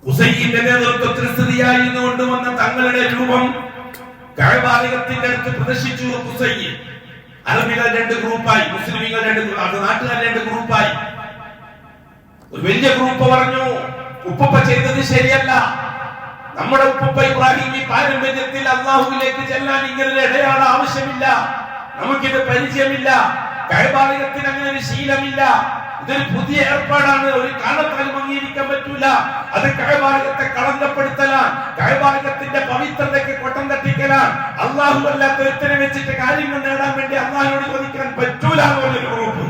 S1: ഉസൈന്റെ നേതൃത്വത്തിൽ സിറിയയിൽ കൊണ്ടുവന്ന തങ്ങളുടെ രൂപം കഅബാലയത്തിന്റെ അടുത്ത് പ്രദർശിച്ചു. ഉസൈ അറബികൾ 2 ഗ്രൂപ്പായി, മുസ്ലിമീങ്ങൾ 2, നാട്ടുകാർ 2 ഗ്രൂപ്പായി. ഒരു വലിയ ഗ്രൂപ്പ് പറഞ്ഞു, ഉപ്പ ചെയ്തത് ശരിയല്ല. നമ്മുടെ ഉപ്പ ഇബ്രാഹിമി പാരമ്പര്യത്തിൽ അല്ലാഹുവിലേക്ക് ചെല്ലാൻ ഇങ്ങനെ ഇടയാള ആവശ്യമില്ല. നമുക്കിത് പരിചയമില്ല. കഅബാലയത്തിന് അങ്ങനെ ഒരു ശീലമില്ല. ഇതൊരു പുതിയ ഏർപ്പാടാണ്. ഒരു കാലത്താലും അംഗീകരിക്കാൻ പറ്റൂല. അത് കഅബാലയത്തെ കളങ്കപ്പെടുത്തലാണ്, കഅബാലയത്തിന്റെ പവിത്രതയ്ക്ക് കൊട്ടം തട്ടിക്കലാണ്. അല്ലാഹു അല്ലാത്ത ഒരുത്തനെ വെച്ചിട്ട് കാര്യങ്ങൾ നേടാൻ വേണ്ടി അല്ലാഹുവോട് ചോദിക്കാൻ പറ്റൂല എന്നൊരു ഗ്രൂപ്പ്.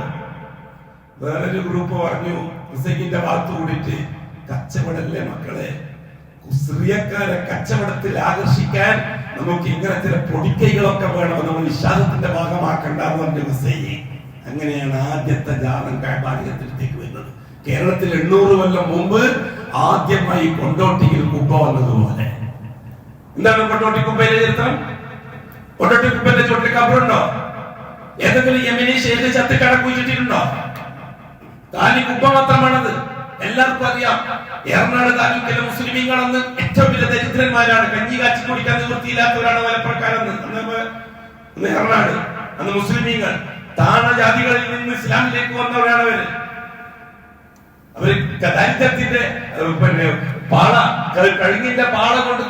S1: വേറൊരു ഗ്രൂപ്പ് പറഞ്ഞു, ഹുസൈന്റെ ഭാഗത്ത് കൂടിയിട്ട് കച്ചവടല്ലേ മക്കളെ, സിറിയക്കാരെ കച്ചവടത്തിൽ ആകർഷിക്കാൻ നമുക്ക് ഇങ്ങനെ ചില പൊടിക്കൈകളൊക്കെ വേണം, നമ്മൾ വിശ്വാസത്തിന്റെ ഭാഗമാക്കണ്ടെന്ന് പറഞ്ഞു ഹുസൈൻ. അങ്ങനെയാണ് ആദ്യത്തെ ജാതം കഅബാലയത്തിലേക്ക് വരുന്നത്. കേരളത്തിൽ 800 കൊല്ലം മുമ്പ് ആദ്യമായി കൊണ്ടോട്ടിയിൽ കുബ്ബ വന്നതുപോലെ. എന്താണ് കൊണ്ടോട്ടി കുബ്ബയിലെ ചരിത്രം? കൊണ്ടോട്ടി കുബ്ബന്റെ ചോട്ടിൽ കബറുണ്ടോ? ഏതെങ്കിലും യമനി ഷേഖ് ചത്ത് കടക്കുഴിച്ചിട്ടുണ്ടോ? താലി കുബ്ബ മാത്രമാണത്. എല്ലാവർക്കും അറിയാം. എറണാട് താലൂക്കിലെ മുസ്ലിമീങ്ങളെന്ന് ഏറ്റവും വലിയ ദരിദ്രന്മാരാണ്. കഞ്ഞി കാച്ചി കുടിക്കാൻ നിവൃത്തിയില്ലാത്തവരാണ് മലപ്പുറക്കാരെന്ന്. അന്ന് എറണാട്, അന്ന് മുസ്ലിമീങ്ങൾ താണ ജാതികളിൽ നിന്ന് ഇസ്ലാമിലേക്ക് വന്നവരാണ് അവര്. അവര് ദാരിദ്ര്യത്തിന്റെ പാള, കഴുങ്ങിന്റെ പാള കൊണ്ട്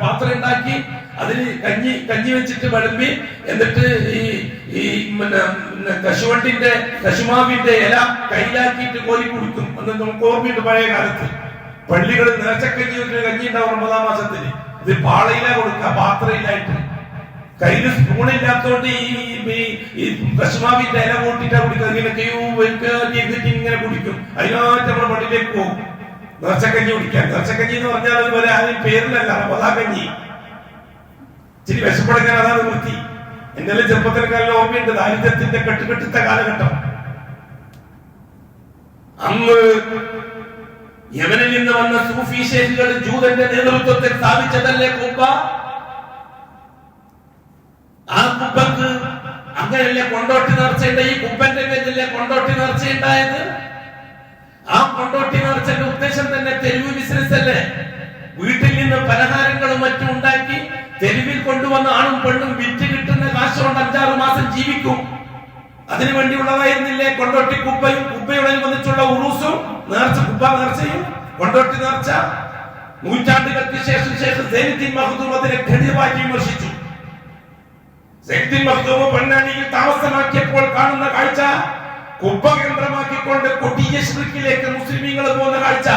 S1: പാത്രം ഉണ്ടാക്കി അതിന് കഞ്ഞി വെച്ചിട്ട് വിളമ്പി, എന്നിട്ട് ഈ കശുമാവിന്റെ ഇല കയ്യിലാക്കിയിട്ട് കോരി കുടിക്കും. അന്ന് നമുക്ക് ഓർമ്മയുണ്ട് പഴയ കാലത്ത് പള്ളികളിൽ നേർച്ചക്കഞ്ഞി കഞ്ഞി ഉണ്ടാവും റമദാൻ മാസത്തിന്. ഇത് പാളയില കൊടുക്കുക, പാത്രയിലായിട്ട്. കയ്യിൽ സ്പൂണില്ലാത്തോണ്ട് ഈ കശുമാവിന്റെ ഇല കൂട്ടിട്ടാ കുടിക്കുക. ഇങ്ങനെ ഇങ്ങനെ കുടിക്കും. അതിനായിട്ട് നമ്മുടെ പള്ളിയിലേക്ക് പോകും നേർച്ചക്കഞ്ഞി കുടിക്കാൻ. നേർച്ചക്കഞ്ഞി എന്ന് പറഞ്ഞാൽ അതുപോലെ ആരും പേരിലല്ല, റമദാൻ കഞ്ഞി. ഇച്ചിരി വിശപ്പടക്കാൻ അതാണ് വൃത്തി. എന്റെ ചെറുപ്പത്തിനെക്കാളും ഓർമ്മയുണ്ട് ദാരിദ്ര്യത്തിന്റെ കെട്ടുകെട്ടുത്ത കാലഘട്ടം. അന്ന് യമനിൽ നിന്ന് വന്ന സൂഫി ശേഖികൾ ജൂതന്റെ നേതൃത്വത്തിൽ സ്ഥാപിച്ചതല്ലേ കുബ്ബ. ആ കുബ്ബക്ക് അങ്ങനെയല്ലേ കൊണ്ടോട്ടി നേർച്ചയുണ്ട്. ഈ കുബ്ബന്റെ പേരിലല്ലേ കൊണ്ടോട്ടി നേർച്ചയുണ്ടായത്. ആ കൊണ്ടോട്ടി നേർച്ചയുടെ ഉദ്ദേശം തന്നെ തെരുവ് ബിസിനസ് അല്ലേ. വീട്ടിൽ നിന്ന് പലഹാരങ്ങളും മറ്റും ഉണ്ടാക്കി തെരുവിൽ കൊണ്ടുവന്ന ആണും പെണ്ണും വിറ്റ് കിട്ടുന്ന കാശ് കൊണ്ട് 5-6 മാസം ജീവിക്കും. അതിനു വേണ്ടിയുള്ളതായിരുന്നില്ലേ കൊണ്ടോട്ടി കുബ്ബയും കുബ്ബയോടനുബന്ധിച്ചുള്ള ഉറൂസും നേർച്ച, കുബ്ബ നേർച്ചയും കൊണ്ടോട്ടി നേർച്ച. നൂറ്റാണ്ടുകൾക്ക് ശേഷം സൈനുദ്ദീൻ മഖ്ദൂം അതിനെ ഘടിതമായി വിമർശിച്ചു. സൈനുദ്ദീൻ മഖ്ദൂം പൊന്നാനിയിൽ താമസമാക്കിയപ്പോൾ കാണുന്ന കാഴ്ച, കുബ്ബ കേന്ദ്രമാക്കിക്കൊണ്ട് കൊടിയ ശിർക്കിലേക്ക് മുസ്ലിമീങ്ങൾ പോകുന്ന കാഴ്ച.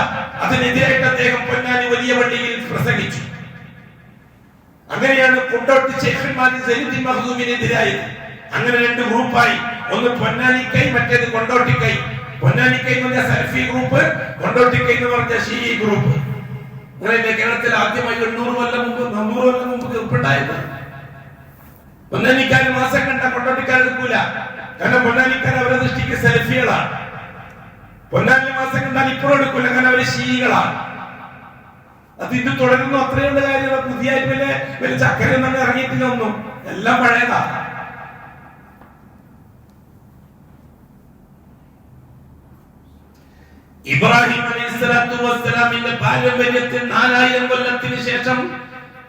S1: അതിനെതിരായിട്ട് അദ്ദേഹം പൊന്നാനി വലിയ പള്ളിയിൽ പ്രസംഗിച്ചു. അങ്ങനെയാണ് കൊണ്ടോട്ടി ശേഖന്മാർ സൈനുദ്ദീൻ മഖ്ദൂമിനെതിരായത്. അങ്ങനെ 2 ഗ്രൂപ്പായി. ഒന്ന് പൊന്നാനിക്കൈ, മറ്റേത് കൊണ്ടോട്ടിക്കൈ. പൊന്നാനിക്കൈ എന്ന് പറഞ്ഞ സലഫി ഗ്രൂപ്പ്, കൊണ്ടോട്ടിക്കൈ എന്ന് പറഞ്ഞ ഷീഈ ഗ്രൂപ്പ്. അങ്ങനെ കേരളത്തിൽ ആദ്യമായി 800 കൊല്ലം മുമ്പ് 900 കൊല്ലം മുമ്പ് ഗ്രൂപ്പുണ്ടായത്. പൊന്നാനിക്കാർ മാസം കണ്ട കൊണ്ടോട്ടിക്കാർ എടുക്കൂല. കാരണം പൊന്നാനിക്കാർ അവരെ ദൃഷ്ടിക്ക് സലഫികളാണ്. പൊന്നാനി മാസം കണ്ടാൽ ഇപ്പോഴും എടുക്കൂല, കാരണം അവര് ഷീഈകളാണ്. അത് ഇത് തുടരുന്നു, അത്രയുള്ള കാര്യങ്ങൾ. പുതിയായിട്ട് വലിയ ചക്കര തന്നെ ഇറങ്ങിയിട്ടില്ല ഒന്നും, എല്ലാം പഴയതാ. ഇബ്രാഹിം അലൈഹിസ്സലാത്തു വസ്സലാമിന്റെ പാരമ്പര്യത്തിൽ 4000 കൊല്ലത്തിന് ശേഷം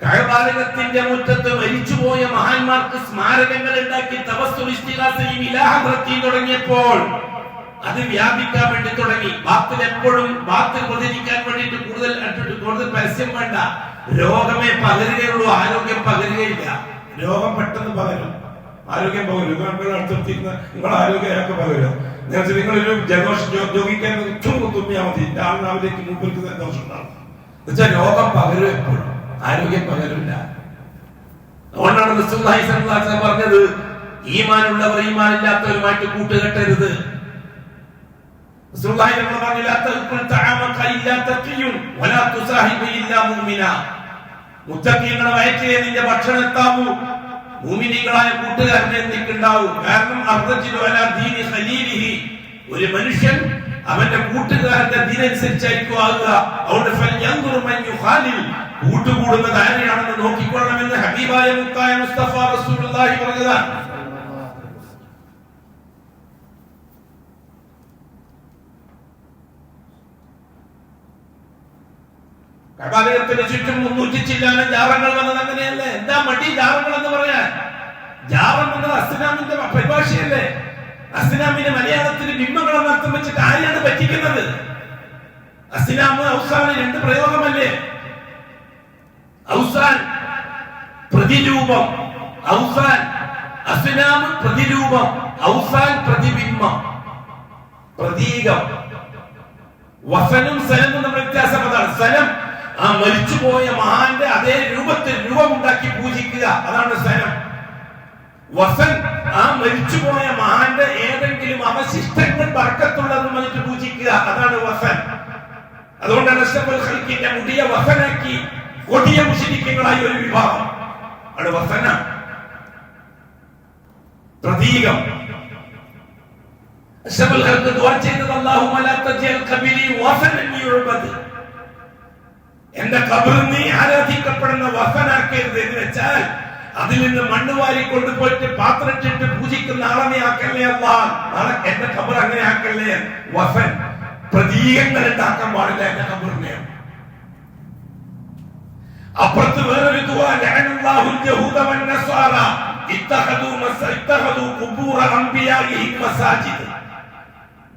S1: കഅബാലയത്തിന്റെ മുറ്റത്ത് മരിച്ചുപോയ മഹാന്മാർക്ക് സ്മാരകങ്ങൾ ഉണ്ടാക്കി തവസ്സുൽ ഇസ്തിഗാസയും ഇലാഹദ്റത്തിയും തുടങ്ങിയപ്പോൾ അത് വ്യാപിക്കാൻ വേണ്ടി തുടങ്ങി. ബാത്തിൽ എപ്പോഴും ബാത്തിൽ പ്രതികരിക്കാൻ വേണ്ടിയിട്ട് കൂടുതൽ പരസ്യം വേണ്ട. രോഗമേ പകരുകയുള്ളൂ, ആരോഗ്യം പകരുകയില്ല. രോഗം പെട്ടെന്ന് പകരും, ആരോഗ്യം പകരും. അടുത്തെത്തിയിരുന്ന നിങ്ങളുടെ ആരോഗ്യമൊക്കെ പകരും. നിങ്ങളൊരു ജലദോഷം രോഗിക്കാൻ തുമ്മിയാൽ മതി, രാവിലേക്ക് മുമ്പിലേക്ക് ദോഷം ഉണ്ടാവും. എന്നുവെച്ചാൽ രോഗം പകരും എപ്പോഴും, ആരോഗ്യം പകരില്ല. അതുകൊണ്ടാണ് റസൂലുള്ളാഹി സ്വല്ലല്ലാഹു അലൈഹി വസല്ലം പറഞ്ഞത്, ഈമാനുള്ളവർ ഈമാനില്ലാത്തവരുമായിട്ട് കൂട്ടുകെട്ടരുത്. റസൂലുള്ളാഹി പറഞ്ഞു, ലാ തഖുൽ തഅമക ഇല്ലാ തഖിയുൻ വലാ തുസാഹിബ ഇല്ലാ മുഅ്മിന. മുത്തഖീങ്ങളുടെ വയറ്റിലെ നിന്റെ ഭക്ഷണം എത്താവൂ, മുഅ്മിനീകളായ കൂട്ടുകാരനെ നിനക്കുണ്ടാവൂ. കാരണം അർറജുലു അലാ ദീനി ഖലീലിഹി, ഒരു മനുഷ്യൻ അവന്റെ കൂട്ടുകാരന്റെ ദീനനുസരിച്ചായിരിക്കും ആകുക. അതുകൊണ്ട് ഫൽയൻദുർ മൻ യുഖാലിൽ, കൂട്ടുകൂടുന്നത് ആരെയാണെന്ന് നോക്കിക്കൊള്ളണമെന്ന് ഹബീബായ മുത്തായ മുസ്തഫ റസൂലുള്ളാഹി പറഞ്ഞതാണ്. കഅബാലയത്തിന് ചുറ്റും 300 ചില്ലാനം ജാറങ്ങൾ വന്നത് അങ്ങനെയല്ലേ? എന്താ മടി ജാറങ്ങൾ എന്ന് പറയാൻ? ജാറം എന്നത് അസ്നാമിന്റെ പരിഭാഷയല്ലേ? അസ്നാമിന്റെ മലയാളത്തിൽ ബിംബങ്ങളെന്ന് അർത്ഥം വെച്ചിട്ട് ആരെയാണ് പറ്റിക്കുന്നത്? അസ്നാമ് ഔസാന് 2 പ്രയോഗമല്ലേ? ഔസാൻ പ്രതിരൂപം, ഔസാൻ അസ്നാം പ്രതിരൂപം, ഔസാൻ പ്രതിബിംബം, പ്രതീകം. വസനും സലമും തമ്മിൽ വ്യത്യാസം അതാണ്. സലം ആ മരിച്ചുപോയ മഹാന്റെ അതേ രൂപത്തിൽ രൂപമുണ്ടാക്കി പൂജിക്കുക, അതാണ് സലം. വസൻ ആ മരിച്ചുപോയ മഹാന്റെ ഏതെങ്കിലും അവശിഷ്ടങ്ങൾ ബർക്കത്തുള്ളത് വന്നിട്ട് പൂജിക്കുക, അതാണ് വസൻ. അതുകൊണ്ടാണ് അഷ്റഫുൽ ഖൽഖിന്റെ മുടിയ വസനാക്കി കൊടിയ മുശ്രിക്കുകളായ ഒരു വിഭാഗം. അവിടെ വസന പ്രതീകം. അഷ്റഫുൽ ഖൽഖ് ദുആ ചെയ്തത്, അല്ലാഹുമ്മ ലാ തജ്അൽ ഖബരി വസനൻ യുഅബദ്, എന്റെ ഖബർ നീ ആരാധിക്കപ്പെടുന്ന വസനാക്കരുത് എന്ന് വെച്ചാൽ അതിൽ നിന്ന് മണ്ണ് വാരി കൊണ്ടുപോയിട്ട് പാത്രത്തിട്ട് പൂജിക്കുന്ന ആളെ നീ ആക്കല്ലേ അല്ലാഹ്, നാളെ എന്റെ ഖബർ അങ്ങനെ ആക്കല്ലേ. വഫൻ പ്രതീകങ്ങൾ ഉണ്ടാക്കാൻ പാടില്ല എന്റെ ഖബറിനെ. അപ്പുറത്ത് വേറൊരു ദുആ, ലഅനല്ലാഹുൽ യഹൂദ വൻ നസ്വാറ ഇത്തഖദു ഖുബൂറ അംബിയാഇഹിം മസാജിദ്.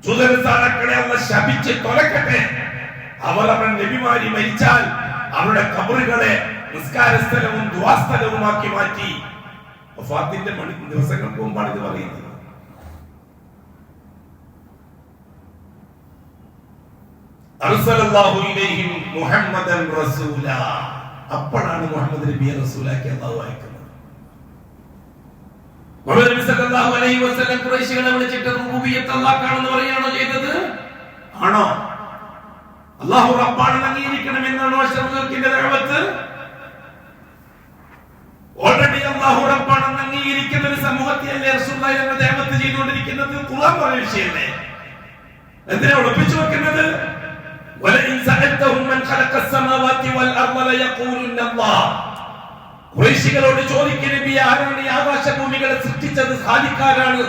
S1: ജൂതന്മാരെ അല്ലാഹ് ശപിച്ച് തൊലക്കട്ടെ. അവർ അവരുടെ നബിമാരി മരിച്ചാൽ അവരുടെ ഖബറുകളെ നിസ്കാര സ്ഥലവും ദുആ സ്ഥലവുമാക്കി മാറ്റി. വഫാത്തിന്റെ ദിവസങ്ങൾക്ക് മുമ്പാണ് ഇത് പറയുന്നത്. അർസലല്ലാഹു ഇലൈഹിം മുഹമ്മദൻ റസൂലാ. അപ്പോഴാണ് മുഹമ്മദ് നബിയെ റസൂലാക്കി അല്ലാഹു അയക്കുന്നത്. മുഹമ്മദ് നബി സല്ലല്ലാഹു അലൈഹി വസല്ലം ഖുറൈശികളെ വിളിച്ചിട്ട് റുബൂബിയ്യത്ത് അല്ലാഹുവാണെന്ന് പറയുകയാണോ ചെയ്തത്? ആണോ? അല്ലാഹു റബ്ബാണെന്ന് അംഗീകരിക്കണമെന്നാണോ അഷ്റഫുൽ ദഅവത്ത്? ഓൾറെഡി അല്ലാഹു റബ്ബാണെന്ന് അംഗീകരിക്കുന്ന ഒരു സമൂഹത്തെയല്ലേ റസൂലുള്ളാഹി തങ്ങൾ ദഅവത്ത് ചെയ്തുകൊണ്ടിരിക്കുന്നത്? ഖുർആൻ പറഞ്ഞ വിഷയമല്ലേ, എന്തിനാ ഒളിപ്പിച്ചു വെക്കുന്നത്? വലഇൻ സഅൽതഹും മൻ ഖലഖസ് സമാവാതി വൽ അർള ലയഖൂലുന്ന അല്ലാഹ്. ഖുറൈശികളോട് ചോദിക്കുക നബിയെ, ആരാണ് ഈ ആകാശഭൂമികളെ സൃഷ്ടിച്ചത്? ഖാലിഖാനാണ്.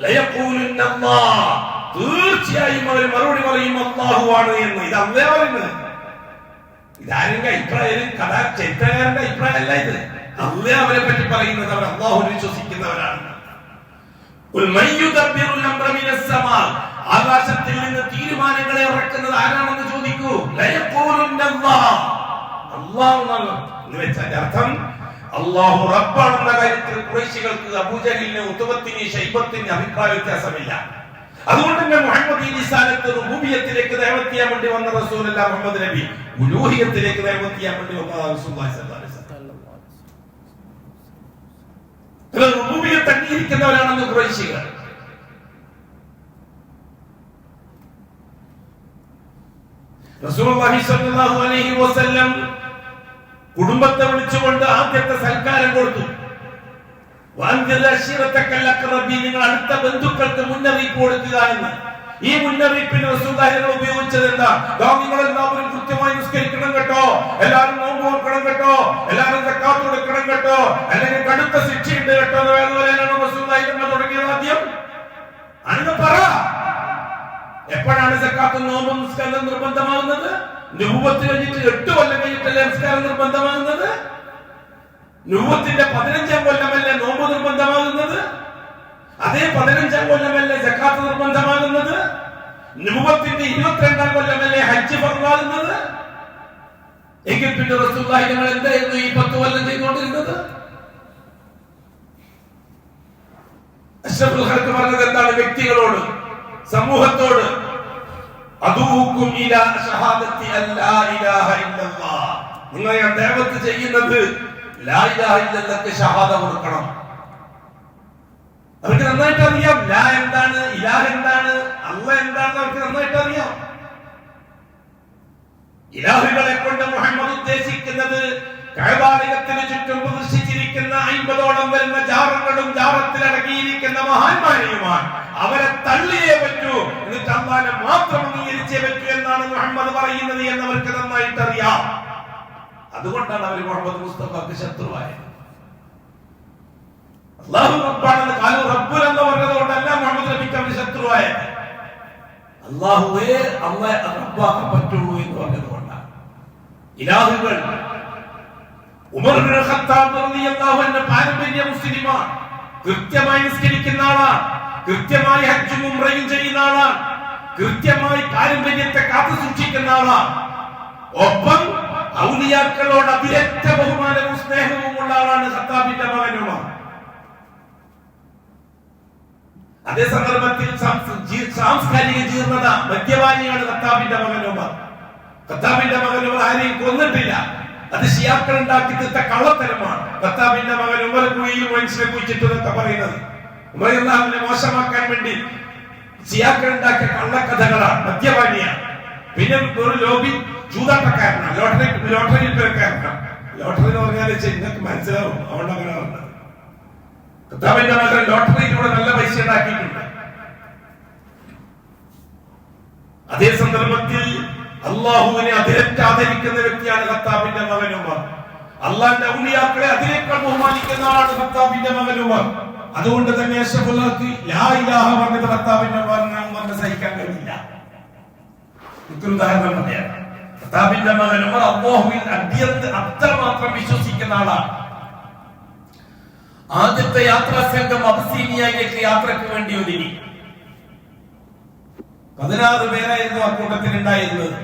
S1: ലയഖൂലുന്ന അല്ലാഹ്, തീർച്ചയായും അവർ മറുപടി പറയും അല്ലാഹു ആണ് എന്ന്. ഇത് അല്ലാഹു പറയുന്നത്. ഇതാരെങ്കിലും അഭിപ്രായം, ചരിത്രകാരന്റെ അഭിപ്രായമല്ല ഇത്. അല്ലാഹു അവരെ പറ്റി പറയുന്നത്. അവർ അല്ലാഹുവിനെ വിശ്വസിക്കുന്നവരാണ്. ആകാശത്തിൽ നിന്ന് തീരുമാനങ്ങളെ ഇറക്കുന്നത് ആരാണെന്ന് ചോദിക്കൂ. അർത്ഥം അല്ലാഹു റബ്ബാണെന്ന കാര്യത്തിൽ ഖുറൈശികൾക്ക് അബൂജഹലിന് ഉത്ബത്തിന് ശൈബത്തിന് അഭിപ്രായ വ്യത്യാസമില്ല. അതുകൊണ്ട് തന്നെ മുഹമ്മദ് ഈ റിസാലത്ത് റുബൂബിയത്തിലേക്ക് ദഅവത്ത് ചെയ്യാൻ വേണ്ടി വന്ന റസൂലല്ല മുഹമ്മദ് നബി, ഉലൂഹിയത്തിലേക്ക് ദഅവത്ത് ചെയ്യാൻ വേണ്ടി വന്ന റസൂലുള്ളാഹി സ്വല്ലല്ലാഹു അലൈഹി വസല്ലം. റുബൂബിയത്ത് അംഗീകരിക്കുന്നവരാണെന്ന് ഖുറൈശികൾ. റസൂലുള്ളാഹി സ്വല്ലല്ലാഹു അലൈഹി വസല്ലം കുടുംബത്തെ വിളിച്ചുകൊണ്ട് ആദ്യത്തെ സൽക്കാരം കൊടുത്തു. നിങ്ങൾ അടുത്ത ബന്ധുക്കൾക്ക് മുന്നറിയിപ്പ് കൊടുക്കുക എന്ന്. ഈ മുന്നറിയിപ്പിന് റസൂലുള്ളാഹി ഉപയോഗിച്ചത് എന്താ? നിങ്ങൾ എല്ലാവരും കൃത്യമായി നിസ്കരിക്കണം കേട്ടോ, എല്ലാവരും നോമ്പ് നോക്കണം കേട്ടോ, എല്ലാവരും സക്കാത്ത് കൊടുക്കണം കേട്ടോ, അല്ലെങ്കിൽ കടുത്ത ശിക്ഷയുണ്ട് കേട്ടോ എന്ന് പറയാനാണ് റസൂലുള്ളാഹി തുടങ്ങിയത്. ആദ്യം അങ്ങനെ പറ. എപ്പോഴാണ് സക്കാത്തും നോമ്പും നിസ്കാരം നിർബന്ധമാകുന്നത്? നുബുവത്ത് കഴിഞ്ഞിട്ട് 8 കൊല്ലം കഴിഞ്ഞിട്ടല്ലേ നിസ്കാരം നിർബന്ധമാകുന്നത്? നുബുവത്തിന്റെ 15-ാം കൊല്ലമല്ലേ നോമ്പ് നിർബന്ധമാകുന്നത്? അതേ 15-ാം കൊല്ലമല്ലേ സക്കാത്ത് നിർബന്ധമാകുന്നത്? നുബുവത്തിന്റെ 22-ാം കൊല്ലമല്ലേ ഹജ്ജ് ഫർളാകുന്നത്? എങ്കിൽ പിന്നെ റസൂലുള്ളാഹി തങ്ങൾ എന്തായിരുന്നു ഈ 10 കൊല്ലം ചെയ്തുകൊണ്ടിരുന്നത്? അഷ്റഫുൽ ഖൽഖ് പറഞ്ഞത് എന്താണ്? വ്യക്തികളോട്, സമൂഹത്തോട്, അദൂകും ഇലാ ഷഹാദത്തി അല്ലാ ഇലാഹ ഇല്ലല്ലാഹ്, നിങ്ങൾ ദഅവത്ത് ചെയ്യുന്നത് ലാ ഇലാഹ ഇല്ലല്ലാഹ്ക്ക് ഷഹാദ കൊടുക്കണം. അവർക്ക് നന്നായിട്ട് അറിയാം ലാ എന്താണ്, ഇലാഹ എന്താണ്, അല്ലാഹ് എന്താണെന്ന് അവർക്ക് നന്നായിട്ട് അറിയാം. ഇലാഹുകളെ കൊണ്ട് മുഹമ്മദ് ഉദ്ദേശിക്കുന്നത് കഅബാലയത്തിന് ചുറ്റും പ്രതിഷ്ഠിച്ചിരിക്കുന്ന 50ഓളം വരുന്ന ജാറങ്ങളും ജാറത്തിൽ അടങ്ങിയിരിക്കുന്ന മഹാന്മാരെയുമാണ്. അവരെ തള്ളിയേ പറ്റൂ, എന്നിട്ട് അല്ലാഹനെ മാത്രം അംഗീകരിച്ചേ പറ്റൂ എന്നാണ് മുഹമ്മദ് പറയുന്നത് എന്നവർക്ക് നന്നായിട്ട് അറിയാം. അതുകൊണ്ടാണ് അവർ മുഹമ്മദ് മുസ്തഫക്ക് ശത്രുവായത്. അല്ലാഹു റബ്ബാണെന്ന് കാലു റബ്ബുൽ എന്ന് പറഞ്ഞതുകൊണ്ടല്ല മുഹമ്മദ് നബിക്ക് അവർ ശത്രുവായത്. അല്ലാഹുവേ അല്ലാഹ് റബ്ബാക്കാൻ പറ്റുള്ളൂ എന്ന് പറഞ്ഞതുകൊണ്ടാണ്. ഇലാഹുകൾ ഉമർ ഇബ്നുൽ ഖത്താബ് റളിയല്ലാഹു അൻഹു പാരമ്പര്യ മുസ്ലിമാണ്, കൃത്യമായി നിസ്കരിക്കുന്ന ആളാണ്, കൃത്യമായി ഹജ്ജും ഉംറയും ചെയ്യുന്ന ആളാണ്, കൃത്യമായി പാരമ്പര്യത്തെ കാത്തു സൂക്ഷിക്കുന്ന ആളാണ്. ഒപ്പം ഔലിയാക്കളോട് അതിരറ്റ ബഹുമാനവും സ്നേഹവും ഉള്ള ആളാണ് ഖത്താബിന്റെ മകൻ ഉമർ. അതേ സന്ദർഭത്തിൽ സാംസ്കാരിക ജീർണത, മദ്യപാനിയാണ് ഖത്താബിന്റെ മകൻ ഉമർ. ഖത്താബിന്റെ മകൻ ഉമർ ആരെയും കൊന്നിട്ടില്ല, അത് ഷിയാക്കൾ ഉണ്ടാക്കി തീർത്ത കള്ളത്തരമാണ്. ഖത്താബിന്റെ മകൻ ഉമർ കുഴിയിൽ മനുഷ്യനെ കുഴിച്ചിട്ടതൊക്കെ പറയുന്നത് ഉമർ അല്ലാഹുവിനെ മോശമാക്കാൻ വേണ്ടി ഷിയാക്കൾ ഉണ്ടാക്കിയ കള്ളക്കഥകളാണ്. മദ്യപാനിയാണ്, പിന്നെ ഒരു ലോബി ചൂതാട്ടക്കാരനാണ്, ലോട്ടറി പേരക്കാരനാണ്. ലോട്ടറി എന്ന് പറഞ്ഞാൽ നിങ്ങൾക്ക് മനസ്സിലാവും, അതുകൊണ്ട് അങ്ങനെ പറഞ്ഞത്. ഖത്താബിന്റെ മകൻ ലോട്ടറിയിലൂടെ നല്ല പൈസ ഉണ്ടാക്കിയിട്ടുണ്ട്. അതേ സന്ദർഭത്തിൽ അള്ളാഹുവിനെ അതിരറ്റ് ആദരിക്കുന്ന വ്യക്തിയാണ് ഖത്താബിന്റെ മകൻ ഉമർ.
S2: അള്ളാന്റെ ഔലിയാക്കളെ അതിനേക്കാൾ ബഹുമാനിക്കുന്ന ആളാണ് ഖത്താബിന്റെ മകൻ ഉമർ. അതുകൊണ്ട് തന്നെ അഷ്റഫുല്ലാഹി ലാ ഇലാഹ പറഞ്ഞത് ഖത്താബിന്റെ മകൻ സഹിക്കാൻ കഴിയില്ല. ഒരു ഉദാഹരണം പറയാം. ഖത്താബിന്റെ മകൻ ഉമർ അല്ലാഹുവിൽ അത്രമാത്രം വിശ്വസിക്കുന്ന ആളാണ്. ആദ്യത്തെ യാത്രാ സംഘം അബസീനിയയിലേക്ക് യാത്രയ്ക്ക് വേണ്ടി ഒരുങ്ങി. 16 പേരായിരുന്നു ആ കൂട്ടത്തിൽ ഉണ്ടായിരുന്നത്.